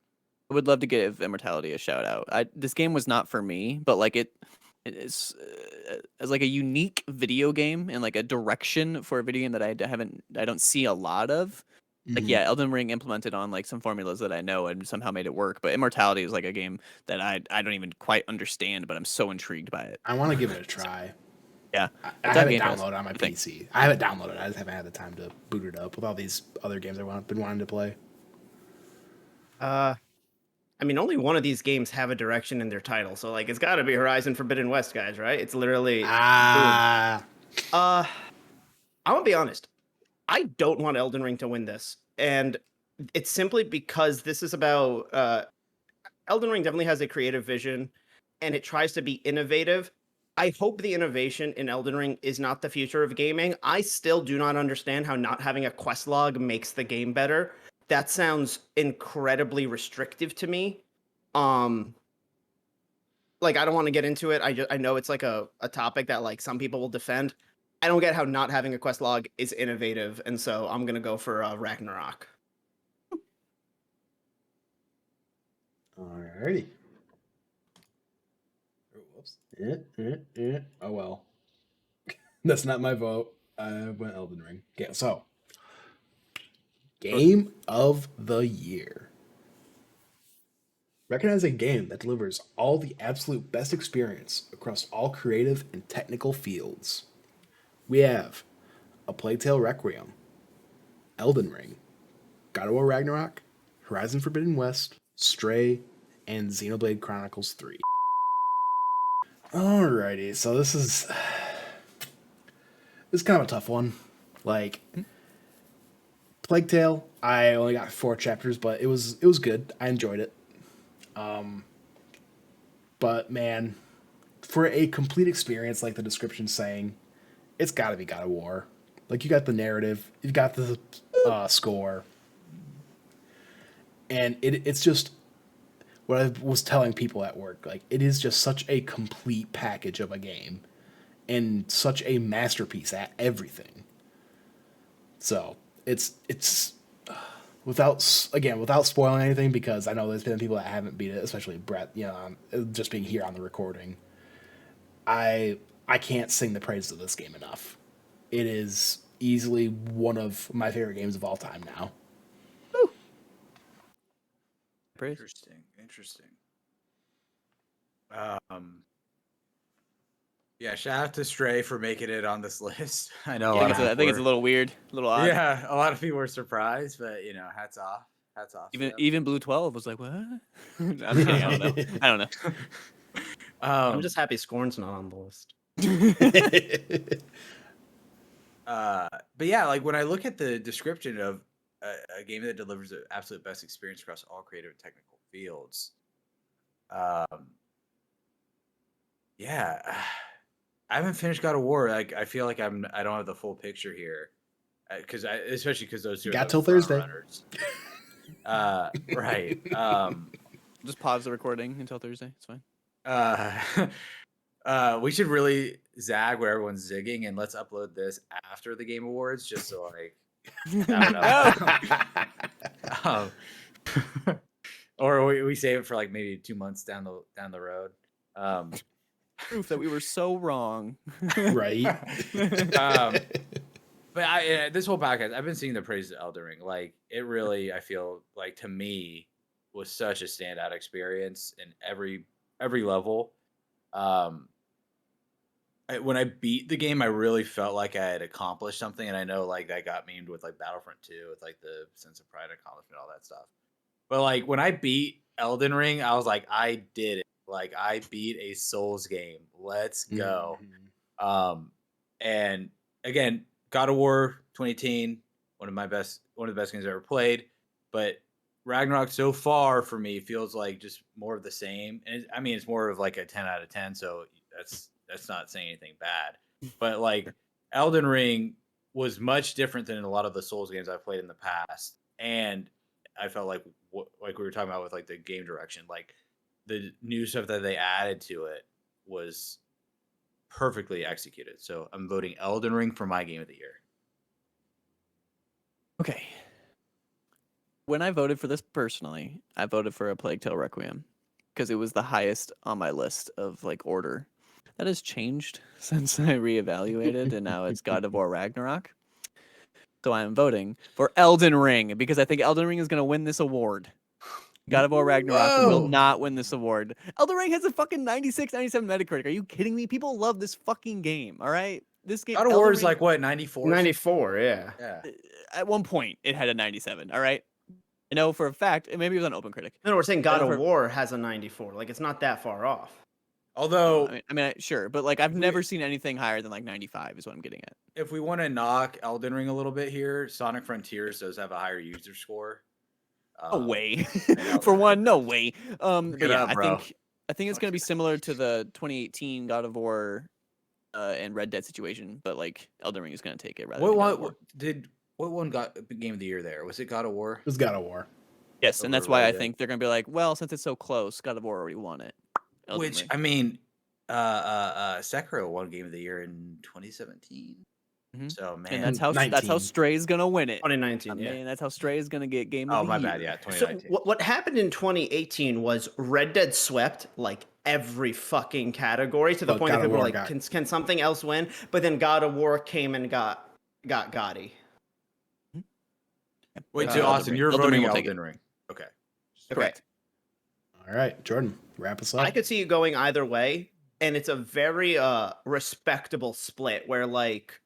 I would love to give Immortality a shout out. This game was not for me, but like it is as like a unique video game and like a direction for a video game that I don't see a lot of. Like Mhm. yeah, Elden Ring implemented on like some formulas that I know and somehow made it work, but Immortality is like a game that I don't even quite understand, but I'm so intrigued by it. I want to give it a try. Yeah, I it's have on it Game Pass. downloaded on my I think. PC. I have it downloaded. I just haven't had the time to boot it up with all these other games been wanting to play. I mean, only one of these games have a direction in their title, so like it's got to be Horizon Forbidden West, guys, right? It's literally boom. Ah, Uh, I'm gonna be honest. I don't want Elden Ring to win this, and it's simply because this is about Elden Ring definitely has a creative vision, and it tries to be innovative. I hope the innovation in Elden Ring is not the future of gaming. I still do not understand how not having a quest log makes the game better. That sounds incredibly restrictive to me. Um, like I don't want to get into it. I know it's like a topic that like some people will defend. I don't get how not having a quest log is innovative, and so I'm gonna go for Ragnarok. alrighty. Oh, whoops. Oh well. That's not my vote. I went Elden Ring. Okay, so game of the year. Recognize a game that delivers all the absolute best experience across all creative and technical fields. We have A Plague Tale Requiem, Elden Ring, God of War Ragnarok, Horizon Forbidden West, Stray, and Xenoblade Chronicles 3. Alrighty, so this is kind of a tough one. Like Plague Tale, I only got 4 chapters, but it was good. I enjoyed it. But man, for a complete experience, like the description's saying, it's got to be God of War. Like you got the narrative, you've got the score, and it's just what I was telling people at work. Like it is just such a complete package of a game, and such a masterpiece at everything. So it's without spoiling anything, because I know there's been people that haven't beat it, especially Bret. You know, just being here on the recording, I can't sing the praises of this game enough. It is easily one of my favorite games of all time now. praise. Interesting. Yeah, shout out to Stray for making it on this list. I know. I think it's a little weird, a little odd. Yeah, a lot of people were surprised, but hats off. Hats off. Even Blue 12 was like, what? I'm just kidding. I don't know. I'm just happy Scorn's not on the list. But yeah, like when I look at the description of a game that delivers the absolute best experience across all creative and technical fields, yeah, I haven't finished God of War. Like I feel like I don't have the full picture here, especially because those two got are till the front Thursday. Runners. Right. Just pause the recording until Thursday. It's fine. We should really zag where everyone's zigging, and let's upload this after the Game Awards, just so like I don't know. Or we save it for like maybe 2 months down the road. Proof that we were so wrong. Right. But this whole podcast, I've been seeing the praise of Elden Ring. Like it really, I feel like to me was such a standout experience in every level. When I beat the game, I really felt like I had accomplished something, and I know like that got memed with like Battlefront 2 with like the sense of pride and accomplishment, all that stuff. But like when I beat Elden Ring, I was like, I did it. Like I beat a Souls game. Let's go. Mm-hmm. And again, God of War 2018, one of the best games I've ever played. But Ragnarok so far for me feels like just more of the same. And it's more of like a 10 out of 10. So that's not saying anything bad. But like Elden Ring was much different than a lot of the Souls games I've played in the past. And I felt like we were talking about with like the game direction, like the new stuff that they added to it was perfectly executed. So I'm voting Elden Ring for my game of the year. Okay. When I voted for this personally, I voted for A Plague Tale Requiem because it was the highest on my list of like order. That has changed since I reevaluated, and now it's God of War Ragnarok. So I am voting for Elden Ring because I think Elden Ring is going to win this award. God of War Ragnarok will not win this award. Elden Ring has a fucking 96, 97 Metacritic. Are you kidding me? People love this fucking game, all right? This game. God of War is like what, 94? 94, yeah. Yeah. At one point, it had a 97, all right? I know for a fact, and maybe it was on OpenCritic. No, we're saying God of War has a 94. Like it's not that far off. Although, sure, but like I've never seen anything higher than like 95 is what I'm getting at. if we want to knock Elden Ring a little bit here, Sonic Frontiers does have a higher user score. No way. For one, no way. But yeah, up, bro. I think it's gonna be similar to the 2018 God of War and Red Dead situation, but like Elden Ring is gonna take it rather than God of War. What one got the game of the year there? Was it God of War? It was God of War. Yes, and that's why I think they're gonna be like, well, since it's so close, God of War already won it. Elden Ring. Sekiro won game of the year in 2017. Mm-hmm. So man, and that's how Stray's gonna win it. 2019, yeah. Man, that's how Stray's gonna get game of the year. Oh my bad, yeah, 2019. So what happened in 2018 was Red Dead swept like every fucking category to the point that people were like, can something else win? But then God of War came and got Gotti. Wait, so Austin, you're voting Elden Ring. Okay. Correct. All right, Jordan, wrap us up. I could see you going either way, and it's a very respectable split where like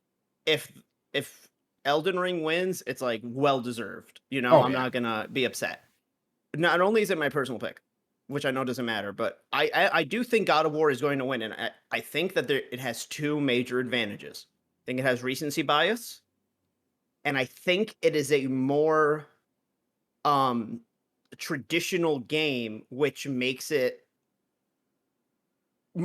if Elden Ring wins, it's like well deserved. You know, I'm not gonna be upset. Not only is it my personal pick, which I know doesn't matter, but I do think God of War is going to win, and I think that it has two major advantages. I think it has recency bias, and I think it is a more traditional game, which makes it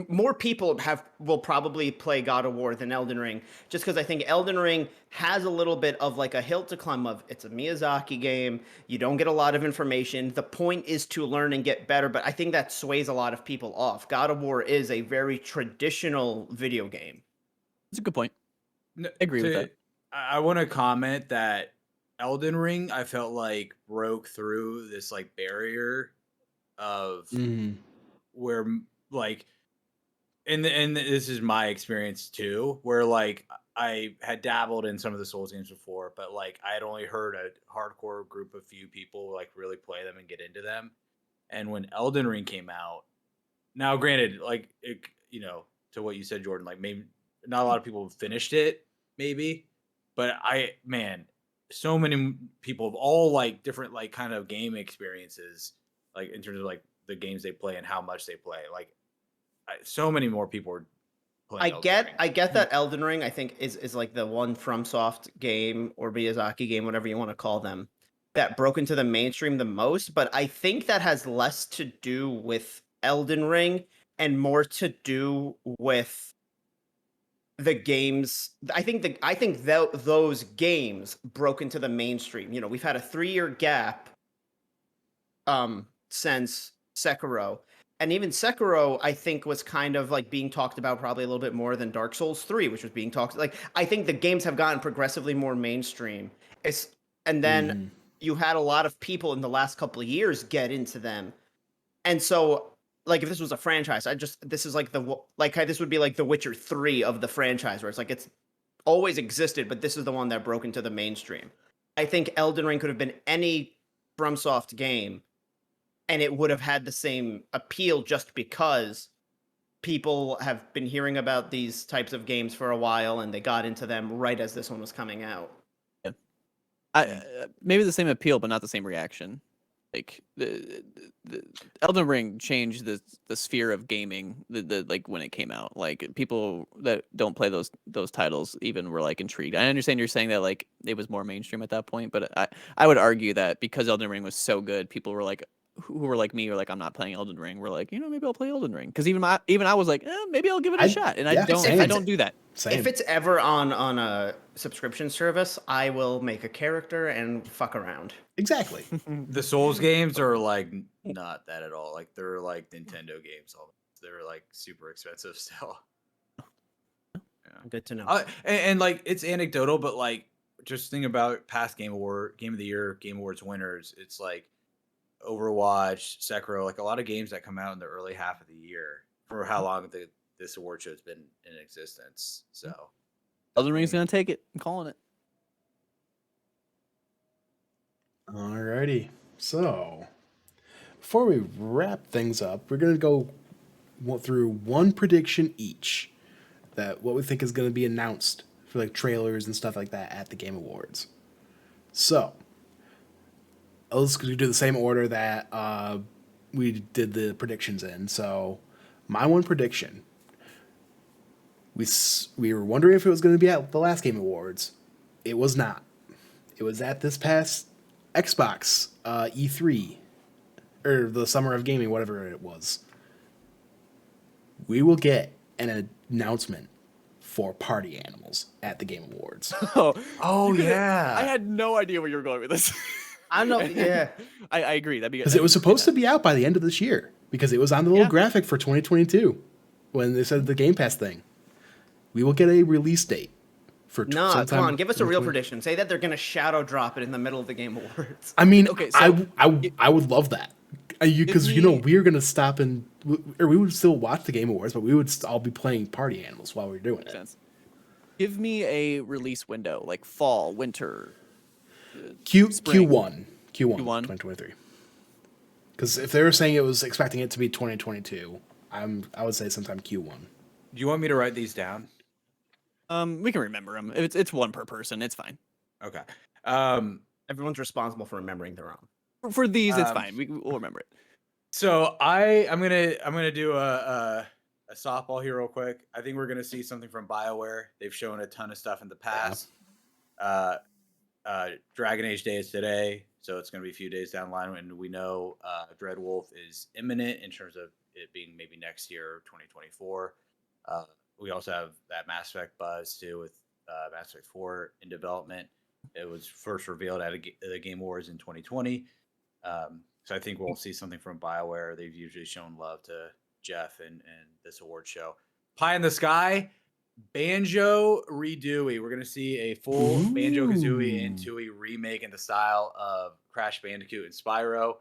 more people will probably play God of War than Elden Ring, just because I think Elden Ring has a little bit of like a hill to climb of it's a Miyazaki game. You don't get a lot of information. The point is to learn and get better, but I think that sways a lot of people off. God of War is a very traditional video game. That's a good point. I agree with that. I want to comment that Elden Ring, I felt like broke through this like barrier of where like and this is my experience too, where like I had dabbled in some of the Souls games before, but like I had only heard a hardcore group of few people like really play them and get into them. And when Elden Ring came out, now granted, like to what you said, Jordan, like maybe not a lot of people have finished it, maybe, but so many people of all like different like kind of game experiences, like in terms of like the games they play and how much they play, like so many more people are playing Elden Ring. I get that Elden Ring, I think, is like the one FromSoft game or Miyazaki game, whatever you want to call them, that broke into the mainstream the most. But I think that has less to do with Elden Ring and more to do with the games. I think those games broke into the mainstream. You know, we've had a 3-year gap since Sekiro. And even Sekiro, I think, was kind of like being talked about probably a little bit more than Dark Souls 3, which was being talked like I think the games have gotten progressively more mainstream. And then you had a lot of people in the last couple of years get into them. And so like if this was a franchise, this is like this would be like The Witcher 3 of the franchise, where it's like it's always existed, but this is the one that broke into the mainstream. I think Elden Ring could have been any FromSoft game and it would have had the same appeal just because people have been hearing about these types of games for a while and they got into them right as this one was coming out. Yeah. Maybe the same appeal, but not the same reaction. Like the Elden Ring changed the sphere of gaming. The like when it came out, like people that don't play those titles even were like intrigued. I understand you're saying that like it was more mainstream at that point, but I would argue that because Elden Ring was so good, people were like who were like me or like I'm not playing Elden Ring. We're like, maybe I'll play Elden Ring because even I was like, maybe I'll give it a shot, and I don't do that. Same. If it's ever on a subscription service, I will make a character and fuck around. Exactly. The Souls games are like not that at all. Like they're like Nintendo games. They're like super expensive still. Yeah. Good to know. And like it's anecdotal, but like just think about past Game of the Year, Game Awards winners. It's like Overwatch, Sekiro, like a lot of games that come out in the early half of the year for how long this award show has been in existence. So Elden Ring's gonna take it. I'm calling it. Alrighty. So before we wrap things up, we're gonna go through one prediction each that what we think is gonna be announced for like trailers and stuff like that at the Game Awards. So let's do the same order that we did the predictions in. So my one prediction, we were wondering if it was going to be at the last Game Awards. It was not. It was at this past Xbox E3 or the Summer of Gaming, whatever it was. We will get an announcement for Party Animals at the Game Awards. Oh yeah, I had no idea where you were going with this. I know. Yeah, I agree. That'd be Because it was supposed to be out by the end of this year. Because it was on the little graphic for 2022 when they said the Game Pass thing. We will get a release date for come on, give us a real prediction. Say that they're going to shadow drop it in the middle of the Game Awards. I mean, okay, so I would love that. Because we're going to stop or we would still watch the Game Awards, but we would all be playing Party Animals while we're doing it. Sense. Give me a release window, like fall, winter. Q1 2023. Because if they were saying it was expecting it to be 2022, I would say sometime Q1. Do you want me to write these down? We can remember them. It's one per person. It's fine. Okay. Everyone's responsible for remembering their own. For these, it's fine. We'll remember it. So I'm gonna do a softball here real quick. I think we're gonna see something from BioWare. They've shown a ton of stuff in the past. Dragon Age Day is today, so it's going to be a few days down the line, and we know Dreadwolf is imminent in terms of it being maybe next year, 2024. We also have that Mass Effect buzz too with Mass Effect 4 in development. It was first revealed at the Game Awards in 2020. So I think we'll see something from BioWare. They've usually shown love to Jeff and this award show. Pie in the Sky, Banjo Redooey. We're going to see a full Banjo-Kazooie and Tooie remake in the style of Crash Bandicoot and Spyro.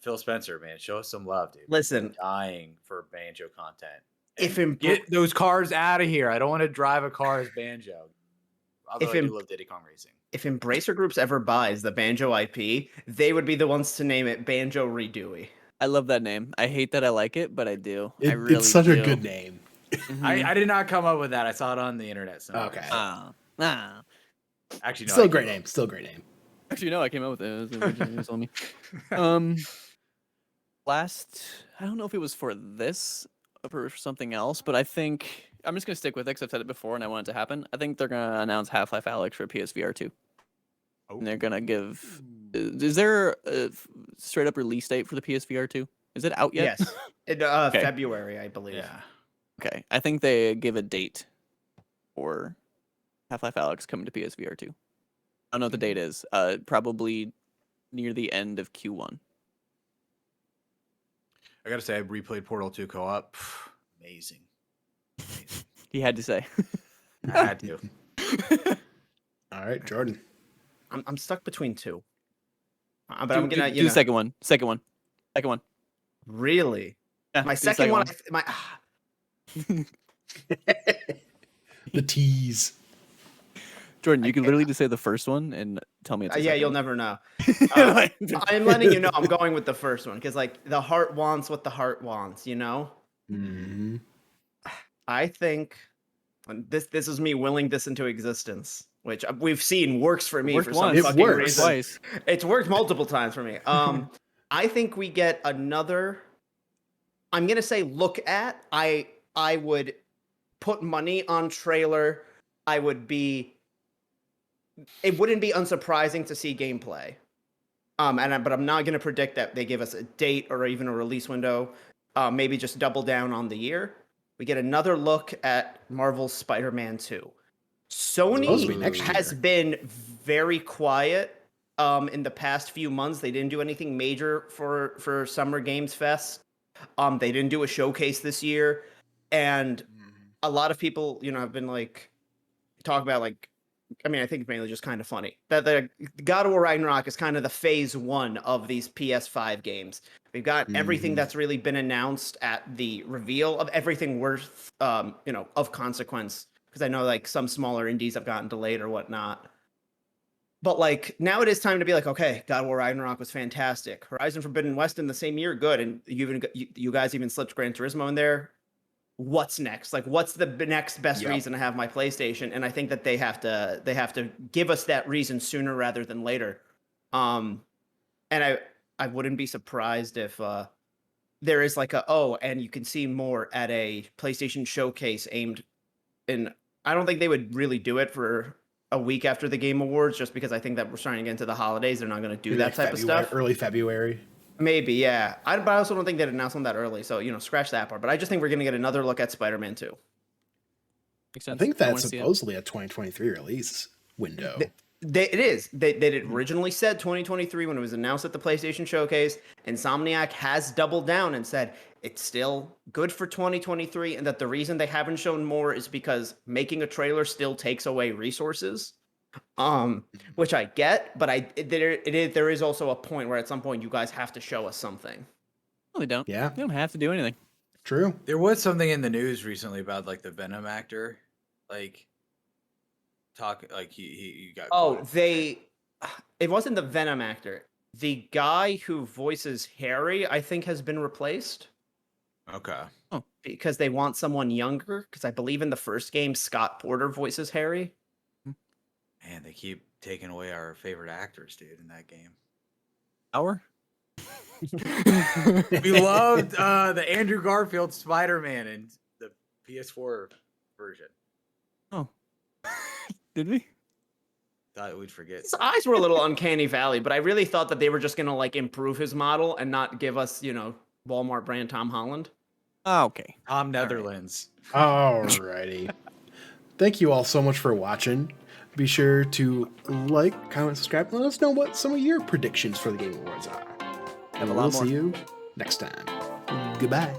Phil Spencer, man, show us some love, dude. Listen, I'm dying for Banjo content. If Get those cars out of here. I don't want to drive a car as Banjo. Although If I in- do love Diddy Kong Racing. If Embracer Groups ever buys the Banjo IP, they would be the ones to name it Banjo Redewey. I love that name. I hate that I like it, but I do. I really It's such do. a good name. Mhm. I did not come up with that. I saw it on the internet somewhere. Okay. Actually, no. Still I a great came name. Still a great name. Actually, no, I came up with it. It was originally on me. Last, I don't know if it was for this or for something else, but I think I'm just gonna stick with it because I've said it before and I want it to happen. I think they're gonna announce Half-Life Alyx for PSVR 2. And they're gonna give. Is there a straight up release date for the PSVR 2? Is it out yet? Yes, in Okay. February, I believe. Yeah. Okay, I think they give a date for Half-Life Alyx coming to PSVR 2. I don't know what the date is. Probably near the end of Q1. I gotta say, I replayed Portal 2 co-op. Amazing. He had to say. I had to. All right, Jordan. I'm stuck between two. But do, I'm gonna, do the second one. Second one. Second one. Really? Yeah, My do the second one, The tease. Jordan, you can literally just say the first one and tell me it's the yeah, second you'll one. never know. I'm letting you know I'm going with the first one because, like, the heart wants what the heart wants, you know? Mm-hmm. I think and this is me willing this into existence, which we've seen works for me Worked for some once. It fucking works. reason. Twice. It's worked multiple times for me. I think we get another. I'm gonna say look at. I would put money on trailer. I would be. It wouldn't be unsurprising to see gameplay. But I'm not gonna predict that they give us a date or even a release window. Maybe just double down on the year. We get another look at Marvel's Spider-Man 2. Supposed to be Sony next has year. been very quiet in the past few months. They didn't do anything major for Summer Games Fest. They didn't do a showcase this year, and a lot of people, have been like talk about like. I mean, I think it's mainly just kind of funny that the God of War Ragnarok is kind of the phase 1 of these PS5 games. We've got everything that's really been announced at the reveal of everything worth, of consequence. Because I know like some smaller indies have gotten delayed or whatnot. But like now it is time to be like, okay, God of War Ragnarok was fantastic. Horizon Forbidden West in the same year, good. And you guys even slipped Gran Turismo in there. What's next? Like, what's the next best reason to have my PlayStation? And I think that they have to give us that reason sooner rather than later. And I wouldn't be surprised if there is like and you can see more at a PlayStation showcase aimed in. I don't think they would really do it for a week after the Game Awards, just because I think that we're starting to get into the holidays. They're not going to do that type of stuff. Early February. Maybe, yeah. But I also don't think they'd announce them that early, so scratch that part. But I just think we're going to get another look at Spider-Man 2. Makes I sense. think wanna that's see it. supposedly a 2023 release window. It is. They had originally said 2023 when it was announced at the PlayStation Showcase. Insomniac has doubled down and said it's still good for 2023, and that the reason they haven't shown more is because making a trailer still takes away resources. Which I get, but there is also a point where at some point you guys have to show us something. No, they don't. Yeah. They don't have to do anything. True. There was something in the news recently about like the Venom actor, like he got. It wasn't the Venom actor. The guy who voices Harry, I think, has been replaced. Okay. Because they want someone younger. Because I believe in the first game, Scott Porter voices Harry. Man, they keep taking away our favorite actors, dude, in that game. Hour? We loved the Andrew Garfield Spider-Man in the PS4 version. Oh. Did we? Thought we'd forget. His eyes were a little uncanny valley, but I really thought that they were just gonna like improve his model and not give us, Walmart brand Tom Holland. Oh, okay. Tom Netherlands. Alrighty. Thank you all so much for watching. Be sure to like, comment, subscribe, and let us know what some of your predictions for the Game Awards are. And a we'll lot more. see you next time. Goodbye.